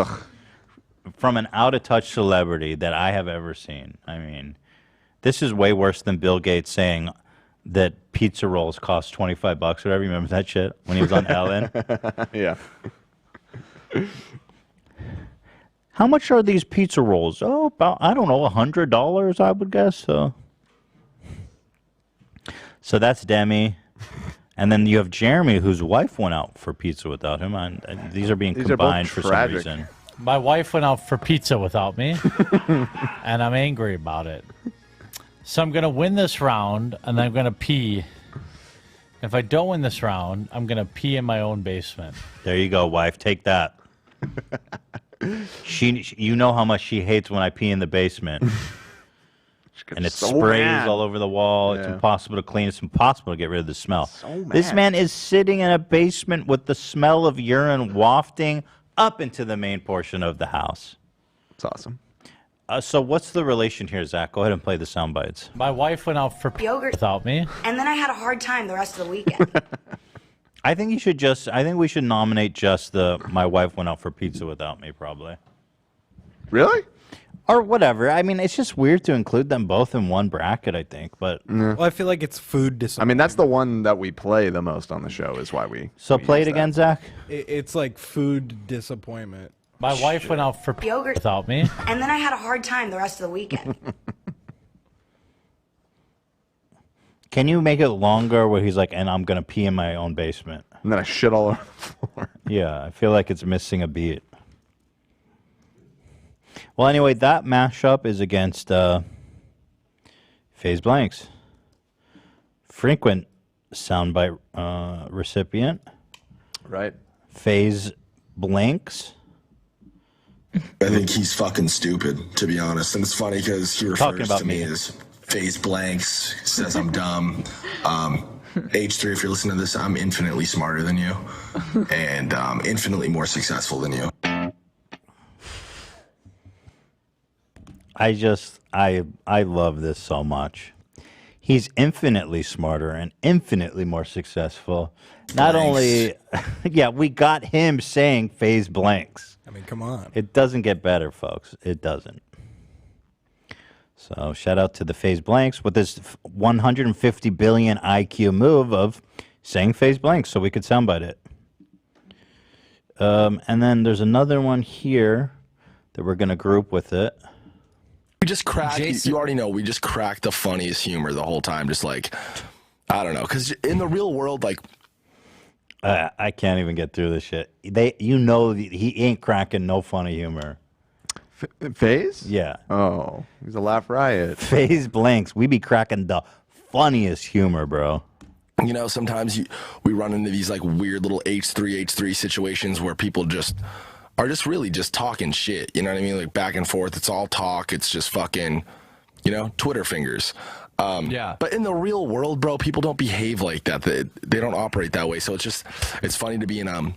from an out-of-touch celebrity that I have ever seen. I mean, this is way worse than Bill Gates saying that pizza rolls cost $25 or whatever. You remember that shit when he was on Ellen? Yeah. How much are these pizza rolls? Oh, about, I don't know, $100, I would guess. So that's Demi. And then you have Jeremy, whose wife went out for pizza without him. These are being combined for some reason. My wife went out for pizza without me, and I'm angry about it. So I'm going to win this round, and then I'm going to pee If I don't win this round, I'm gonna pee in my own basement. There you go, wife. Take that. You know how much she hates when I pee in the basement. And it so sprays mad. all over the wall. It's Yeah. impossible to clean. It's impossible to get rid of the smell. So This mad. man is sitting in a basement with the smell of urine wafting up into the main portion of the house. It's awesome. So what's the relation here, Zach? Go ahead and play the sound bites. My wife went out for Yogurt. without me. And then I had a hard time the rest of the weekend. I think you should just. I think we should nominate just the "My wife went out for pizza without me" probably. Really? Or whatever. I mean, it's just weird to include them both in one bracket. I think, but Well, I feel like it's food I disappointment. mean, that's the one that we play the most on the show. Is why we. so we play use it again, that. Zach. It's like food disappointment. My wife went out for Yogurt. without me. And then I had a hard time the rest of the weekend. Can you make it longer where he's like, "And I'm gonna pee in my own basement"? And then I shit all over the floor. Yeah, I feel like it's missing a beat. Well, anyway, that mashup is against FaZe Blanks. Frequent soundbite recipient. Right. FaZe Blanks. I think he's fucking stupid, to be honest. And it's funny because he Talking refers about to me me. as FaZe Blanks, says I'm dumb. H3, if you're listening to this, I'm infinitely smarter than you and infinitely more successful than you. I love this so much. He's infinitely smarter and infinitely more successful. Not only, yeah, we got him saying FaZe Blanks. I mean, come on. It doesn't get better, folks. It doesn't. So shout out to the FaZe Blanks with this 150 billion IQ move of saying FaZe Blanks so we could soundbite it. And then there's another one here that we're going to group with it. We just cracked, you already know, we just cracked the funniest humor the whole time. Just like, I don't know. Because in the real world, like, I can't even get through this shit. He ain't cracking no funny humor. FaZe? Yeah. Oh, he's a laugh riot. FaZe Blanks. We be cracking the funniest humor, bro. you know, sometimes we run into these like weird little H3 situations where people just are just really just talking shit. You know what I mean? Like back and forth. It's all talk. It's just fucking, you know, Twitter fingers. Yeah. But in the real world, bro, people don't behave like that. They don't operate that way. So it's funny to be in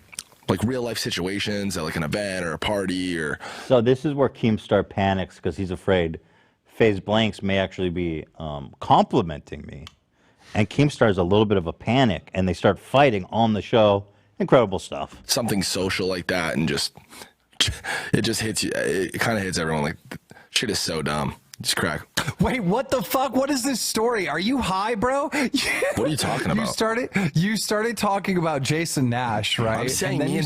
like real life situations at like an event or a party or. So this is where Keemstar panics because he's afraid FaZe Blanks may actually be complimenting me. And Keemstar is a little bit of a panic, and they start fighting on the show. Incredible stuff. Something social like that, and it just hits you. It kind of hits everyone. Like, shit is so dumb. Just crack. Wait, what the fuck? What is this story? Are you high, bro? What are you talking about? You started talking about Jason Nash, right? I'm saying me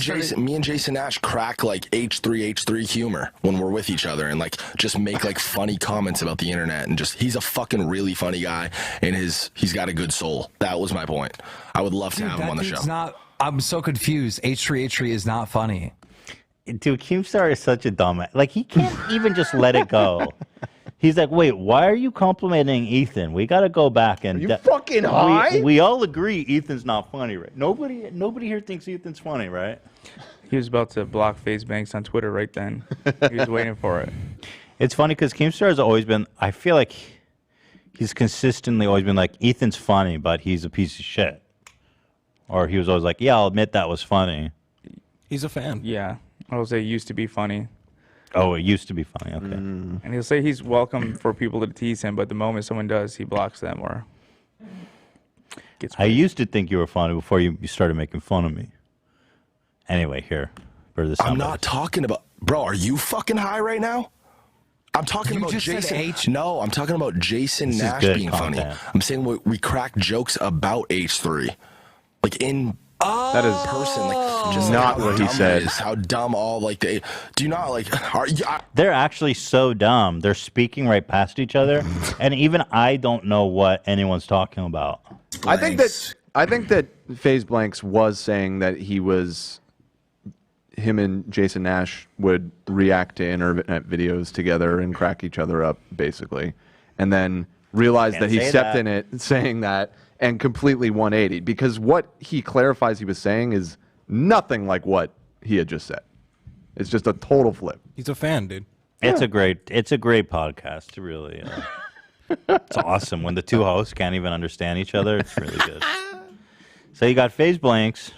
and Jason Nash crack like H3 humor when we're with each other and like just make like funny comments about the internet and just he's a fucking really funny guy and he's got a good soul. That was my point. I would love to have him on the show. I'm so confused. H3 is not funny. Dude, Keemstar is such a dumbass. Like he can't even just let it go. He's like, wait, why are you complimenting Ethan? We got to go back and... Are you fucking high? We all agree Ethan's not funny, right? Nobody here thinks Ethan's funny, right? He was about to block FaZe Banks on Twitter right then. He was waiting for it. It's funny because Keemstar has always been... I feel like he's consistently always been like, Ethan's funny, but he's a piece of shit. Or he was always like, yeah, I'll admit that was funny. He's a fan. Yeah. I will say it used to be funny. Oh, it used to be funny. Okay. And he'll say he's welcome for people to tease him, but the moment someone does, he blocks them or gets. I used to think you were funny before you started making fun of me. Anyway, here. For the I'm not talking about... Bro, are you fucking high right now? I'm talking about Jason... No, I'm talking about Jason Nash being funny. I'm saying we crack jokes about H3. Like in... that is person, like, just not like what he said. How dumb all like they do you not like are you, They're actually so dumb. They're speaking right past each other, and even I don't know what anyone's talking about. I think that FaZe Blanks was saying that him and Jason Nash would react to internet videos together and crack each other up, basically, and then realized that he stepped in it saying that and completely 180, because what he clarifies he was saying is nothing like what he had just said. It's just a total flip. He's a fan, dude. It's a great podcast. Really, it's awesome when the two hosts can't even understand each other. It's really good. So you got FaZe Blanks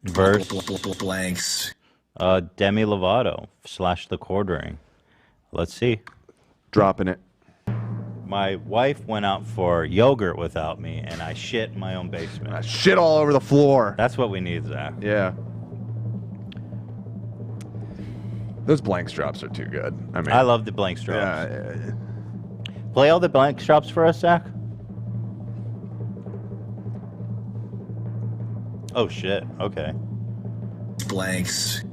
versus Blanks. Demi Lovato / The Quartering. Let's see. Dropping it. My wife went out for yogurt without me, and I shit in my own basement. I shit all over the floor. That's what we need, Zach. Yeah. Those blanks drops are too good. I mean, I love the blanks drops. Yeah. Play all the blanks drops for us, Zach. Oh shit. Okay. Blanks.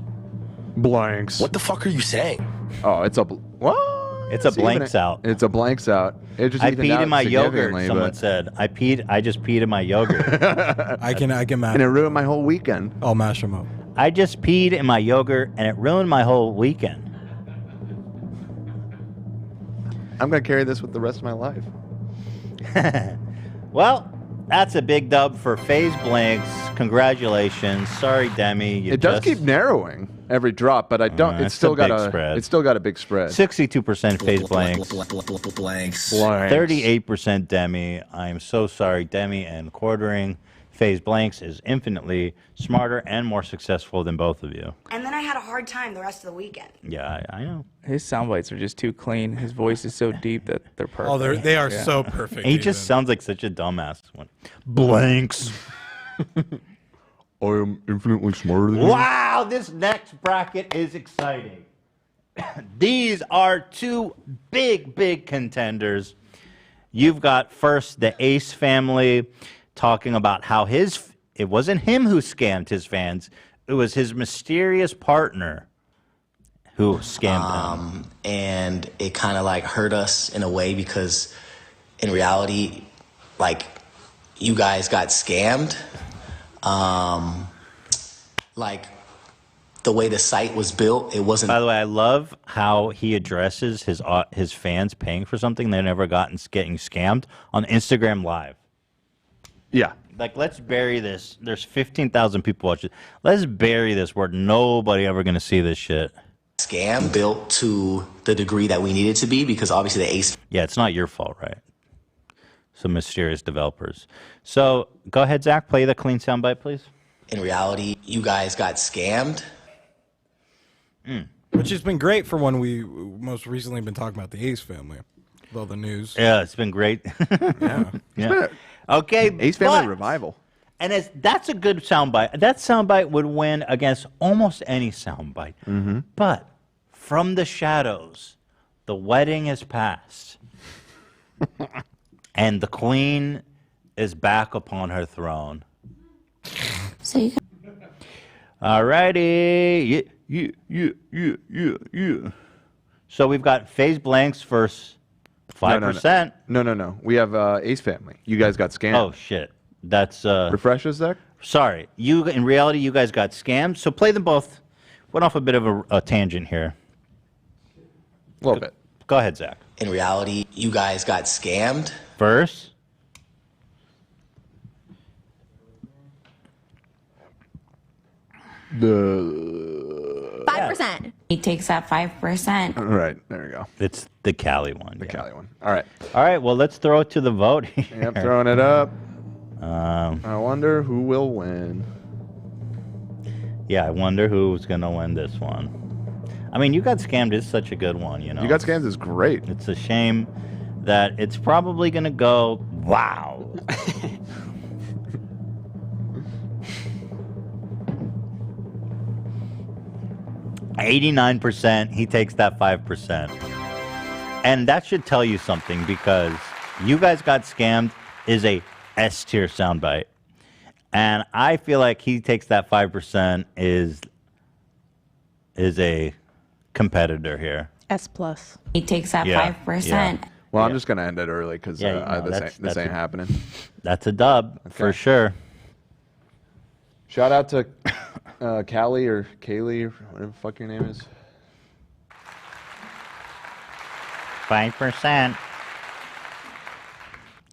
Blanks. What the fuck are you saying? Oh, it's a what? It's a blanks out. It's a blanks out. It just I evened peed out in my yogurt. significantly, Someone but- said I just peed in my yogurt. I can mash. And it ruined my whole weekend. I'll mash them up. I just peed in my yogurt, and it ruined my whole weekend. I'm gonna carry this with the rest of my life. Well, that's a big dub for FaZe Blanks. Congratulations. Sorry, Demi. You It does keep narrowing every drop, but I don't. It's It's still a got big a. spread. It's still got a big spread. 62% FaZe Blanks. Blanks. 38% Demi. I'm so sorry, Demi and Quartering. FaZe Blanks is infinitely smarter and more successful than both of you. And then I had a hard time the rest of the weekend. Yeah, I know. His sound bites are just too clean. His voice is so deep that they're perfect. Oh, they are so perfect. He just sounds like such a dumbass. Blanks. I am infinitely smarter than you. Wow, this next bracket is exciting. These are two big contenders. You've got first the Ace family talking about how it wasn't him who scammed his fans. It was his mysterious partner who scammed him. And it kind of like hurt us in a way because in reality, like you guys got scammed. Like the way the site was built, it wasn't. By the way, I love how he addresses his fans paying for something they never getting scammed on Instagram Live. Yeah. Like, let's bury this. There's 15,000 people watching. Let's bury this where nobody ever going to see this shit. Scam built to the degree that we needed to be because obviously the Ace. Yeah, it's not your fault, right? Some mysterious developers. So go ahead, Zach. Play the clean soundbite, please. In reality, you guys got scammed. Which has been great for when we most recently been talking about the Ace family. With all the news. Yeah, it's been great. Yeah. Okay, Ace Family but- revival. And that's a good soundbite. That soundbite would win against almost any soundbite. Mm-hmm. But from the shadows, the wedding is past. And the queen is back upon her throne. So you Alrighty. Yeah. So we've got FaZe Blanks versus 5%. No. We have Ace Family. You guys got scammed. Oh, shit. That's refresh us, Zach. Sorry, in reality, you guys got scammed. So play them both. Went off a bit of a tangent here. A little bit. Go ahead, Zach. In reality, you guys got scammed. Verse. The 5%. He takes that 5%. All right, there we go. It's the Cali one. The Cali one. All right. All right. Well, let's throw it to the vote. Yep, throwing it up. I wonder who will win. Yeah, I wonder who's gonna win this one. I mean, You Got Scammed is such a good one, you know. You Got Scammed is great. It's a shame that it's probably gonna go. Wow. %. He takes that 5%. And that should tell you something because You Guys Got Scammed is a S tier soundbite. And I feel like he takes that 5% is a competitor here. S plus. He takes that Yeah, 5%. yeah. Well, I'm just gonna end it early because Yeah, you know, this ain't happening. That's a dub for sure. Shout out to Callie or Kaylee, or whatever the fuck your name is. 5%.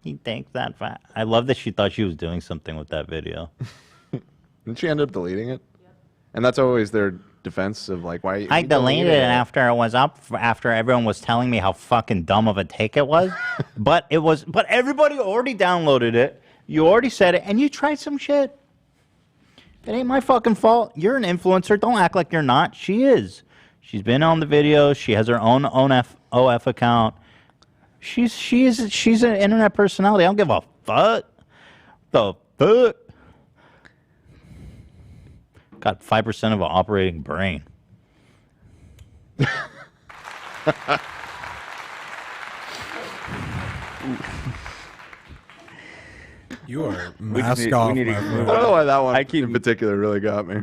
He thinks that fat. I love that she thought she was doing something with that video. Didn't she end up deleting it? And that's always their defense of like, why? I you deleted it after it was up, after everyone was telling me how fucking dumb of a take it was. but everybody already downloaded it. You already said it, and you tried some shit. It ain't my fucking fault. You're an influencer. Don't act like you're not. She is. She's been on the videos. She has her own OF account. She's an internet personality. I don't give a fuck. The fuck. Got 5% of an operating brain. You are mask off. I don't know why that one in particular really got me.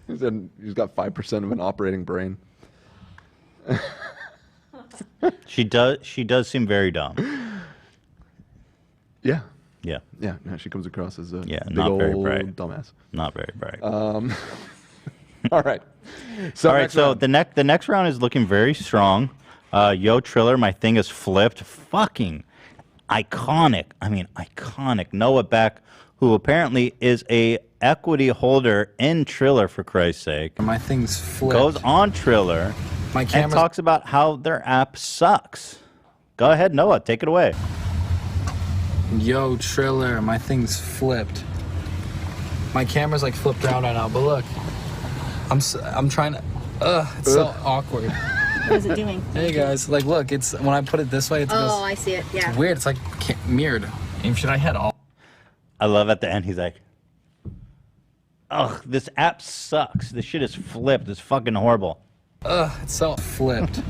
He said he's got 5% of an operating brain. She does seem very dumb. Yeah. Yeah. Yeah. No, she comes across as a big not old very bright. dumbass. Not very bright. All right. All right. So the next round is looking very strong. Yo Triller, my thing is flipped. Fucking iconic. I mean, iconic. Noah Beck, who apparently is a equity holder in Triller, for Christ's sake. My thing's flipped. Goes on Triller and talks about how their app sucks. Go ahead, Noah. Take it away. Yo, Triller, my thing's flipped. My camera's like flipped around right now, but look. I'm trying to... it's so awkward. What is it doing? Hey guys, like look, it's when I put it this way, it goes... Oh, I see it, yeah. It's weird, it's like mirrored. Should I hit all? I love at the end, he's like, ugh, this app sucks. This shit is flipped. It's fucking horrible. It's so flipped.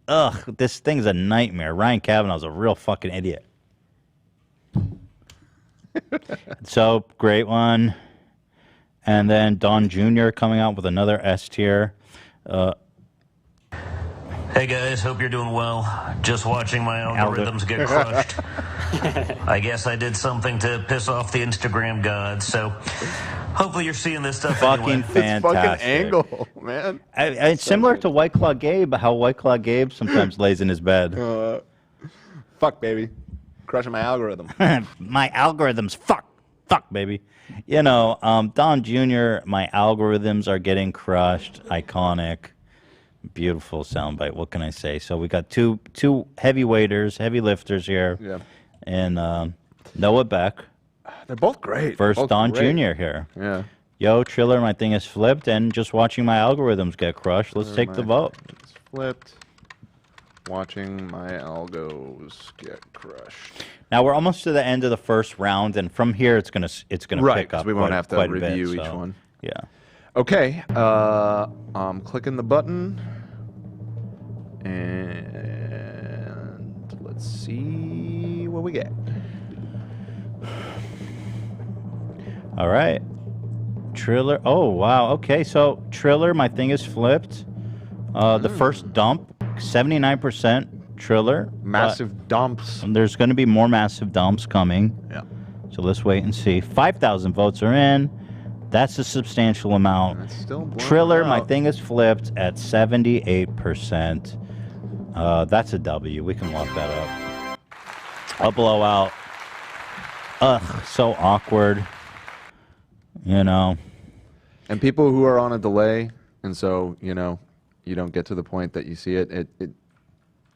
Ugh, this thing's a nightmare. Ryan Kavanaugh's a real fucking idiot. So, great one. And then Don Jr. coming out with another S tier. Hey guys, hope you're doing well. Just watching my algorithms get crushed. I guess I did something to piss off the Instagram gods, so hopefully you're seeing this stuff Fucking anyway. fantastic. This fucking angle, man. It's similar to White Claw Gabe, how White Claw Gabe sometimes lays in his bed. Fuck, baby. Crushing my algorithm. My algorithms, fuck, baby. You know, Don Jr., my algorithms are getting crushed. Iconic. Beautiful soundbite. What can I say? So we got two heavyweighters, heavy lifters here. Yeah. And Noah Beck. They're both great. First Both Don great. Jr. here. Yeah. Yo, Triller, my thing is flipped, and just watching my algorithms get crushed. Let's take the vote. It's flipped. Watching my algos get crushed. Now we're almost to the end of the first round, and from here it's gonna Right, pick 'cause up. we won't quite- have to quite a bit, review each so, one. Yeah. Okay. I'm clicking the button. And let's see what we get. All right. Triller. Oh, wow. Okay, so Triller, my thing is flipped. The first dump, 79% Triller. Massive dumps. And there's going to be more massive dumps coming. Yeah. So let's wait and see. 5,000 votes are in. That's a substantial amount. It's still blowing Triller, my out. thing is flipped at 78%. That's a W. We can lock that up. A blowout. Ugh, so awkward. You know. And people who are on a delay, and so, you know, you don't get to the point that you see it,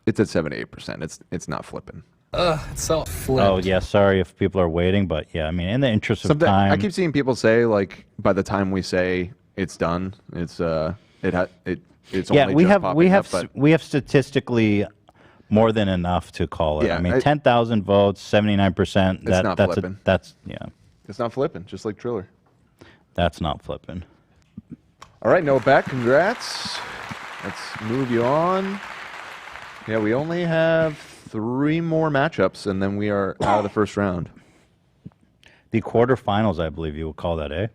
it's at 78%. It's not flipping. It's so flipped. Oh, yeah, sorry if people are waiting, but yeah, I mean, in the interest of Something time. I keep seeing people say, like, by the time we say it's done, it's yeah, only we just have popping up, but we have statistically more than enough to call it. Yeah, I mean, 10,000 votes, 79%. It's not flipping. Yeah. It's not flipping, just like Triller. That's not flipping. All right, Noah Beck, congrats. Let's move you on. Yeah, we only have 3 more matchups, and then we are out of the first round. The quarterfinals, I believe you would call that, eh?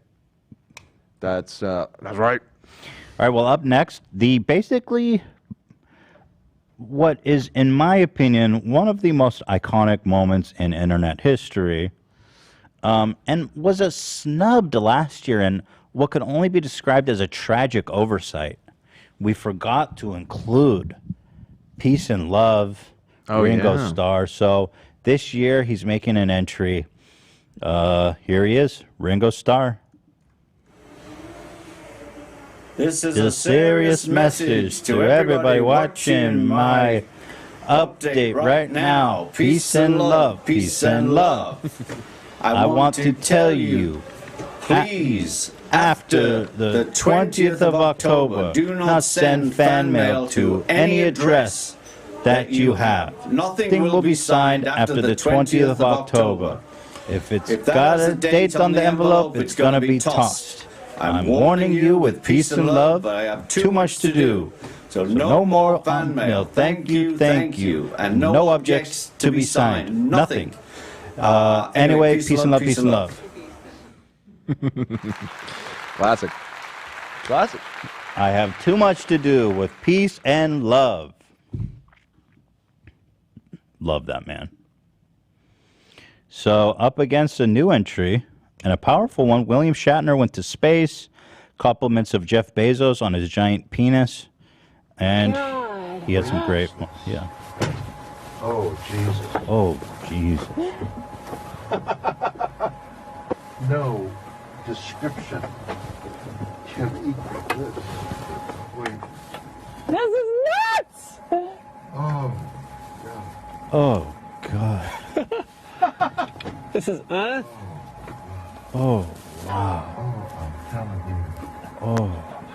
That's right. All right, well, up next, basically what is, in my opinion, one of the most iconic moments in internet history, and was snubbed last year in what could only be described as a tragic oversight. We forgot to include Peace and Love, Ringo yeah. Starr. So this year he's making an entry. Here he is, Ringo Starr. This is a serious message to everybody watching my update right now. Peace and love, peace and love. I want to tell you, please, after the 20th of October, do not send fan mail to any address that you have. Nothing will be signed after the 20th of October. If it's got a date on the envelope, it's gonna be tossed. I'm warning you with peace and love, but I have too much to do. So no more fan mail. Thank you, and no objects to be signed. Nothing. Anyway, peace and love, peace and love. Classic. Classic. I have too much to do with peace and love. Love that man. So up against a new entry, and a powerful one, William Shatner went to space. Compliments of Jeff Bezos on his giant penis. And he had some great, yeah. Oh, Jesus. Oh, Jesus. No description can equal this. Wait. This is nuts! Oh, Oh, God. This is, Oh, wow. I'm telling you. Oh,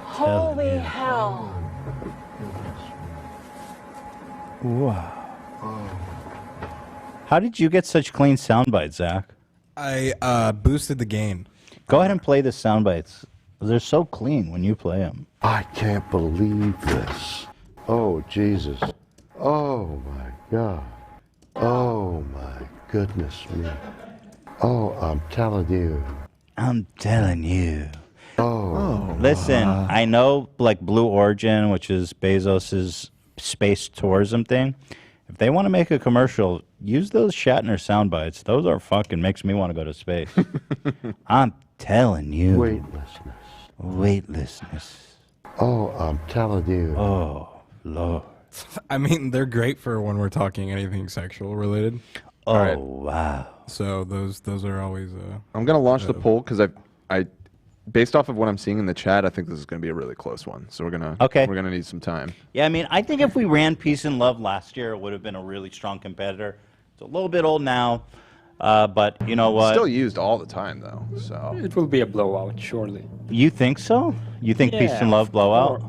Holy hell. wow. How did you get such clean sound bites, Zach? I boosted the gain. Go ahead and play the sound bites. They're so clean when you play them. I can't believe this. Oh, Jesus. Oh, my God. Oh, my goodness me. Oh, I'm telling you. I'm telling you. Oh. Listen, I know like Blue Origin, which is Bezos's space tourism thing. If they want to make a commercial, use those Shatner sound bites. Those are fucking makes me want to go to space. I'm telling you. Weightlessness. Weightlessness. Oh, I'm telling you. Oh, Lord. I mean, they're great for when we're talking anything sexual related. Oh, right. wow. So those are always. I'm gonna launch the poll because I, based off of what I'm seeing in the chat, I think this is gonna be a really close one. So we're gonna need some time. Yeah, I mean, I think if we ran Peace and Love last year, it would have been a really strong competitor. It's a little bit old now, but you know what? Still used all the time though. So It will be a blowout, surely. You think so? You think Peace and Love blowout?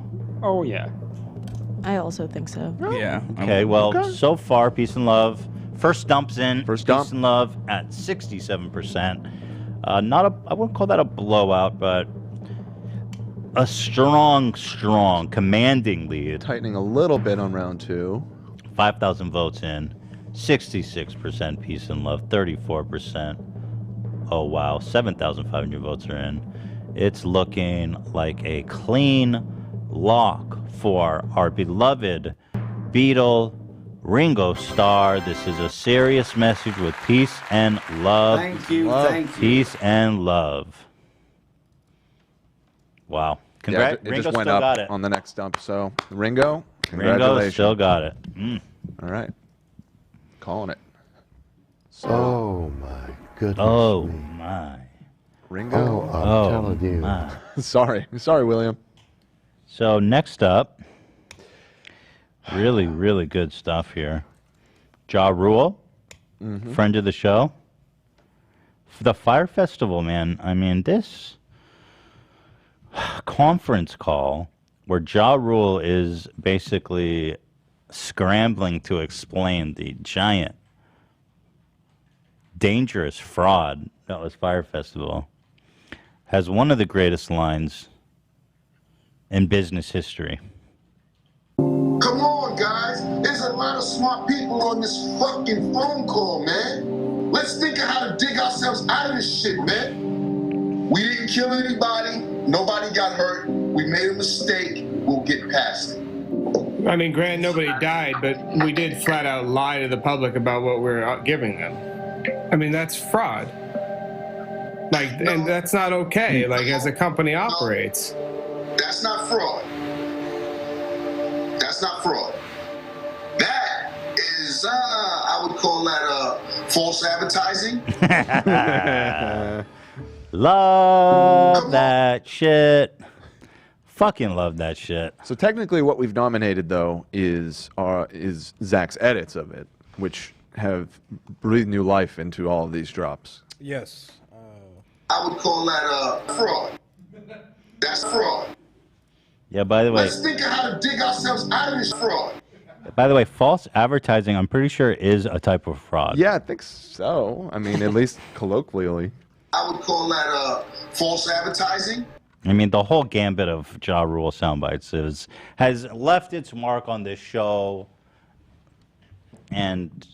Oh, yeah. I also think so. Yeah. Okay, well, so far, Peace and Love. First dump's in. First Peace dump. and Love at 67%. Not a, I wouldn't call that a blowout, but a strong, commanding lead. Tightening a little bit on round 2. 5,000 votes in. 66% Peace and Love. 34%. Oh, wow. 7,500 votes are in. It's looking like a clean lock for our beloved Beatle Ringo Starr. This is a serious message with peace and love. Thank you, Love, thank you. Peace and love. Wow. Yeah, it Ringo just went still up got it. on the next dump. So Ringo, Ringo congratulations. still got it. All right. Calling it. So, Oh, my goodness. Oh, me. my. Ringo. Oh, I'm telling you. My. Sorry, William. So next up, really, really good stuff here. Ja Rule, friend of the show. The Fire Festival, man. I mean, this conference call where Ja Rule is basically scrambling to explain the giant, dangerous fraud that was Fire Festival has one of the greatest lines in business history. Come on, guys. There's a lot of smart people on this fucking phone call, man. Let's think of how to dig ourselves out of this shit, man. We didn't kill anybody. Nobody got hurt. We made a mistake. We'll get past it. I mean, granted, nobody died, but we did flat out lie to the public about what we're giving them. I mean, that's fraud. Like, and that's not okay, like, as a company operates. That's not fraud. That's not fraud. Yes, I would call that false advertising. Love that shit. Fucking love that shit. So technically, what we've nominated though is Zach's edits of it, which have breathed new life into all of these drops. Yes. I would call that fraud. That's fraud. Yeah, by the way, Let's think of how to dig ourselves out of this fraud. false advertising, I'm pretty sure is a type of fraud. Yeah, I think so. I mean, at least colloquially. I would call that false advertising. I mean, the whole gambit of Ja Rule soundbites has left its mark on this show, and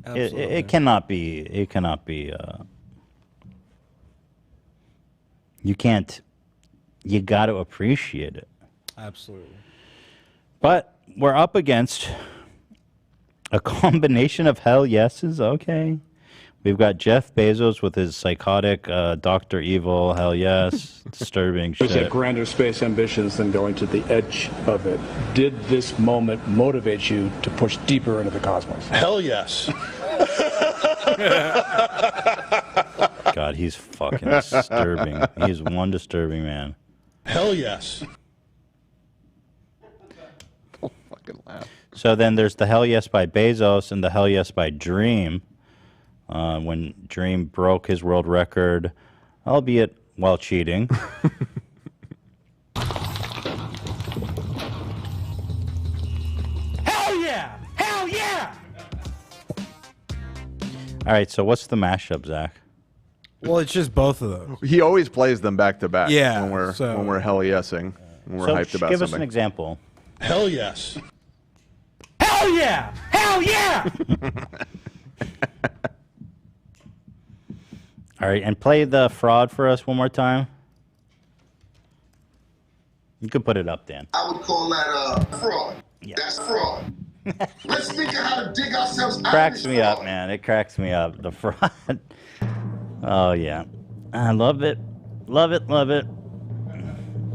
it cannot be. You can't. You got to appreciate it. Absolutely. But we're up against a combination of hell yeses. Okay. We've got Jeff Bezos with his psychotic Dr. Evil, hell yes, disturbing We have shit. grander space ambitions than going to the edge of it. Did this moment motivate you to push deeper into the cosmos? Hell yes. God, he's fucking disturbing. He's one disturbing man. Hell yes. Don't fucking laugh. So then there's the hell yes by Bezos and the hell yes by Dream. When Dream broke his world record, albeit while cheating. Hell yeah! Hell yeah! All right, so what's the mashup, Zach? Well, it's just both of those. He always plays them back to back. Yeah, when we're so- when we're hell yesing, when we're So hyped about give something. us an example. Hell yes. Hell yeah! Hell yeah! All right, and play the fraud for us one more time. You could put it up, Dan. I would call that fraud. That's fraud. Let's think of how to dig ourselves out of Cracks this me fraud. up, man. It cracks me up. The fraud. Oh, yeah. I love it. Love it, love it.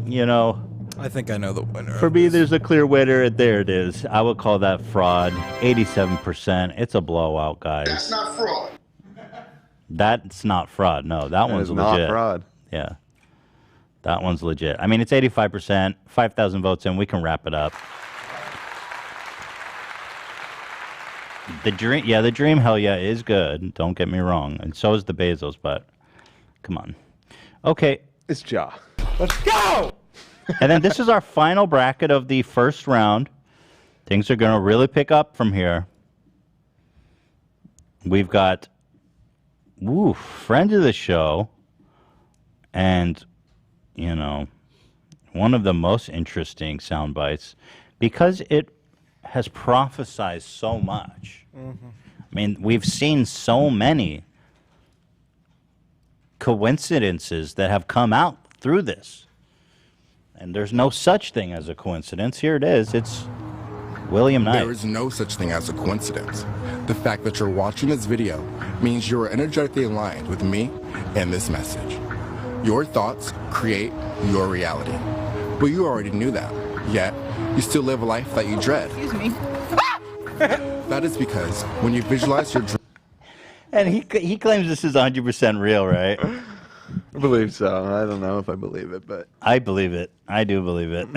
You know, I think I know the winner. for me, there's a clear winner, and there it is. I would call that fraud. 87%. It's a blowout, guys. That's not fraud. That's not fraud. No, that one's is not legit. fraud. Yeah. That one's legit. I mean, it's 85%, 5,000 votes in. We can wrap it up. The dream, hell yeah, is good. Don't get me wrong. And so is the Bezos, but come on. Okay. It's Ja. Let's go! And then this is our final bracket of the first round. Things are going to really pick up from here. We've got, friend of the show, and, one of the most interesting sound bites, because it has prophesized so much. Mm-hmm. I mean, we've seen so many coincidences that have come out through this. And there's no such thing as a coincidence. Here it is. It's William Knight. There is no such thing as a coincidence. The fact that you're watching this video means you are energetically aligned with me and this message. Your thoughts create your reality. But you already knew that. Yet, you still live a life that you dread. Excuse me. That is because when you visualize your dream. And he claims this is 100% real, right? I believe so. I don't know if I believe it, but I believe it. I do believe it.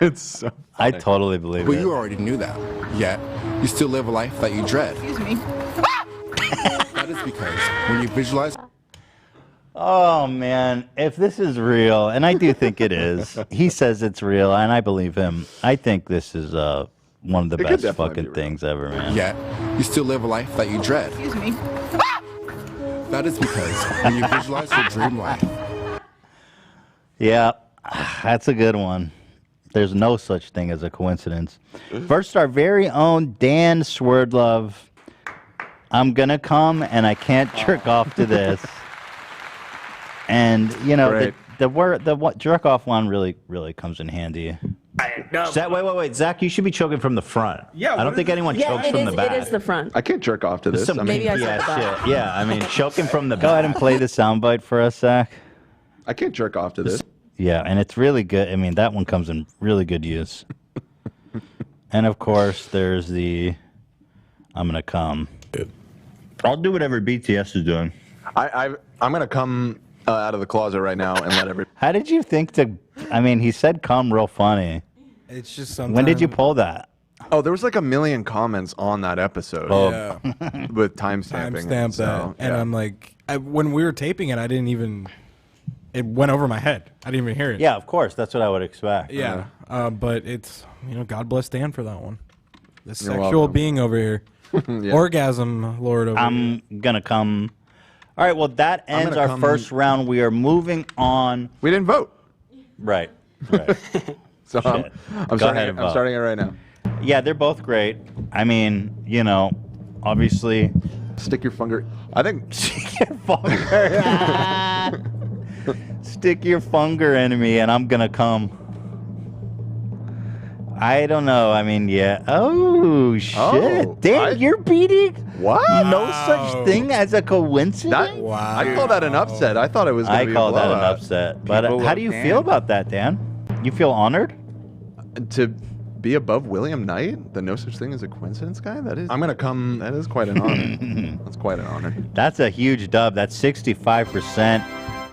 it's so I totally believe But it. you already knew that. Yet, you still live a life that you dread. Excuse me. That is because when you visualize. Oh, man. If this is real, and I do think it is, he says it's real, and I believe him. I think this is one of the It could best definitely fucking be real. things ever, man. Yet, you still live a life that you dread. Excuse me. That is because when you visualize your dream life. Yeah, that's a good one. There's no such thing as a coincidence. First, our very own Dan Swerdlove. I'm going to come, and I can't jerk off to this. And, the jerk off one really comes in handy. Zach, wait. Zach, you should be choking from the front. Yeah, I don't think anyone chokes from the back. It is the front. I can't jerk off to this. Some Maybe I kinky said ass the back. shit. Yeah, I mean, choking from the back. Go ahead and play the soundbite for us, Zach. I can't jerk off to this. Yeah, and it's really good. I mean, that one comes in really good use. And, of course, there's the I'm gonna come. I'll do whatever BTS is doing. I'm gonna come out of the closet right now and let every. How did you think to? I mean, he said "come" real funny. It's just sometimes. When did you pull that? Oh, there was like 1 million comments on that episode. Oh. With timestamping. Timestamp that, and I'm like, when we were taping it, I didn't even. It went over my head. I didn't even hear it. Yeah, of course. That's what I would expect. Yeah, but it's God bless Dan for that one. The You're sexual welcome. being over here, orgasm lord over here. I'm gonna come. All right. Well, that I'm ends gonna our come- first round. We are moving on. We didn't vote. Right. Right. So Shit. I'm Go starting. ahead and I'm vote. starting it right now. Yeah, they're both great. I mean, obviously. Stick your finger. I think. Stick your finger. Stick your finger in me, and I'm gonna come. I don't know. I mean, yeah. Oh shit! Oh, Damn, you're beating. What? No such thing as a coincidence. Wow. I call that an upset. I thought it was. Gonna I be call a that an blowout. upset. But People how love do you Dan. feel about that, Dan? You feel honored? To be above William Knight, the no such thing as a coincidence guy. That is. I'm gonna come. That is quite an honor. That's quite an honor. That's a huge dub. That's 65%.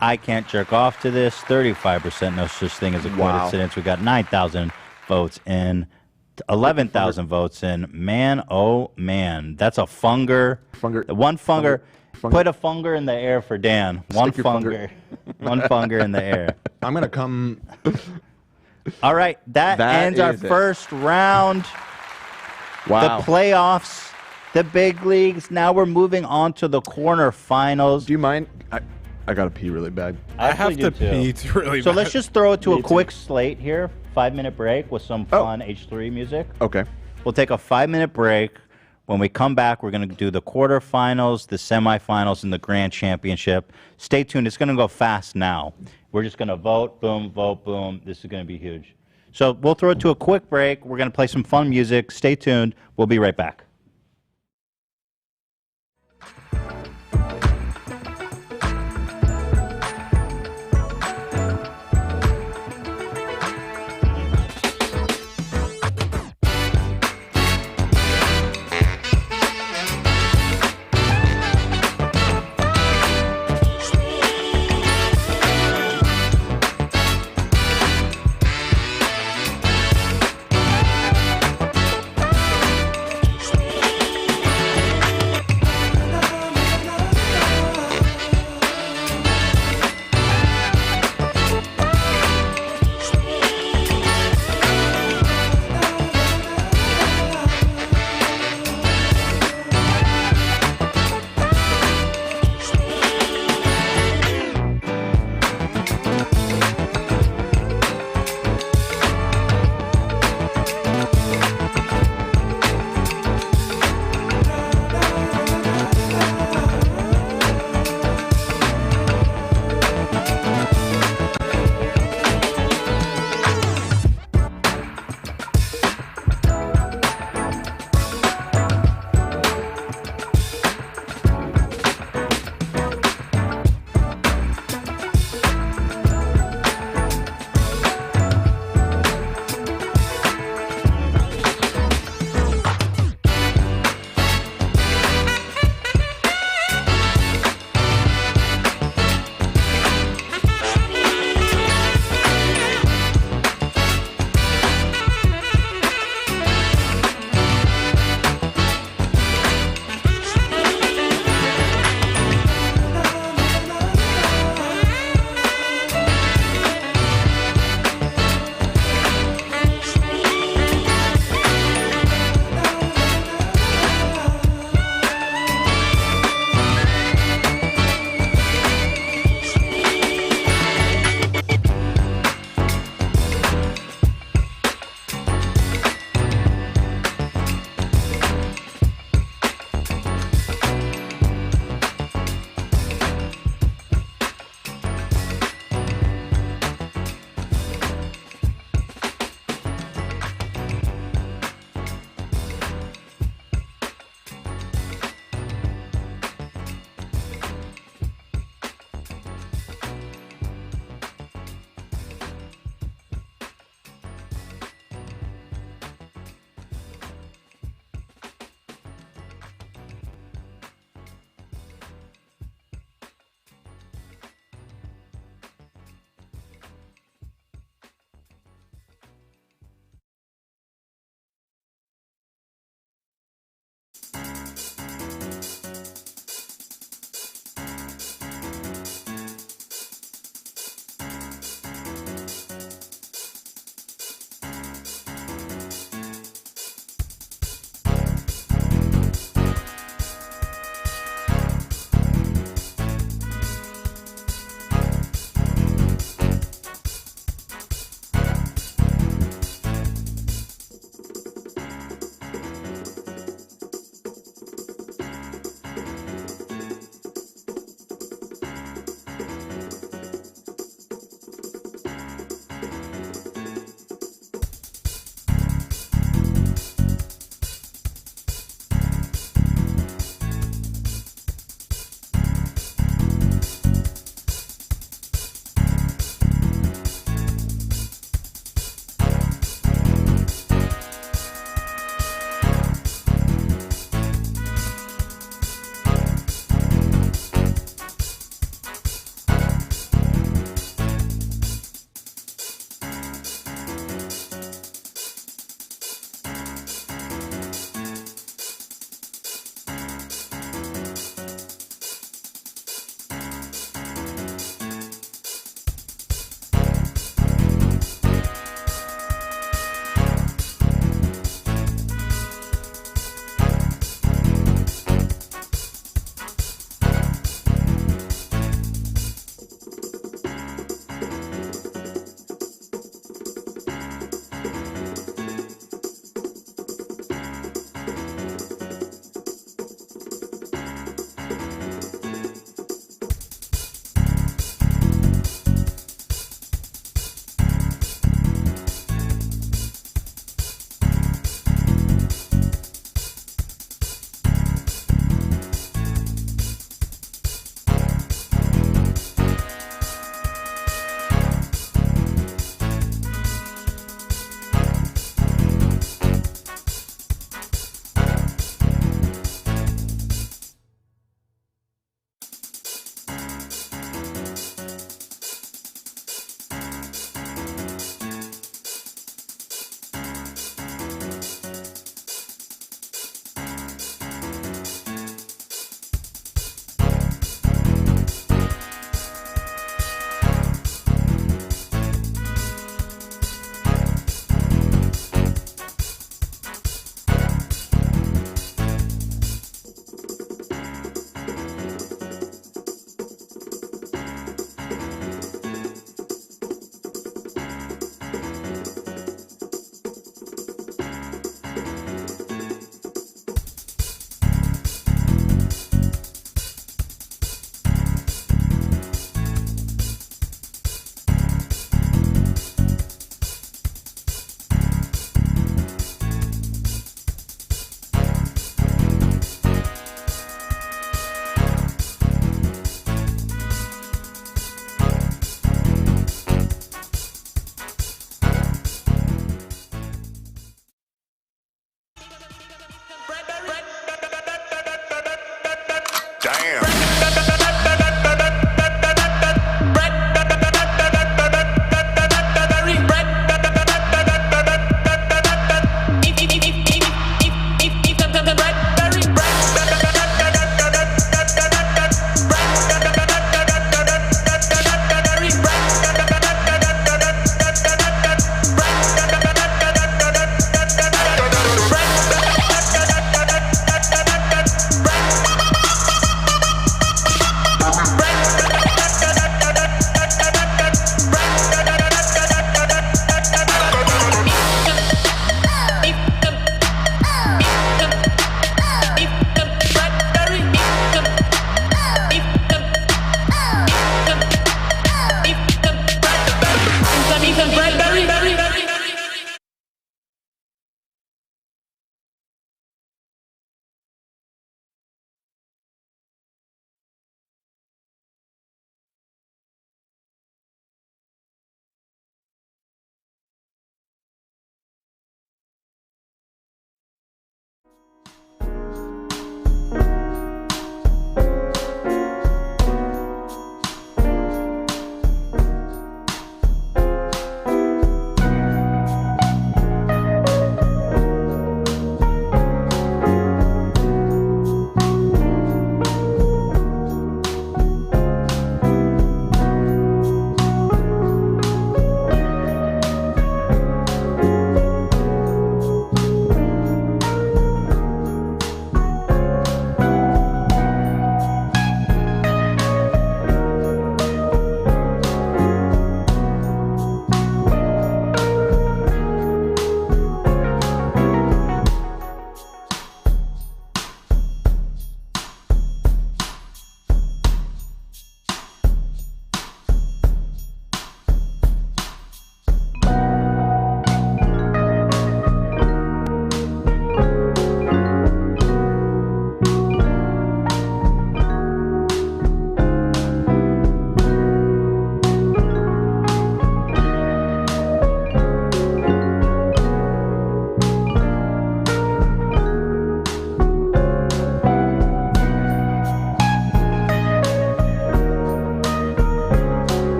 I can't jerk off to this. 35% no such thing as a Wow. coincidence. We got 9,000 votes in. 11,000 votes in. Man, oh man. That's a funger. One funger. Put a funger in the air for Dan. One Stick your funger. One funger in the air. I'm gonna come. All right. That ends our is it. first round. Wow. The playoffs, the big leagues. Now we're moving on to the quarterfinals. Do you mind? I gotta pee really bad. I have actually to do, too. pee too really So bad. let's just throw it to Me a too. quick slate here. 5-minute break with some fun H3 music. Okay. We'll take a 5-minute break. When we come back, we're going to do the quarterfinals, the semifinals, and the grand championship. Stay tuned. It's going to go fast now. We're just going to vote, boom. This is going to be huge. So we'll throw it to a quick break. We're going to play some fun music. Stay tuned. We'll be right back.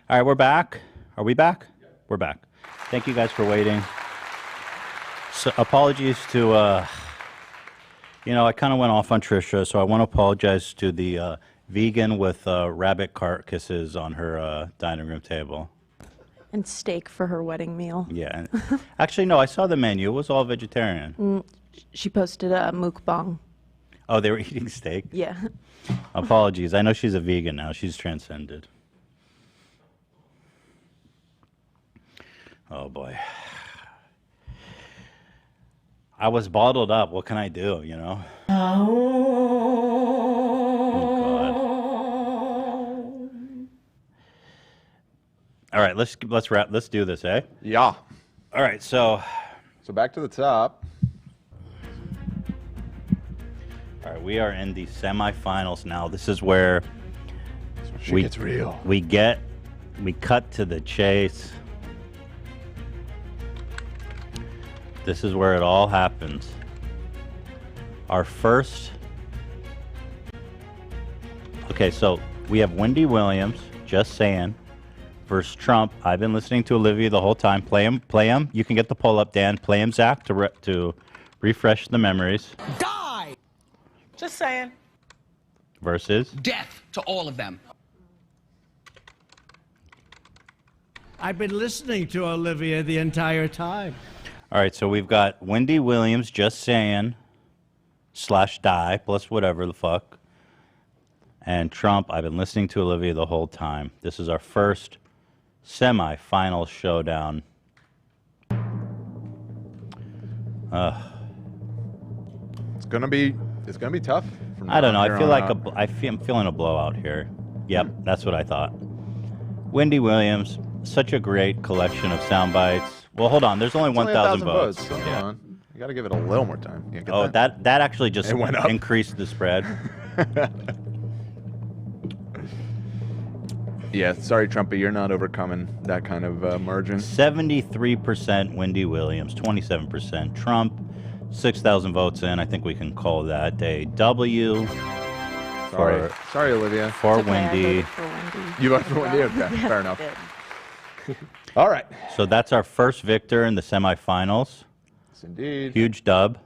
All right, we're back. Are we back? We're back. Thank you guys for waiting. So apologies to, I kind of went off on Trisha, so I want to apologize to the vegan with rabbit carcasses on her dining room table. And steak for her wedding meal. Yeah. Actually, no, I saw the menu. It was all vegetarian. She posted a mukbang. Oh, they were eating steak? Yeah. Apologies. I know she's a vegan now. She's transcended. Oh, boy. I was bottled up. What can I do, you know? All right, let's wrap. Let's do this, eh? Yeah. All right, so back to the top. All right, we are in the semifinals now. This is where shit gets real. We cut to the chase. This is where it all happens. Our first. Okay, so we have Wendy Williams, Just Saying, versus Trump. I've been listening to Olivia the whole time. Play him. You can get the poll up, Dan. Play him, Zach, to refresh the memories. Die! Just saying. Versus. Death to all of them. I've been listening to Olivia the entire time. All right, so we've got Wendy Williams, Just Saying, /die, plus whatever the fuck. And Trump, I've been listening to Olivia the whole time. This is our first semi-final showdown. It's gonna be tough. I don't know. I feel like I'm feeling a blowout here. Yep, that's what I thought. Wendy Williams, such a great collection of sound bites. Well, hold on. There's only 1,000 votes. So hold on. You got to give it a little more time. You get Oh, that actually just It went up. increased the spread. Yeah, sorry, Trumpy, you're not overcoming that kind of margin. 73% Wendy Williams, 27% Trump. 6,000 votes in. I think we can call that a W. Sorry, Olivia. For Wendy. You voted for Wendy? Okay, fair enough. All right. So that's our first victor in the semifinals. Yes, indeed. Huge dub.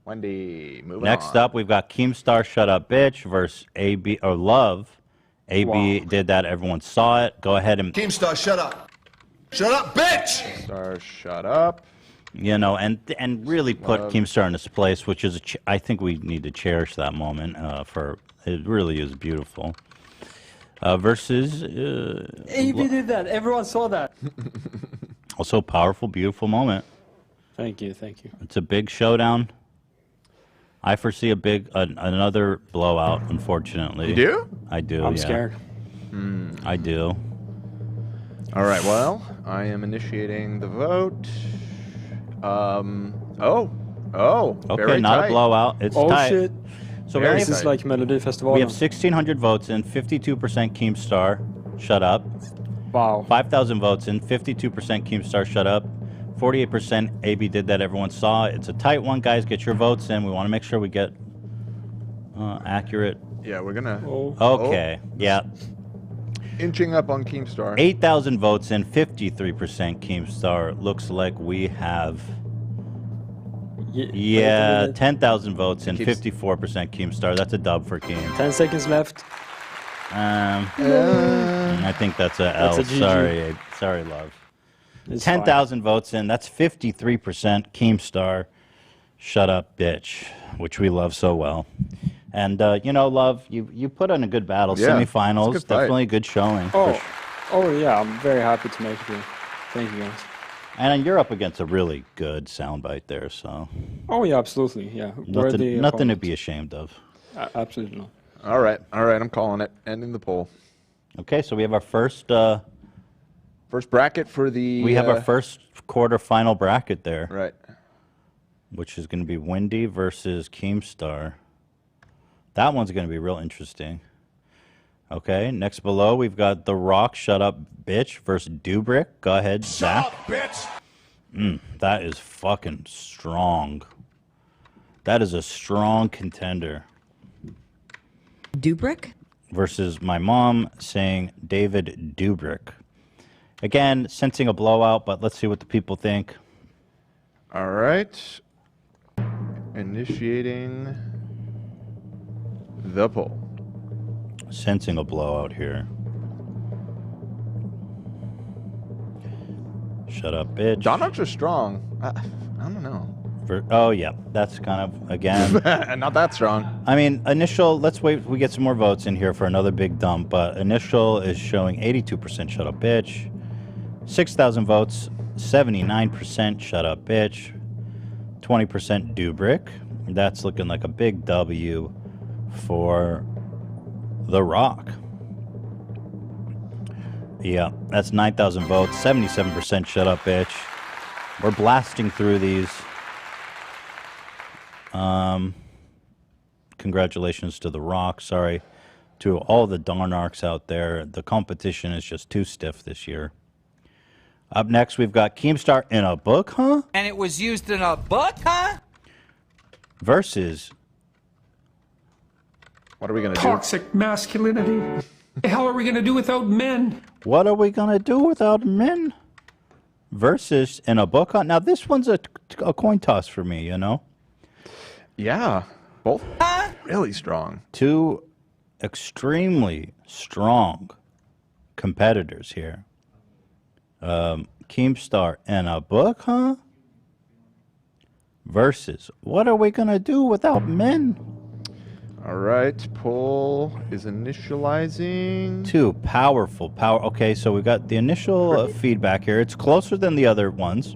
Wendy, moving Next on. up, we've got Keemstar Shut Up Bitch versus AB or Love. AB Wow. did that. Everyone saw it. Go ahead and Keemstar, shut up. Shut up, bitch! Keemstar, shut up. you know, and really put Love. Keemstar in his place, which is I think we need to cherish that moment. For it really is beautiful. Versus AB did that. Everyone saw that. also powerful, beautiful moment. Thank you, thank you. It's a big showdown. I foresee another blowout, unfortunately. You do? I do. I'm yeah. scared. I do. All right, well, I am initiating the vote. Okay, very not tight. a blowout. It's Oh tight. shit. So Very This is tight. like Melody Festival. we have 1,600 votes in, 52% Keemstar. Shut up. Wow. 5,000 votes in, 52% Keemstar. Shut up. 48% AB did that. Everyone saw it. It's a tight one, guys. Get your votes in. We want to make sure we get accurate. Yeah, we're gonna. Okay. Yeah. Inching up on Keemstar. 8,000 votes in, 53% Keemstar. Looks like we have. Yeah, 10,000 votes in, 54% Keemstar. That's a dub for Keem. 10 seconds left. I think that's a L. That's a GG. Sorry, sorry, love. It's 10,000 votes in. That's 53% Keemstar. Shut up, bitch. Which we love so well. And you know, love, you put on a good battle. Yeah, Semifinals, it's a good fight. definitely a good showing. Oh yeah, I'm very happy to make it here. Thank you guys. And you're up against a really good soundbite there, so Oh yeah, absolutely. Yeah. nothing to be ashamed of. Absolutely not. All right, I'm calling it. Ending the poll. Okay, so we have our first bracket for the. We have our first quarterfinal bracket there. Right. Which is going to be Wendy versus Keemstar. That one's going to be real interesting. Okay, next below we've got The Rock, Shut Up Bitch versus Dubrick. Go ahead, Zach. Shut up, bitch! That is fucking strong. That is a strong contender. Dubrick? Versus my mom saying David Dubrick. Again, sensing a blowout, but let's see what the people think. All right. Initiating the poll. Sensing a blowout here. Shut up, bitch. Donarchs are strong. I don't know. Oh, yeah. That's kind of, again. Not that strong. I mean, initial, let's wait. We get some more votes in here for another big dump. But initial is showing 82% shut up, bitch. 6,000 votes, 79% shut up, bitch. 20% Dubrick. That's looking like a big W for The Rock. Yeah, that's 9,000 votes, 77% shut up, bitch. We're blasting through these. Congratulations to The Rock. Sorry to all the Donarchs out there. The competition is just too stiff this year. Up next, we've got Keemstar in a book, huh? And it was used in a book, huh? Versus. What are we going to do? Toxic masculinity. What the hell are we going to do without men? What are we going to do without men? Versus in a book, huh? Now, this one's a coin toss for me, you know? Yeah. Both really strong. Two extremely strong competitors here. Keemstar in a book, huh? Versus, what are we going to do without men? All right, poll is initializing. Two powerful. Okay, so we got the initial feedback here. It's closer than the other ones.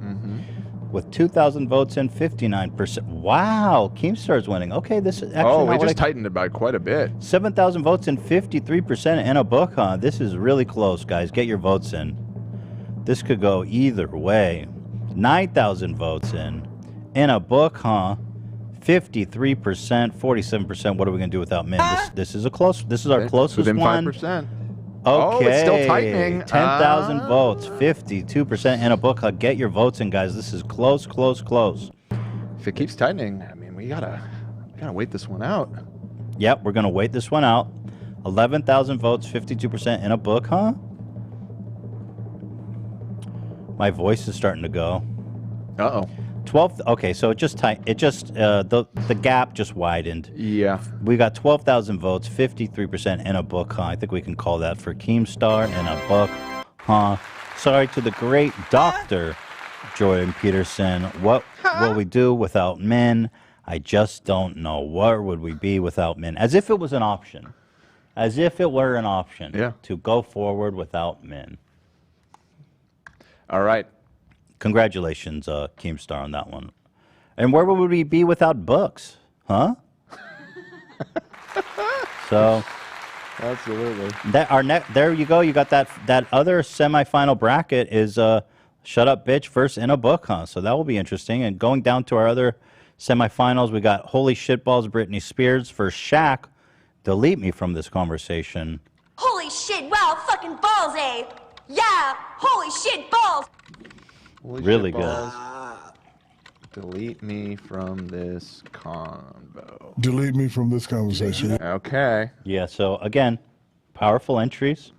With 2,000 votes and 59%. Wow, Keemstar's winning. Okay, this is actually we just tightened it by quite a bit. 7,000 votes and 53% in a book, huh? This is really close, guys. Get your votes in. This could go either way. 9,000 votes in a book, huh? 53%, 47%. What are we going to do without men? This is a close. This is our closest within one. 5%. Okay. Oh, it's still tightening. 10,000 votes, 52% in a book. Get your votes in, guys. This is close, close, close. If it keeps tightening, I mean, we gotta wait this one out. Yep, we're gonna wait this one out. 11,000 votes, 52% in a book, huh? My voice is starting to go. 12. Okay, so it just the gap just widened. Yeah. We got 12,000 votes, 53% in a book, huh? I think we can call that for Keemstar in a book, huh? Sorry to the great Dr. Jordan Peterson. What will we do without men? I just don't know. Where would we be without men? As if it was an option. As if it were an option to go forward without men. All right. Congratulations, Keemstar, on that one. And where would we be without books? Huh? So, absolutely. There you go. You got that other semifinal bracket is Shut Up Bitch versus In a Book, huh? So that will be interesting. And going down to our other semifinals, we got Holy Shitballs Britney Spears versus Shaq. Delete me from this conversation. Holy shit, wow, fucking balls, eh? Yeah, holy shit, balls. Holy really shit, good. balls. Delete me from this convo. Delete me from this conversation. Okay. Yeah, so again, powerful entries.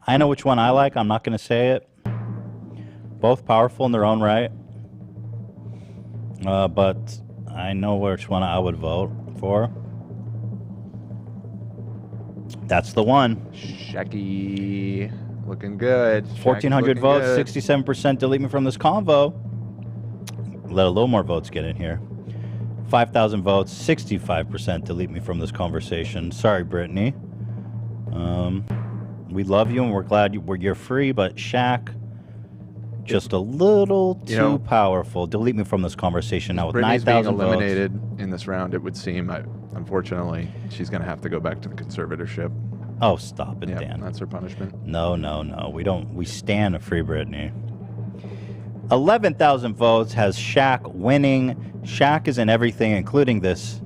I know which one I like. I'm not going to say it. Both powerful in their own right. But I know which one I would vote for. That's the one. Shacky. Looking good. 1,400 votes, good. 67% delete me from this convo. Let a little more votes get in here. 5,000 votes, 65% delete me from this conversation. Sorry, Brittany. We love you and we're glad you're free, but Shaq, just a little too powerful. Delete me from this conversation now with Brittany's being 9,000 eliminated votes. in this round, it would seem. Unfortunately, she's going to have to go back to the conservatorship. Oh, stop it, Dan. That's her punishment. No. We don't. We stand a free Britney. 11,000 votes has Shaq winning. Shaq is in everything, including this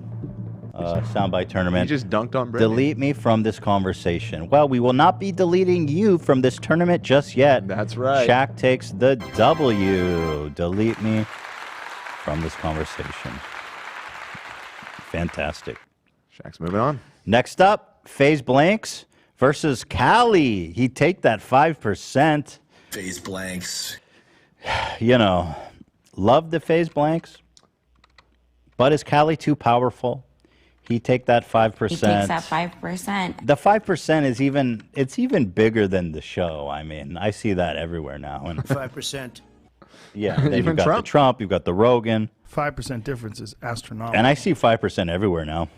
soundbite tournament. You just dunked on Britney. Delete me from this conversation. Well, we will not be deleting you from this tournament just yet. That's right. Shaq takes the W. Delete me from this conversation. Fantastic. Shaq's moving on. Next up, FaZe Blanks versus Cali. He'd take that 5%. Phase blanks. You know, love the phase blanks, but is Callie too powerful? He take that 5%. He takes that 5%. The 5% is even bigger than the show. I mean, I see that everywhere now. And 5%. yeah, then you've got the Trump, you've got the Rogan. 5% difference is astronomical. And I see 5% everywhere now.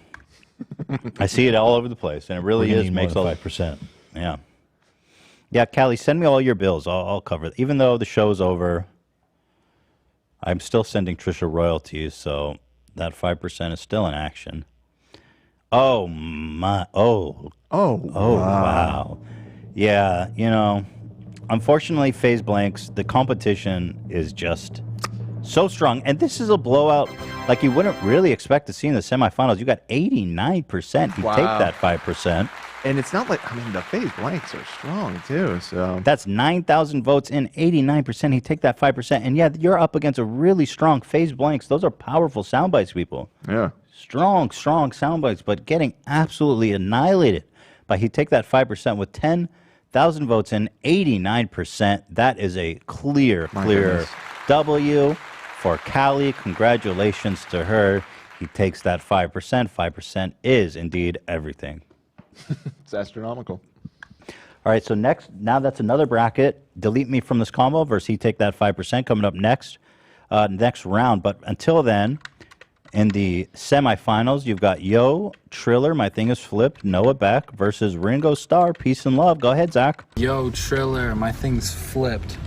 I see it all over the place, and it really We're gonna is need makes more a than 5%. Yeah. Yeah, Callie, send me all your bills. I'll cover it. Even though the show's over, I'm still sending Trisha royalties, so that 5% is still in action. Oh my! Oh wow! Yeah, you know, unfortunately, phase blanks. The competition is just so strong, and this is a blowout like you wouldn't really expect to see in the semifinals. You got 89%. You Wow. take that 5%. And it's not like, I mean, the phase blanks are strong too. So That's 9,000 votes in, 89%. He take that 5%. And yeah, you're up against a really strong phase blanks. Those are powerful sound bites, people. Yeah. Strong sound bites, but getting absolutely annihilated. But he take that 5% with 10,000 votes in, 89%. That is a clear goodness. W for Callie. Congratulations to her. He takes that 5%. 5% is indeed everything. it's astronomical. All right, so now that's another bracket. Delete me from this combo versus he take that 5% coming up next round. But until then, in the semifinals, you've got Yo, Triller, My Thing Is Flipped, Noah Beck versus Ringo Starr, Peace and Love. Go ahead, Zach. Yo, Triller, my thing's flipped.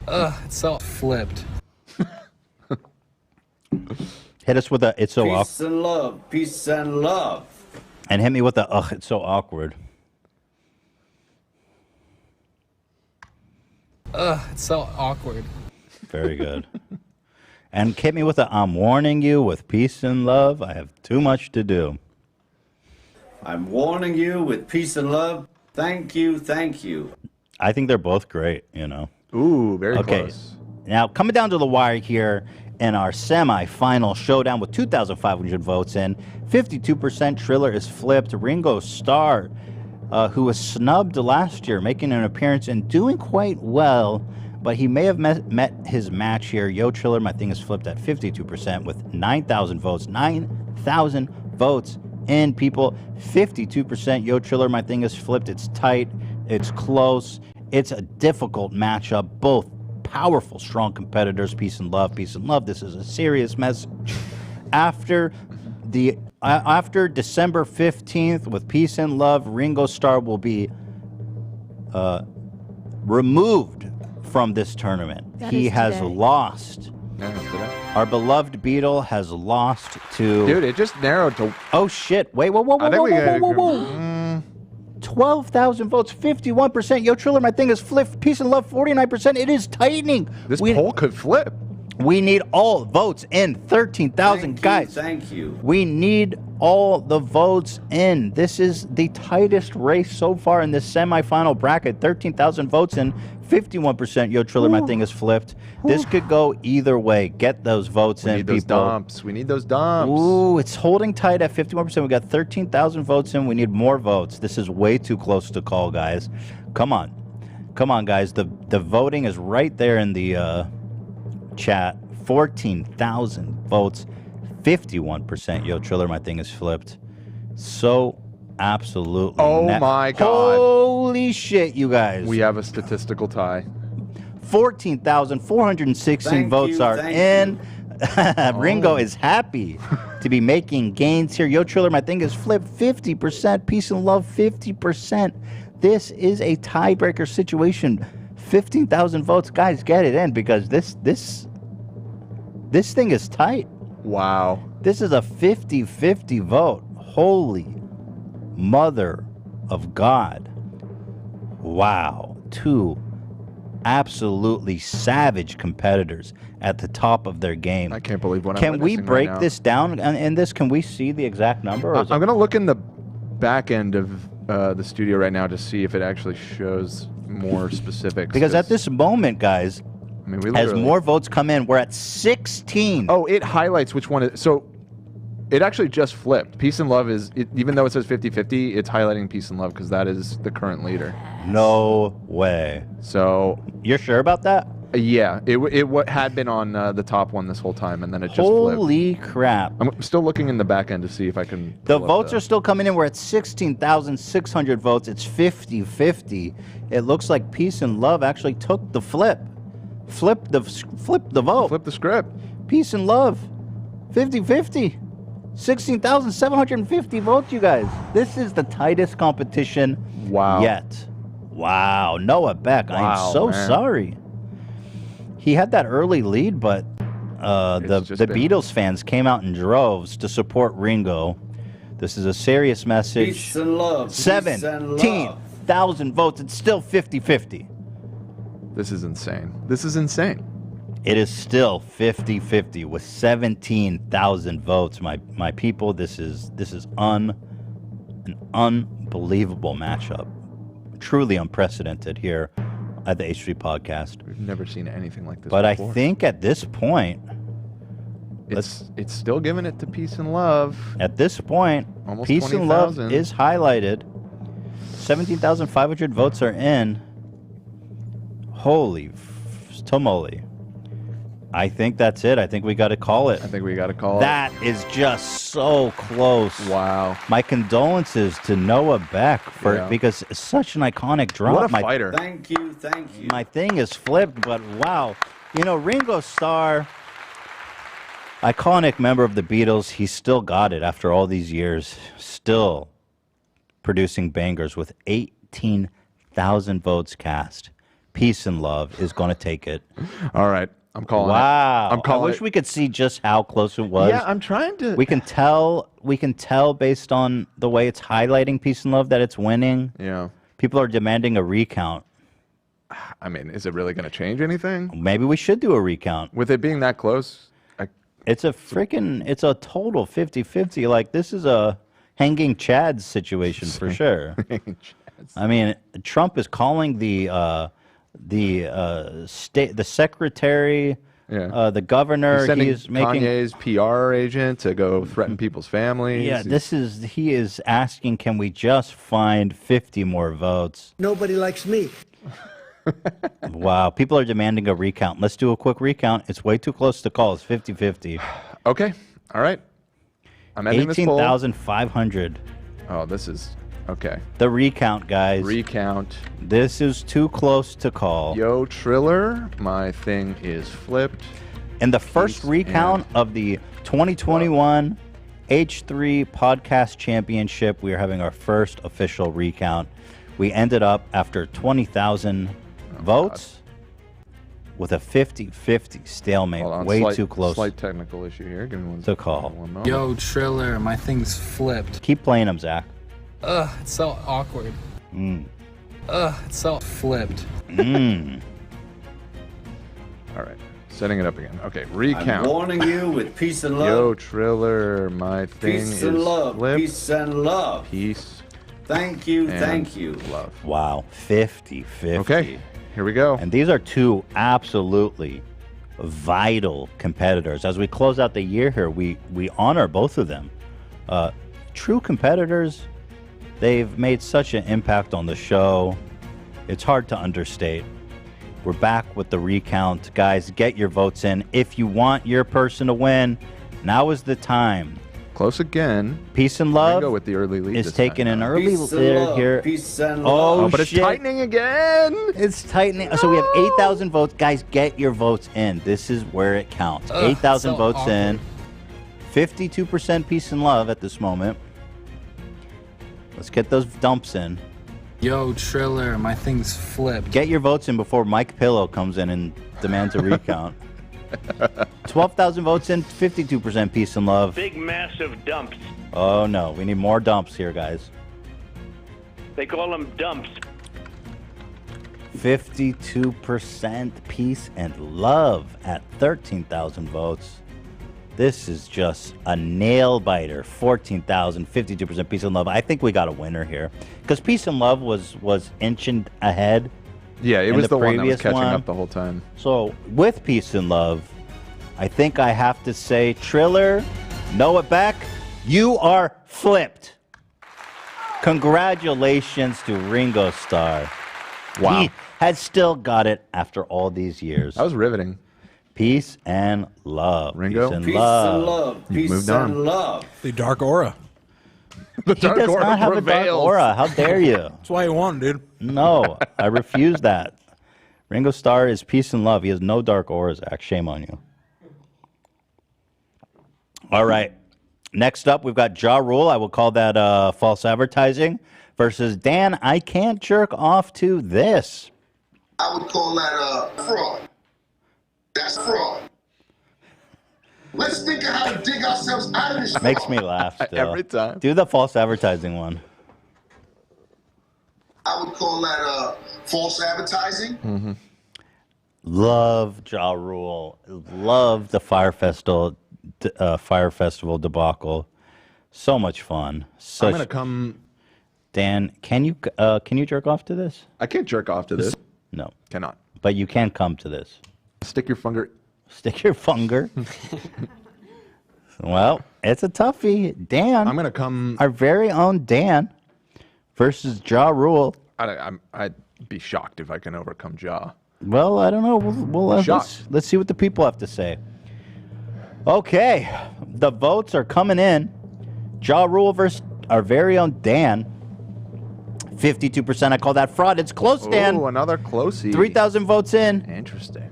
It's so flipped. Hit us with a It's So Awkward. Peace and love. Peace and love. And hit me with the It's So Awkward. It's so awkward. Very good. And hit me with the I'm warning you with peace and love. I have too much to do. I'm warning you with peace and love. Thank you, thank you. I think they're both great, you know. Ooh, very close. Now, coming down to the wire here in our semi-final showdown with 2,500 votes in, 52% Triller is flipped. Ringo Starr, who was snubbed last year, making an appearance and doing quite well, but he may have met his match here. Yo, Triller, My Thing Is Flipped at 52% with 9,000 votes. 9,000 votes in, people. 52% Yo, Triller, My Thing Is Flipped. It's tight. It's close. It's a difficult matchup. Both powerful, strong competitors. Peace and love. Peace and love. This is a serious message. After December 15th, with Peace and Love, Ringo Starr will be removed from this tournament. That He is has today. lost. Our beloved Beatle has lost to... Dude, it just narrowed to... Oh, shit. Wait, whoa. 12,000 votes, 51%. Yo, Triller, My Thing Is Flipped. Peace and Love, 49%. It is tightening. This poll could flip. We need all votes in. 13,000 guys. Thank you. We need all the votes in. This is the tightest race so far in this semifinal bracket. 13,000 votes in. 51% Yo, Triller, My Thing Is Flipped. This could go either way. Get those votes in, We need those people. dumps. We need those dumps. Ooh, it's holding tight at 51%. We got 13,000 votes in. We need more votes. This is way too close to call, guys. Come on. Come on, guys. The voting is right there in the chat. 14,000 votes. 51% Yo, Triller, My Thing Is Flipped. So absolutely. Oh my God. Holy shit, you guys. We have a statistical tie. 14,416 Thank votes you, are thank in. Ringo is happy to be making gains here. Yo, Triller, My Thing Is Flipped. 50%. Peace and Love, 50%. This is a tiebreaker situation. 15,000 votes. Guys, get it in because this thing is tight. Wow. This is a 50-50 vote. Holy mother of God. Wow. Two absolutely savage competitors at the top of their game. I can't believe what I'm Can we witnessing break right now. this down in this? Can we see the exact number? I'm going to look in the back end of the studio right now to see if it actually shows more specifics. Because at this moment, guys, I mean, we as literally- more votes come in, we're at 16. Oh, it highlights which one. So It actually just flipped. Peace and Love is, even though it says 50-50, it's highlighting Peace and Love because that is the current leader. No way. So you're sure about that? Yeah, it had been on the top one this whole time, and then it just Holy flipped. crap. I'm still looking in the back end to see if I can... The votes are still coming in. We're at 16,600 votes. It's 50-50. It looks like Peace and Love actually took the flip. Flip the vote. Flip the script. Peace and Love. 50-50. 16,750 votes, you guys. This is the tightest competition yet. Wow. Noah Beck, I am so sorry. He had that early lead, but the Beatles fans came out in droves to support Ringo. This is a serious message. Peace and love. 17,000 votes. It's still 50-50. This is insane. This is insane. It is still 50-50 with 17,000 votes. My people, this is an unbelievable matchup. Truly unprecedented here at the H3 podcast. We've never seen anything like this But before. I think at this point, it's still giving it to Peace and Love. At this point, almost Peace and Love 20,000. is highlighted. 17,500 votes are in. Holy tamale. I think that's it. I think we got to call it. I think we got to call That is just so close. Wow. My condolences to Noah Beck because it's such an iconic drop. What a fighter. Thank you. My thing is flipped, but wow. You know, Ringo Starr, iconic member of the Beatles, he still got it after all these years. Still producing bangers with 18,000 votes cast. Peace and Love is going to take it. All right. I'm calling wow. it. I'm calling I wish we could see just how close it was. Yeah, I'm trying to. We can tell based on the way it's highlighting Peace and Love that it's winning. Yeah. People are demanding a recount. I mean, is it really going to change anything? Maybe we should do a recount. With it being that close? It's a total 50-50. Like, this is a hanging Chads situation for sure. I mean, Trump is calling the secretary, the governor. He's making Kanye's PR agent to go threaten people's families. Yeah, he is asking, can we just find 50 more votes? Nobody likes me. Wow, people are demanding a recount. Let's do a quick recount. It's way too close to call. It's 50-50. Okay, all right. I'm ending this poll. 18,500. Oh, this is okay. The recount, guys. Recount. This is too close to call. Yo, Triller, my thing is flipped. In the first recount of the 2021 H3 Podcast Championship, we are having our first official recount. We ended up after 20,000 votes with a 50-50 stalemate. Way too close. Slight technical issue here. Give me one to call. One moment. Yo, Triller, my thing's flipped. Keep playing them, Zach. It's so awkward. It's so flipped. All right. Setting it up again. Okay, recount. I'm warning you with peace and love. Yo, Triller, my thing Peace is and love. flipped. Peace and love. Peace. Thank you. and Thank you. Love. Wow, 50-50. Okay, here we go. And these are two absolutely vital competitors. As we close out the year here, we honor both of them. True competitors, they've made such an impact on the show. It's hard to understate. We're back with the recount. Guys, get your votes in. If you want your person to win, now is the time. Close again. Peace and Love Go with the early lead is this taking time. an early lead here. Peace and Oh, but it's shit. tightening again. It's tightening. So we have 8,000 votes. Guys, get your votes in. This is where it counts. 8,000 so votes awkward. in. 52% Peace and Love at this moment. Let's get those dumps in. Yo, Triller, my thing's flipped. Get your votes in before Mike Pillow comes in and demands a recount. 12,000 votes in, 52% Peace and Love. Big, massive dumps. Oh, no. We need more dumps here, guys. They call them dumps. 52% Peace and Love at 13,000 votes. This is just a nail biter. 14,000, 52% Peace and Love. I think we got a winner here because Peace and Love was inching ahead. Yeah, it was the one that was previous catching one. up the whole time. So with Peace and Love, I think I have to say Triller, Noah Beck, You are flipped. Congratulations to Ringo Starr. Wow. He has still got it after all these years. That was riveting. Peace and love. Ringo? Peace and Peace love. and love. You've Peace moved and on. love. The dark aura. The He does aura not have a dark prevails. aura. How dare you? That's why you won, dude. No, I refuse that. Ringo Starr is peace and love. He has no dark aura, Zach. Shame on you. All right. Next up, we've got Ja Rule. I will call that false advertising. Versus Dan, I can't jerk off to this. I would call that fraud. That's fraud. Let's think of how to dig ourselves out of this. Makes me laugh still. Every time. Do the false advertising one. I would call that false advertising. Mm-hmm. Love Ja Rule. Love the Fire Festival debacle. So much fun. I'm gonna come. Dan, can you jerk off to this? I can't jerk off to this. No, Cannot. but you can come to this. Stick your finger. Stick your finger. Well, it's a toughie. Dan. I'm gonna come. Our very own Dan versus Ja Rule. I'd be shocked if I can overcome Ja. Well, I don't know. We'll let's see what the people have to say. Okay, the votes are coming in. Ja Rule versus our very own Dan. 52%. I call that fraud. It's close, Dan. Oh, another closey. 3,000 votes in. Interesting.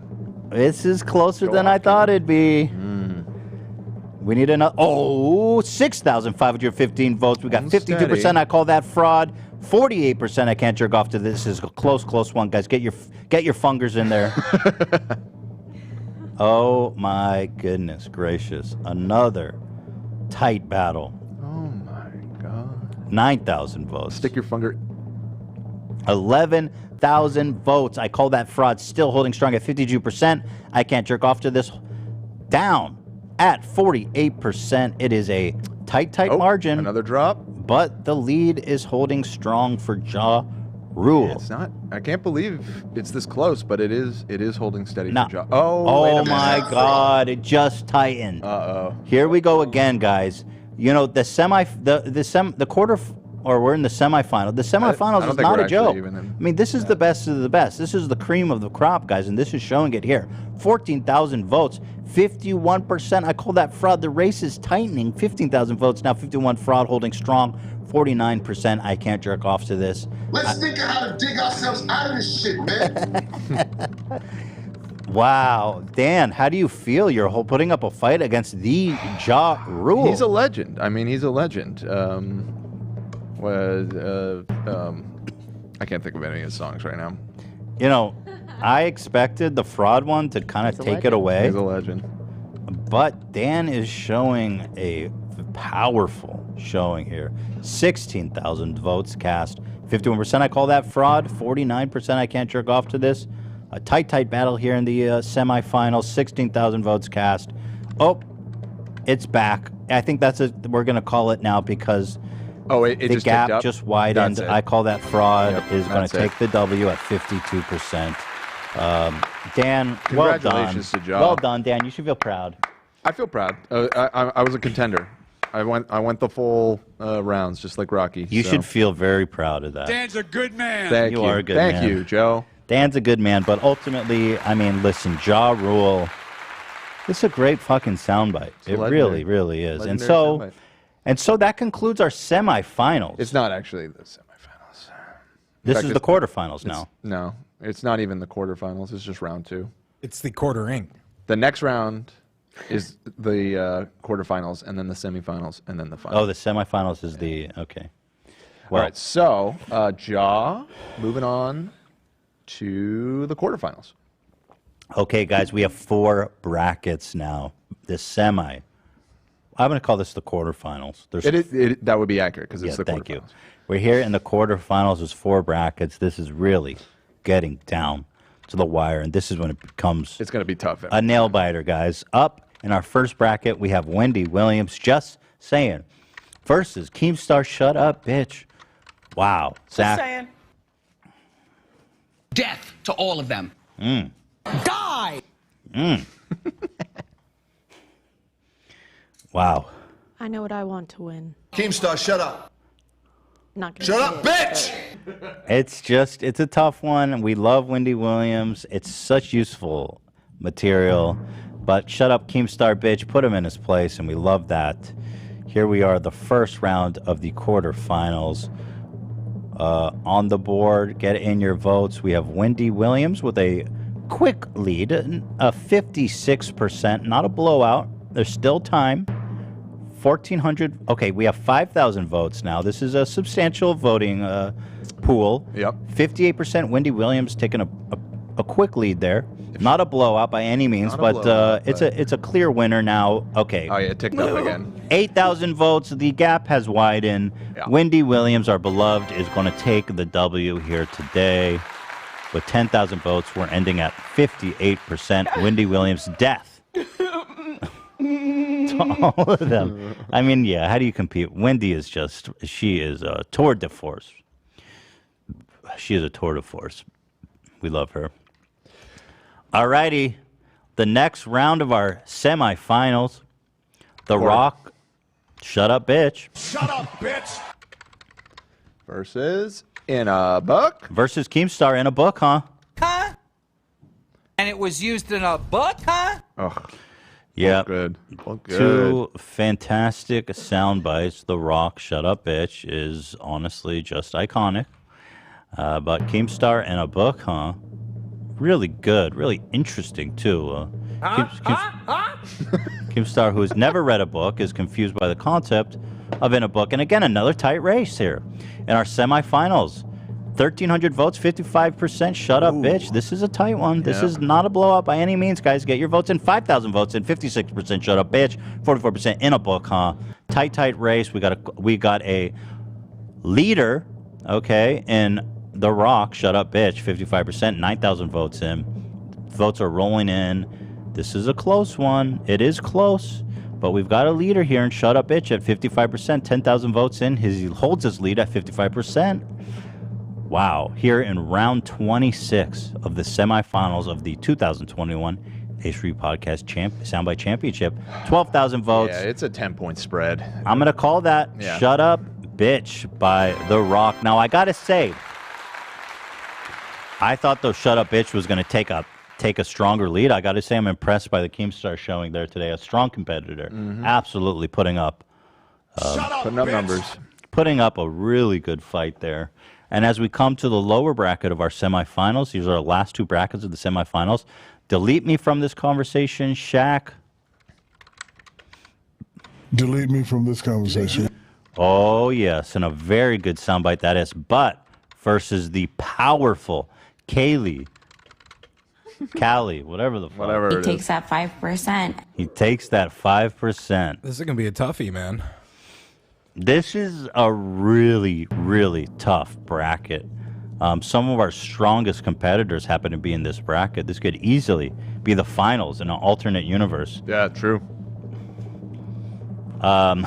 This is closer than I thought it'd be. We need another. 6,515 votes. We got 52%. I call that fraud. 48%. I can't jerk off to this. This is a close one, guys. Get your fingers in there. Oh my goodness gracious! Another tight battle. Oh my God. 9,000 votes. Stick your finger. 11,000 votes. I call that fraud. Still holding strong at 52%. I can't jerk off to this. Down at 48%. It is a tight margin. Another drop. But the lead is holding strong for Ja Rule. It's not. I can't believe it's this close, but it is holding steady No. for Ja. Oh, wait a minute. My God! It just tightened. Here we go again, guys. You know the quarter, or we're in the semifinal. The semifinals is not a joke. I mean, this is the best of the best. This is the cream of the crop, guys, and this is showing it here. 14,000 votes, 51%. I call that fraud. The race is tightening. 15,000 votes now. 51 fraud holding strong. 49%. I can't jerk off to this. Let's think of how to dig ourselves out of this shit, man. Wow, Dan, how do you feel? You're putting up a fight against the Ja Rule. He's a legend. I mean, he's a legend. I can't think of any of his songs right now. You know, I expected the fraud one to kind of take it away. He's a legend. But Dan is showing a powerful showing here. 16,000 votes cast. 51%. I call that fraud. 49%. I can't jerk off to this. A tight battle here in the semifinals. 16,000 votes cast. Oh, it's back. I think we're going to call it now because the just gap just widened. I call that fraud. Is going to take the W at 52%. Dan, well done. Congratulations to Ja. Well done, Dan. You should feel proud. I feel proud. I was a contender. I went the full rounds, just like Rocky. You should feel very proud of that. Dan's a good man. Thank you. Are a good man. Thank you, Joe. Dan's a good man, but ultimately, I mean, listen, Ja Rule, this is a great fucking soundbite. It really, really is. And so that concludes our semifinals. It's not actually the semifinals. This is the quarterfinals now. No, it's not even the quarterfinals. It's just round 2. It's the quartering. The next round is the quarterfinals, and then the semifinals, and then the final. Oh, the semifinals is the, okay. Well, all right, so Ja, moving on to the quarterfinals. Okay, guys, we have 4 brackets now. The semi. I'm going to call this the quarterfinals. That would be accurate because it's the quarterfinals. Thank you. We're here in the quarterfinals. There's 4 brackets. This is really getting down to the wire, and this is when it becomes... It's going to be tough. A nail-biter, guys. Up in our first bracket, we have Wendy Williams, Just Saying, versus Keemstar, Shut Up, Bitch. Wow. Zach. Just saying. Death to all of them. Die! Wow. I know what I want to win. Keemstar, shut up. Not gonna Shut say up, it, bitch! It's a tough one. We love Wendy Williams. It's such useful material. But shut up, Keemstar, bitch. Put him in his place, and we love that. Here we are, the first round of the quarterfinals. On the board, get in your votes. We have Wendy Williams with a quick lead, a 56%, not a blowout. There's still time. 1,400. Okay, we have 5,000 votes now. This is a substantial voting pool. Yep. 58% Wendy Williams taking a quick lead there. Not a blowout by any means, Not a but blowout, it's a clear winner now. Okay. Oh, yeah, it ticked up again. 8,000 votes. The gap has widened. Yeah. Wendy Williams, our beloved, is going to take the W here today. With 10,000 votes, we're ending at 58%. Wendy Williams' death. To all of them. I mean, yeah, how do you compete? Wendy is she is a tour de force. She is a tour de force. We love her. All righty. The next round of our semifinals. The Rock. Shut up, bitch. Shut up, bitch! Versus In a Book. Versus Keemstar in a book, huh? Huh? And it was used in a book, huh? Ugh. Yeah. Good. Well, good. Two fantastic sound bites. The Rock, Shut Up, Bitch, is honestly just iconic. But Keemstar in a book, huh? Really good. Really interesting, too. Keemstar, who has never read a book, is confused by the concept of in a book. And again, another tight race here. In our semifinals, 1,300 votes, 55%. Shut up, bitch. This is a tight one. This is not a blowout by any means, guys. Get your votes in. 5,000 votes in. 56%. Shut up, bitch. 44% in a book, huh? Tight race. We got a leader, okay, in The Rock. Shut up, bitch. 55%. 9,000 votes in. Votes are rolling in. This is a close one. It is close. But we've got a leader here in Shut Up, Bitch at 55%. 10,000 votes in. He holds his lead at 55%. Wow. Here in round 26 of the semifinals of the 2021 H3 Podcast Soundbite Championship. 12,000 votes. Yeah, it's a 10-point spread. I'm going to call that Shut Up, Bitch by The Rock. Now, I got to say, I thought the Shut Up, Bitch was going to take a stronger lead. I got to say I'm impressed by the Keemstar showing there today. A strong competitor. Absolutely putting up numbers. Putting up a really good fight there. And as we come to the lower bracket of our semifinals, these are our last two brackets of the semifinals. Delete me from this conversation, Shaq. Delete me from this conversation. Oh, yes, and a very good soundbite that is. But versus the powerful Callie, whatever the fuck. Whatever He it takes is. that 5%. He takes that 5%. This is going to be a toughie, man. This is a really, really tough bracket. Some of our strongest competitors happen to be in this bracket. This could easily be the finals in an alternate universe. Yeah, true. Oh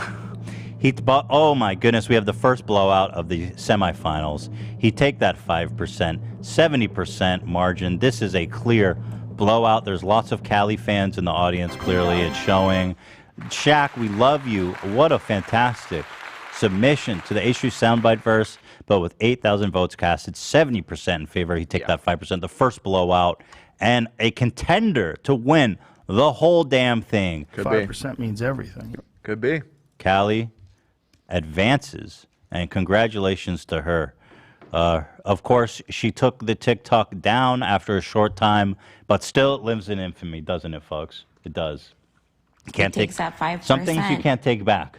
my goodness, we have the first blowout of the semifinals. He take that 5%, 70% margin. This is a clear blowout. There's lots of Cali fans in the audience. Clearly, it's showing. Shaq, we love you. What a fantastic submission to the H3 Soundbite verse. But with 8,000 votes casted, 70% in favor. He take that 5%, the first blowout, and a contender to win the whole damn thing. 5% means everything. Could be. Callie advances, and congratulations to her. Of course, she took the TikTok down after a short time, but still it lives in infamy, doesn't it, folks? It does. You can't It takes that 5%. some things you can't take back.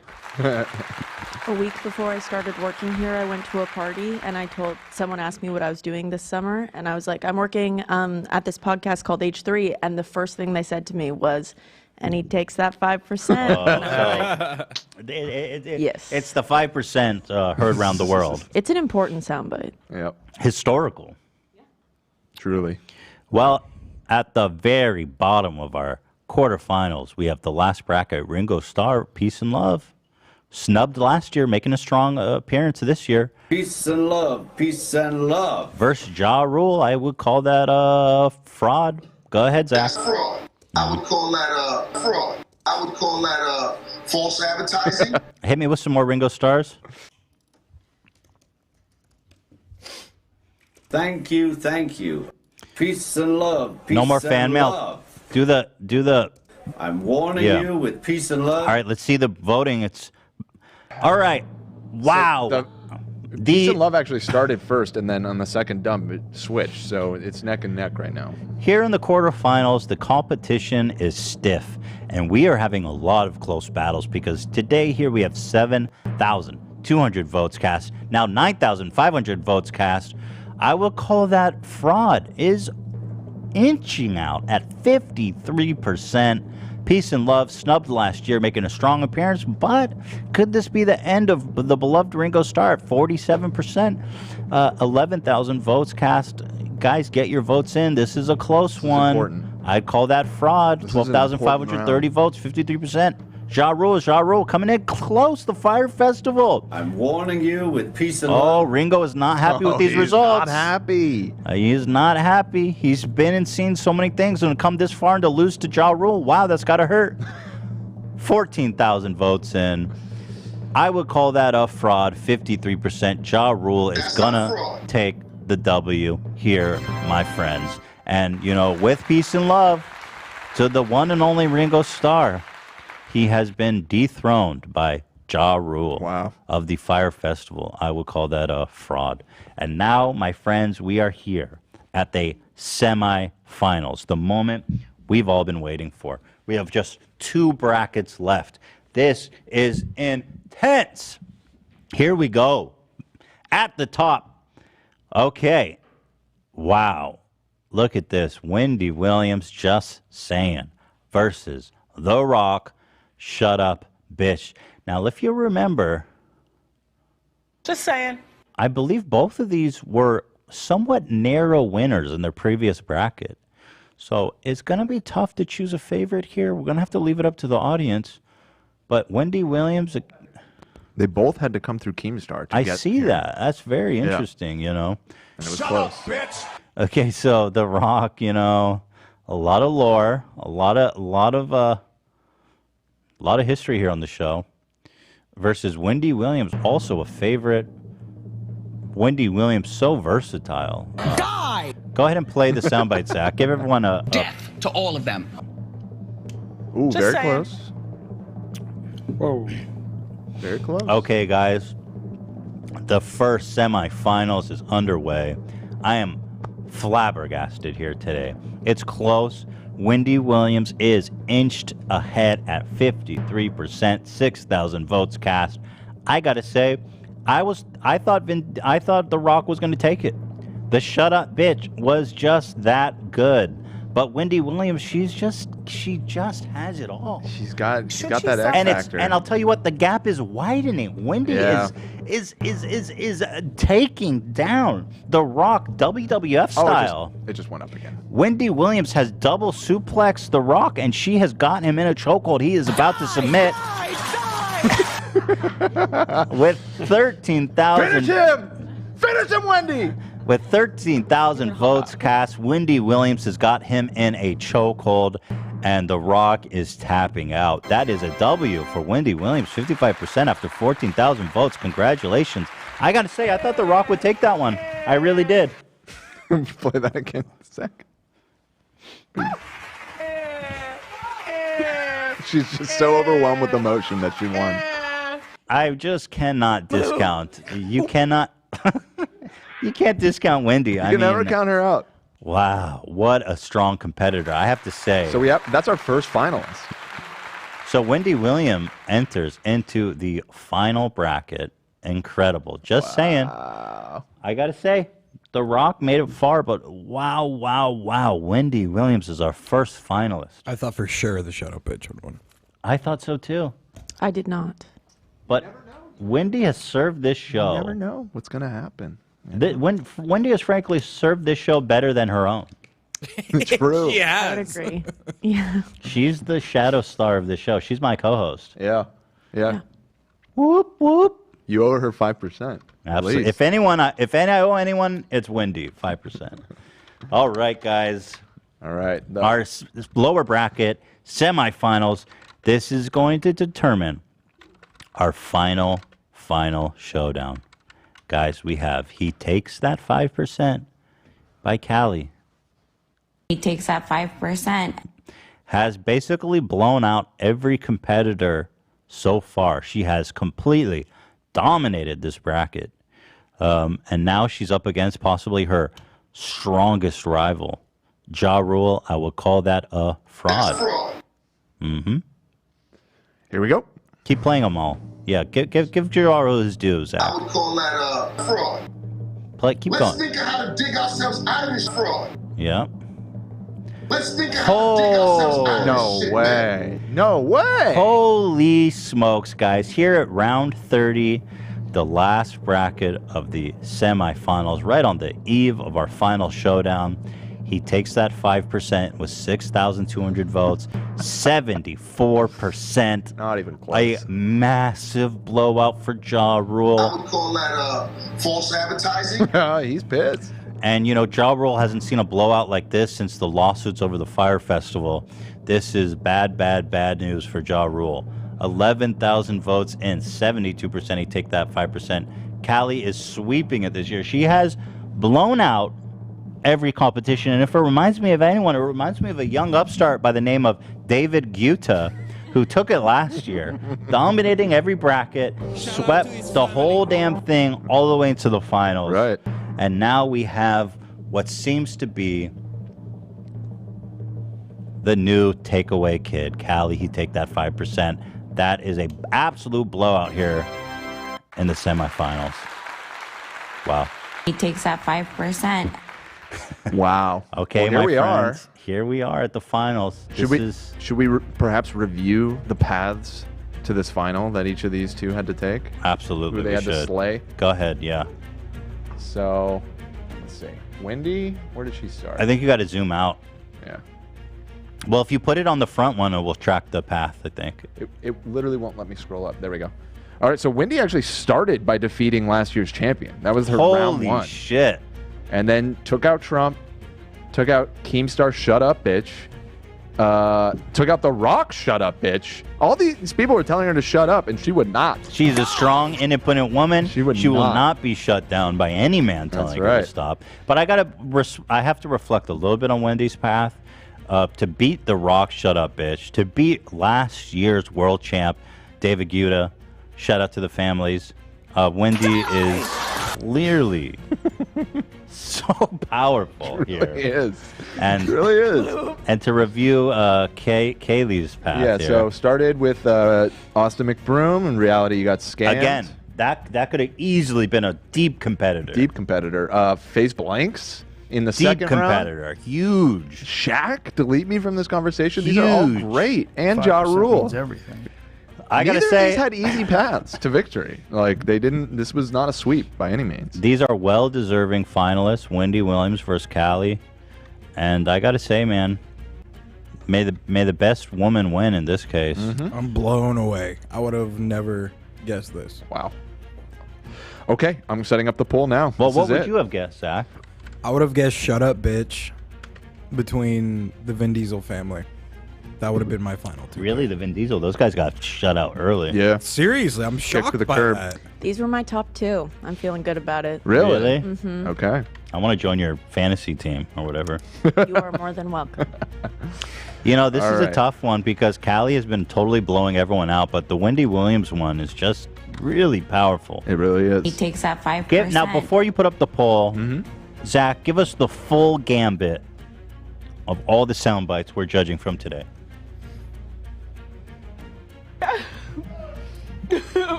A week before I started working here, I went to a party and someone asked me what I was doing this summer. And I was like, I'm working at this podcast called H3. And the first thing they said to me was, and he takes that 5%. And I was like, yes. It's the 5% heard around the world. It's an important soundbite. Yep. Historical. Truly. Well, at the very bottom of our quarterfinals, we have the last bracket, Ringo Starr, Peace and Love. Snubbed last year, making a strong appearance this year. Peace and love, peace and love. Versus Ja Rule, I would call that fraud. Go ahead, Zach. That's fraud. I would call that fraud. I would call that false advertising. Hit me with some more Ringo stars. Thank you, thank you. Peace and love. Peace No more and fan mail. love. Do the. I'm warning you with peace and love. All right, let's see the voting. It's all right. Wow. So Peace and Love actually started first, and then on the second dump it switched. So it's neck and neck right now. Here in the quarterfinals, the competition is stiff, and we are having a lot of close battles because today here we have 7,200 votes cast. Now 9,500 votes cast. I will call that fraud is inching out at 53%. Peace and Love snubbed last year, making a strong appearance, but could this be the end of the beloved Ringo Starr at 47%? 11,000 votes cast. Guys, get your votes in. This is a close one. Important. I'd call that fraud. 12,530 votes, 53%. Ja Rule coming in close. The Fire Festival. I'm warning you with peace and Oh, love. Ringo is not happy with these he's results. not happy. He is not happy. He's been and seen so many things and come this far and to lose to Ja Rule. Wow, that's got to hurt. 14,000 votes in. I would call that a fraud. 53%. Ja Rule is going to take the W here, my friends. And, you know, with peace and love to the one and only Ringo Starr, he has been dethroned by Ja Rule of the Fire Festival. I would call that a fraud. And now, my friends, we are here at the semifinals, the moment we've all been waiting for. We have just 2 brackets left. This is intense. Here we go. At the top. Okay. Wow. Look at this. Wendy Williams, Just Saying, versus The Rock, Shut Up, Bitch. Now, if you remember, Just saying. I believe both of these were somewhat narrow winners in their previous bracket. So it's going to be tough to choose a favorite here. We're going to have to leave it up to the audience. But Wendy Williams, they both had to come through Keemstar to I get see here. that. That's very Yeah. interesting, you know. And it was close. bitch! Okay, so The Rock, you know, a lot of lore, a lot of history here on the show, versus Wendy Williams, also a favorite. Wendy Williams, so versatile. Die! Go ahead and play the soundbite, Zach. Give everyone a Death to all of them. Ooh, Just very saying. close. Whoa. Very close. Okay, guys. The first semifinals is underway. I am flabbergasted here today. It's close. Wendy Williams is inched ahead at 53%, 6,000 votes cast. I gotta say, I thought The Rock was gonna take it. The Shut Up Bitch was just that good. But Wendy Williams, she just has it all. She's got that X and factor. and I'll tell you what, the gap is widening. Wendy is taking down The Rock WWF style. It just went up again. Wendy Williams has double suplexed The Rock, and she has gotten him in a chokehold. He is about to submit with 13,000. Finish him! Finish him, Wendy! With 13,000 votes cast, Wendy Williams has got him in a chokehold, and The Rock is tapping out. That is a W for Wendy Williams, 55% after 14,000 votes. Congratulations. I got to say, I thought The Rock would take that one. I really did. Play that again in a second. She's just so overwhelmed with emotion that she won. I just cannot discount. You cannot. You can't discount Wendy. You can never count her out. Wow, what a strong competitor, I have to say. So that's our first finalist. So Wendy Williams enters into the final bracket. Incredible. Just saying. I got to say, The Rock made it far, but wow. Wendy Williams is our first finalist. I thought for sure the Shut Up Bitch would win. I thought so too. I did not. But Wendy has served this show. You never know what's going to happen. Wendy has frankly served this show better than her own. True. I would agree. Yeah. She's the shadow star of the show. She's my co-host. Yeah. Whoop whoop. You owe her 5%. Absolutely. If I owe anyone, it's Wendy. 5%. All right, guys. All right. Our lower bracket semifinals. This is going to determine our final showdown. Guys, we have He Takes That 5% by Callie. He takes that 5%. Has basically blown out every competitor so far. She has completely dominated this bracket. And now she's up against possibly her strongest rival. Ja Rule, I would call that a fraud. Mm-hmm. Here we go. Keep playing them all. Yeah, give Ja Rule his dues, Zach. I would call that a fraud. Keep Let's going. think of how to dig ourselves out of this fraud. Yeah. Let's think of how to dig ourselves out of No this shit, way. man. No way. Holy smokes, guys. Here at round 30, the last bracket of the semifinals, right on the eve of our final showdown. He takes that 5% with 6,200 votes, 74%. Not even close. A massive blowout for Ja Rule. I would call that false advertising. He's pissed. And, you know, Ja Rule hasn't seen a blowout like this since the lawsuits over the Fire Festival. This is bad news for Ja Rule. 11,000 votes in, 72%. He take that 5%. Callie is sweeping it this year. She has blown out every competition. And if it reminds me of anyone, it reminds me of a young upstart by the name of David Guetta, who took it last year, dominating every bracket, swept the whole damn thing all the way into the finals. Right. And now we have what seems to be the new takeaway kid. Callie, he take that 5%. That is a absolute blowout here in the semifinals. Wow. He takes that 5%. Wow. Okay, well, here my we friends. Here we are at the finals. Should we perhaps review the paths to this final that each of these two had to take? Absolutely. Who they had to slay? Go ahead, yeah. So, let's see. Wendy, where did she start? I think you got to zoom out. Yeah. Well, if you put it on the front one, it will track the path, I think. It literally won't let me scroll up. There we go. All right, so Wendy actually started by defeating last year's champion. That was her round one. Holy shit. And then took out Trump, took out Keemstar, shut up, bitch. Took out The Rock, shut up, bitch. All these people were telling her to shut up, and she would not. She's a strong, independent woman. She will not. not be shut down by any man telling her right. to stop. But I have to reflect a little bit on Wendy's path. To beat The Rock, shut up, bitch. To beat last year's world champ, David Guetta, shout out to the families. Wendy is clearly so powerful here. Really is. And It really is. And to review Kaylee's path. Yeah, here. so started with Austin McBroom. In reality, you got scammed. Again, that could have easily been a deep competitor. Deep competitor. Face blanks in the Deep second competitor. round. Huge. Shaq, delete me from this conversation. These are all Huge. great. And Ja Rule. means everything. I gotta Neither say, of these had easy paths to victory. Like they didn't. This was not a sweep by any means. these are well-deserving finalists. Wendy Williams versus Callie, and I gotta say, man, may the best woman win in this case. I'm blown away. I would have never guessed this. Wow. Okay, I'm setting up the poll now. Well, This what is would it. you have guessed, Zach? I would have guessed "Shut Up, Bitch" between the Vin Diesel family. That would have been my final two. Really, the Vin Diesel? Those guys got shut out early. Yeah. Seriously, I'm shocked to the by curb. that. These were my top two. I'm feeling good about it. Really? Mhm. Okay. I want to join your fantasy team or whatever. You are more than welcome. You know, this All is right. a tough one because Callie has been totally blowing everyone out, but the Wendy Williams one is just really powerful. It really is. He takes that 5%. Now, before you put up the poll, Zach, give us the full gambit of all the sound bites we're judging from today.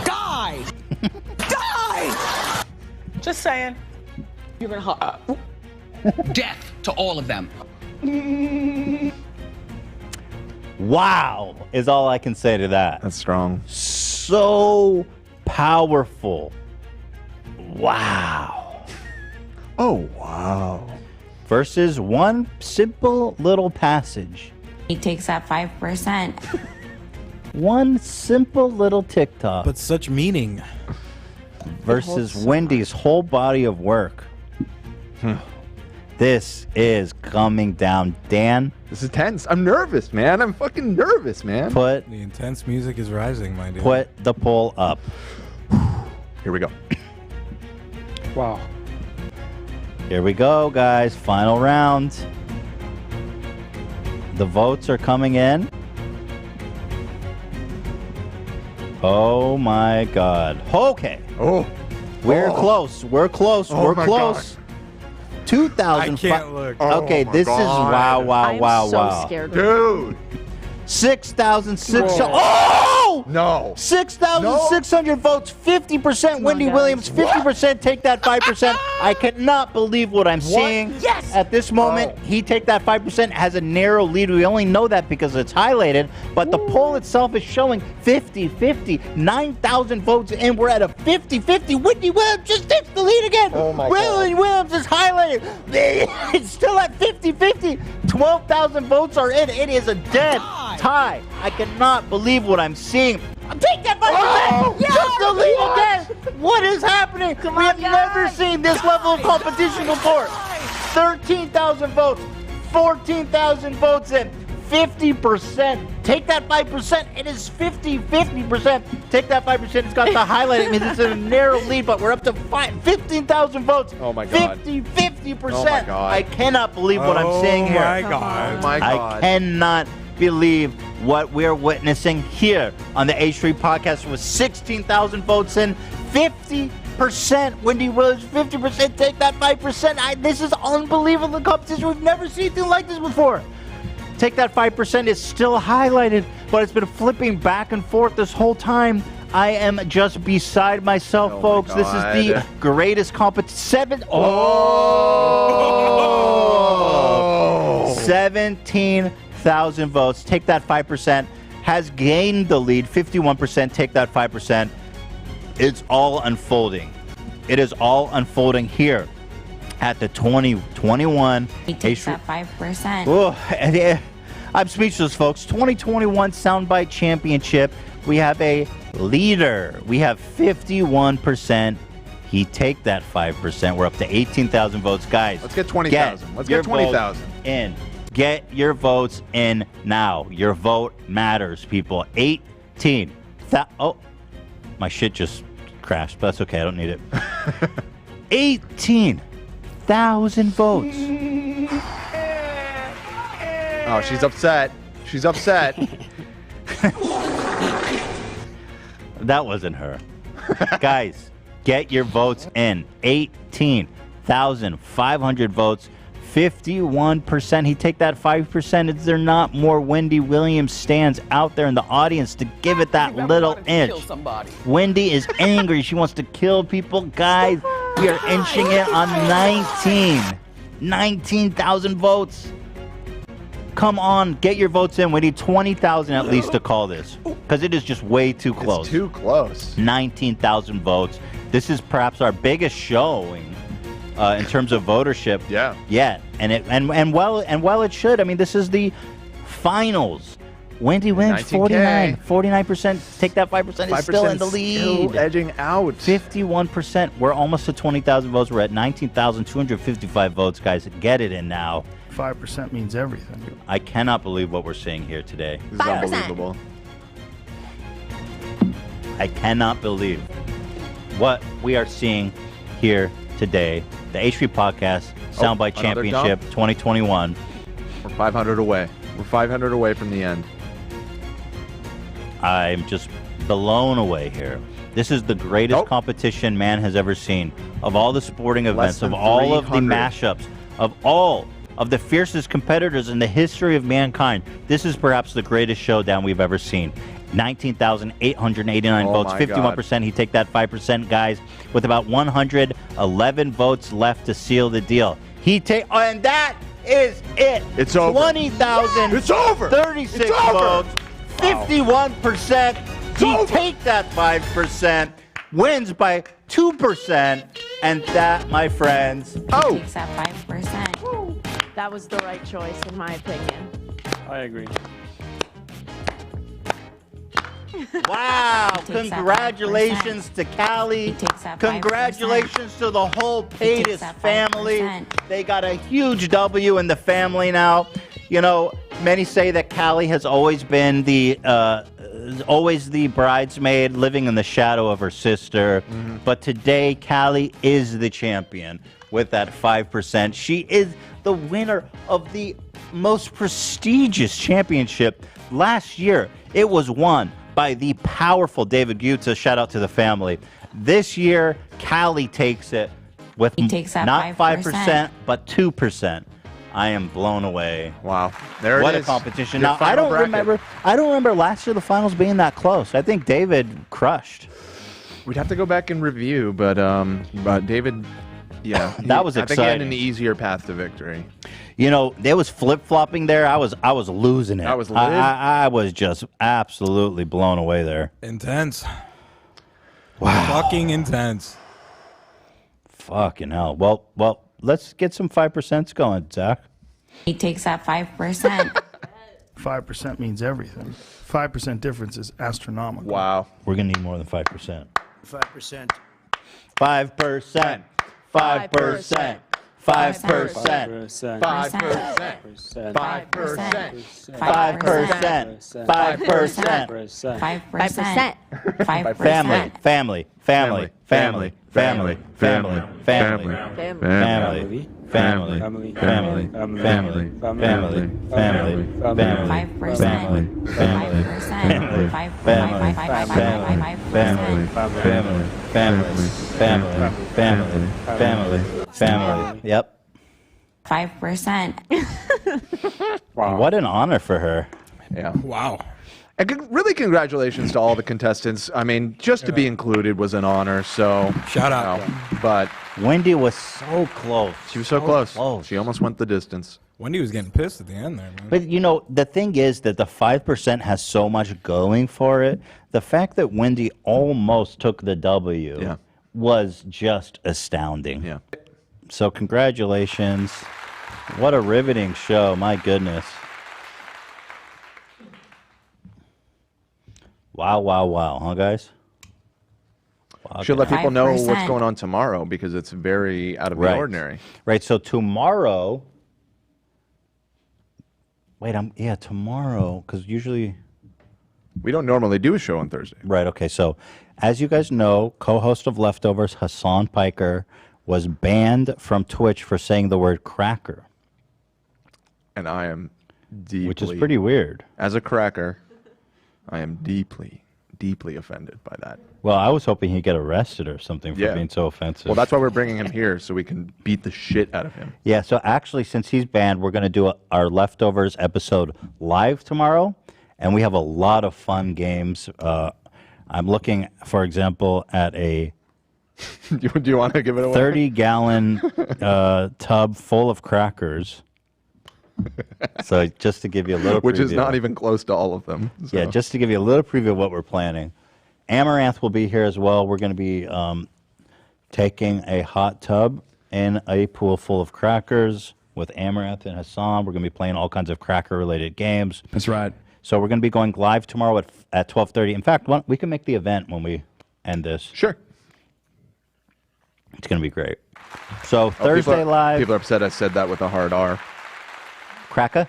Die! Die! Just saying. You're gonna death to all of them. Wow, is all I can say to that. That's strong. So powerful. Wow. Oh, wow. Versus one simple little passage. He takes that 5%. One simple little TikTok. But such meaning. Versus Wendy's whole body of work. This is coming down. Dan? This is tense. I'm nervous, man. I'm fucking nervous, man. The intense music is rising, my dude. Put the poll up. Here we go. Wow. Here we go, guys. Final round. The votes are coming in. Oh my God. Okay. Oh. We're close. We're close. Oh We're my close. 2,000. I can't look. Okay, Oh my this God. is wow. I'm so scared. Dude. 6,600. Whoa. Oh! No. 6,600 votes. 50% Wendy guys. Williams. 50% take that 5%. I cannot believe what I'm seeing. Yes! At this moment, he take that 5% has a narrow lead. We only know that because it's highlighted, but the poll itself is showing 50-50. 9,000 votes in. We're at a 50-50. Wendy Williams just takes the lead again. Oh my Wendy Williams is highlighted. It's still at 50-50. 12,000 votes are in. It is a dead tie. I cannot believe what I'm seeing. Take that 5%. Oh, Just the lead again. What is happening? We have never seen this level of competition before. 13,000 votes. 14,000 votes in. 50%. Take that 5%. It is 50%. Take that 5%. It's got the highlight. I mean, it's a narrow lead, but we're up to 15,000 votes. Oh my God. 50%. Oh my God. I cannot believe what I'm seeing here. Oh my God. Oh my God. I cannot believe what we're witnessing here on the H3 podcast with 16,000 votes in, 50%. Wendy Williams, 50%. Take that 5%. This is unbelievable competition. We've never seen anything like this before. Take that 5% is still highlighted, but it's been flipping back and forth this whole time. I am just beside myself, Oh folks. my This is the God. greatest competition. 17,000 votes. Take that 5%. Has gained the lead. 51%. Take that 5%. It's all unfolding. It is all unfolding here at the 2021. He takes that 5%. Oh, I'm speechless, folks. 2021 Soundbite Championship. We have a leader. We have 51%. He take that 5%. We're up to 18,000 votes. Guys, Let's get 20,000. Let's your get 20,000. votes in. Get your votes in now. Your vote matters, people. 18. Oh, my shit just crashed, but that's okay. I don't need it. 18,000 votes. Oh, she's upset. She's upset. That wasn't her. Guys, get your votes in. 18,500 votes. 51%. He take that 5%. Is there not more Wendy Williams stands out there in the audience to give it that little inch? Wendy is angry. She wants to kill people. Guys, we are inching it on 19,000 votes. Come on, get your votes in. We need 20,000 at least to call this, because it is just way too close. It's too close. 19,000 votes. This is perhaps our biggest showing in terms of votership. Yeah. Yet, and well it should. I mean, this is the finals. Wendy wins 49%. Take that 5%. Is still in the lead. Still edging out. 51%. We're almost to 20,000 votes. We're at 19,255 votes, guys. Get it in now. 5% means everything. I cannot believe what we're seeing here today. This is unbelievable. I cannot believe what we are seeing here today. The H3 Podcast Soundbite another Championship dump? 2021. We're 500 away. We're 500 away from the end. I'm just blown away here. This is the greatest competition man has ever seen. Of all the sporting events, of all of the 300. mashups, of all of the fiercest competitors in the history of mankind, this is perhaps the greatest showdown we've ever seen. 19,889 votes, my 51%. He take that 5%, guys, with about 111 votes left to seal the deal. And that is it. It's over. 20,000. It's over. 36 It's over. votes. 51%. He take that 5%. Wins by 2%. And that, my friends. Takes that 5%. That was the right choice, in my opinion. I agree. Wow! He takes that Congratulations to Callie. takes that 5%. Congratulations to the whole He takes Paytas that family. 5%. They got a huge W in the family now. You know, many say that Callie has always been the bridesmaid living in the shadow of her sister. But today, Callie is the champion with that 5%. She is the winner of the most prestigious championship. Last year, it was won by the powerful David Gutsa. Shout out to the family. This year, Callie takes it with takes that not 5%. 5%, but 2%. I am blown away. Wow. There What it a is. competition. Your Now, I final don't bracket. remember last year the finals being that close. I think David crushed. We'd have to go back and review, but David, yeah, That was I think he had exciting. an easier path to victory. You know, there was flip-flopping there. I was losing it. That was I was just absolutely blown away there. Intense. Wow. Fucking intense. Fucking hell. Well, let's get some 5% going, Zach. He takes that 5%. 5% means everything. 5% difference is astronomical. Wow. We're going to need more than 5%. 5%. 5%. 5%. 5%. 5%. 5%. 5%. 5%. Family. Family. Family. Family. Family. Family. Family. Family. Family. Family. Family. Family. Family. 5%. 5%. Family. Yep. 5%. What an honor for her. Yeah. Wow. And really, congratulations to all the contestants. I mean, just to be included was an honor. So Shout out. But Wendy was so close. She was so close. She almost went the distance. Wendy was getting pissed at the end there, man. But, you know, the thing is that the 5% has so much going for it. The fact that Wendy almost took the W was just astounding. Yeah. So congratulations. What a riveting show. My goodness. Wow, wow, wow. Huh, guys? Wow, Should let people know 5%. what's going on tomorrow because it's very out of the ordinary. Right. So tomorrow. Wait, tomorrow, because usually we don't normally do a show on Thursday. Right. Okay. So, as you guys know, co-host of Leftovers, Hassan Piker, was banned from Twitch for saying the word cracker. And I am deeply, which is pretty weird. As a cracker, I am deeply, deeply offended by that. Well, I was hoping he'd get arrested or something for being so offensive. Well, that's why we're bringing him here, so we can beat the shit out of him. Yeah, so actually, since he's banned, we're going to do our Leftovers episode live tomorrow, and we have a lot of fun games. I'm looking, for example, at a do you want to give it away? 30-gallon tub full of crackers. So just to give you a little Which is preview. not even close to all of them. So. Yeah, just to give you a little preview of what we're planning. Amaranth will be here as well. We're going to be taking a hot tub in a pool full of crackers with Amaranth and Hassan. We're going to be playing all kinds of cracker-related games. That's right. So we're going to be going live tomorrow at 12:30. In fact, we can make the event when we end this. Sure. It's going to be great. So Thursday live. People are upset I said that with a hard R. Cracker?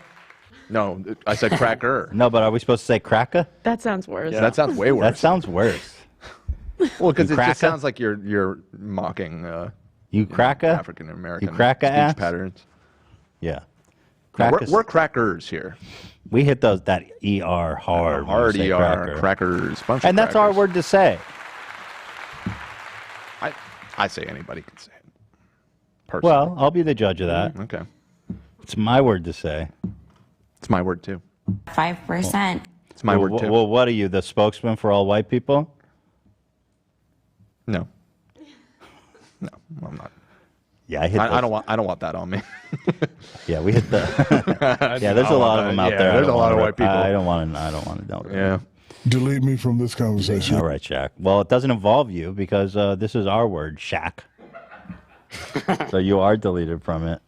No, I said cracker. No, but are we supposed to say cracker? That sounds worse. That sounds way worse. That sounds worse. Well, because You it cracker? just sounds like you're mocking you cracker? African American You cracker speech ass? patterns. Yeah. No, Crackers. we're crackers here. We hit that ER hard. when we Hard say ER, cracker. crackers, bunch And of that's our crackers. word to say. I say anybody can say it. Personally. Well, I'll be the judge of that. Okay. It's my word to say. It's my word too. 5%. It's my word too. Well, what are you, the spokesman for all white people? No. No, I'm not. Yeah, I hit. I don't want that on me. Yeah, we hit the. Yeah, there's a lot of them out there. There's a lot of white people. I don't want to know. Yeah. Delete me from this conversation. All right, Shaq. Well, it doesn't involve you because this is our word, Shaq. So you are deleted from it.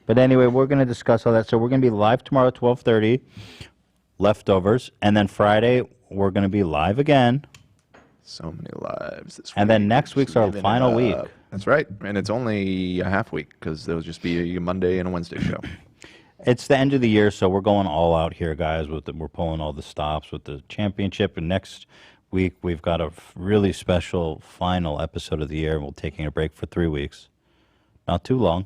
But anyway, we're going to discuss all that. So we're going to be live tomorrow at 12:30. leftovers, and then Friday we're going to be live again. So many lives this week. And then next week's our Living it final week. up. That's right. And it's only a half week because there'll just be a Monday and a Wednesday show. It's the end of the year, so we're going all out here, guys. We're pulling all the stops with the championship. And next week, we've got a really special final episode of the year. We're taking a break for 3 weeks. Not too long.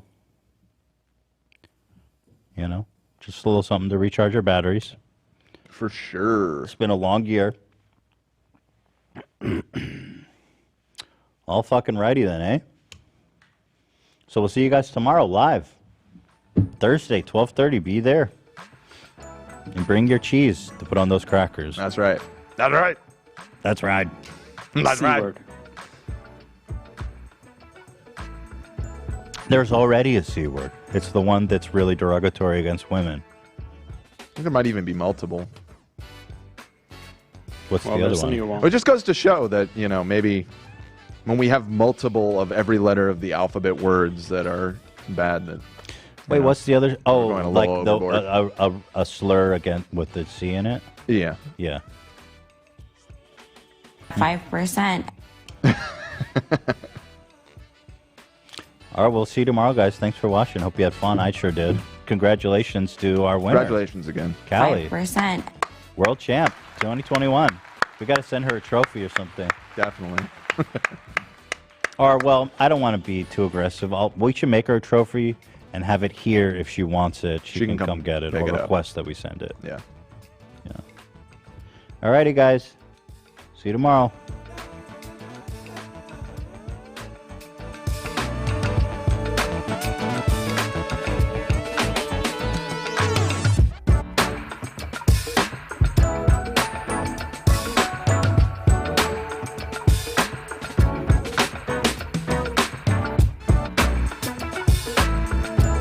You know, just a little something to recharge our batteries. For sure. It's been a long year. All fucking righty then, eh? So we'll see you guys tomorrow live. Thursday, 12:30. Be there. And bring your cheese to put on those crackers. That's right. That's right. That's right. That's right. C-word. There's already a C word. It's the one that's really derogatory against women. I think there might even be multiple. What's Well, the other there's a one? new one. It just goes to show that, you know, maybe when we have multiple of every letter of the alphabet words that are bad, that Wait, what's the other? Oh, going a like little overboard. a slur again with the C in it? Yeah. Yeah. 5%. All right, we'll see you tomorrow, guys. Thanks for watching. Hope you had fun. I sure did. Congratulations to our winner. Congratulations again. Callie. 5%. World champ 2021. We got to send her a trophy or something. Definitely. Or, well, I don't want to be too aggressive. We should make her a trophy and have it here if she wants it. She can come get it pick or it up. request that we send it. Yeah. Yeah. All righty, guys. See you tomorrow.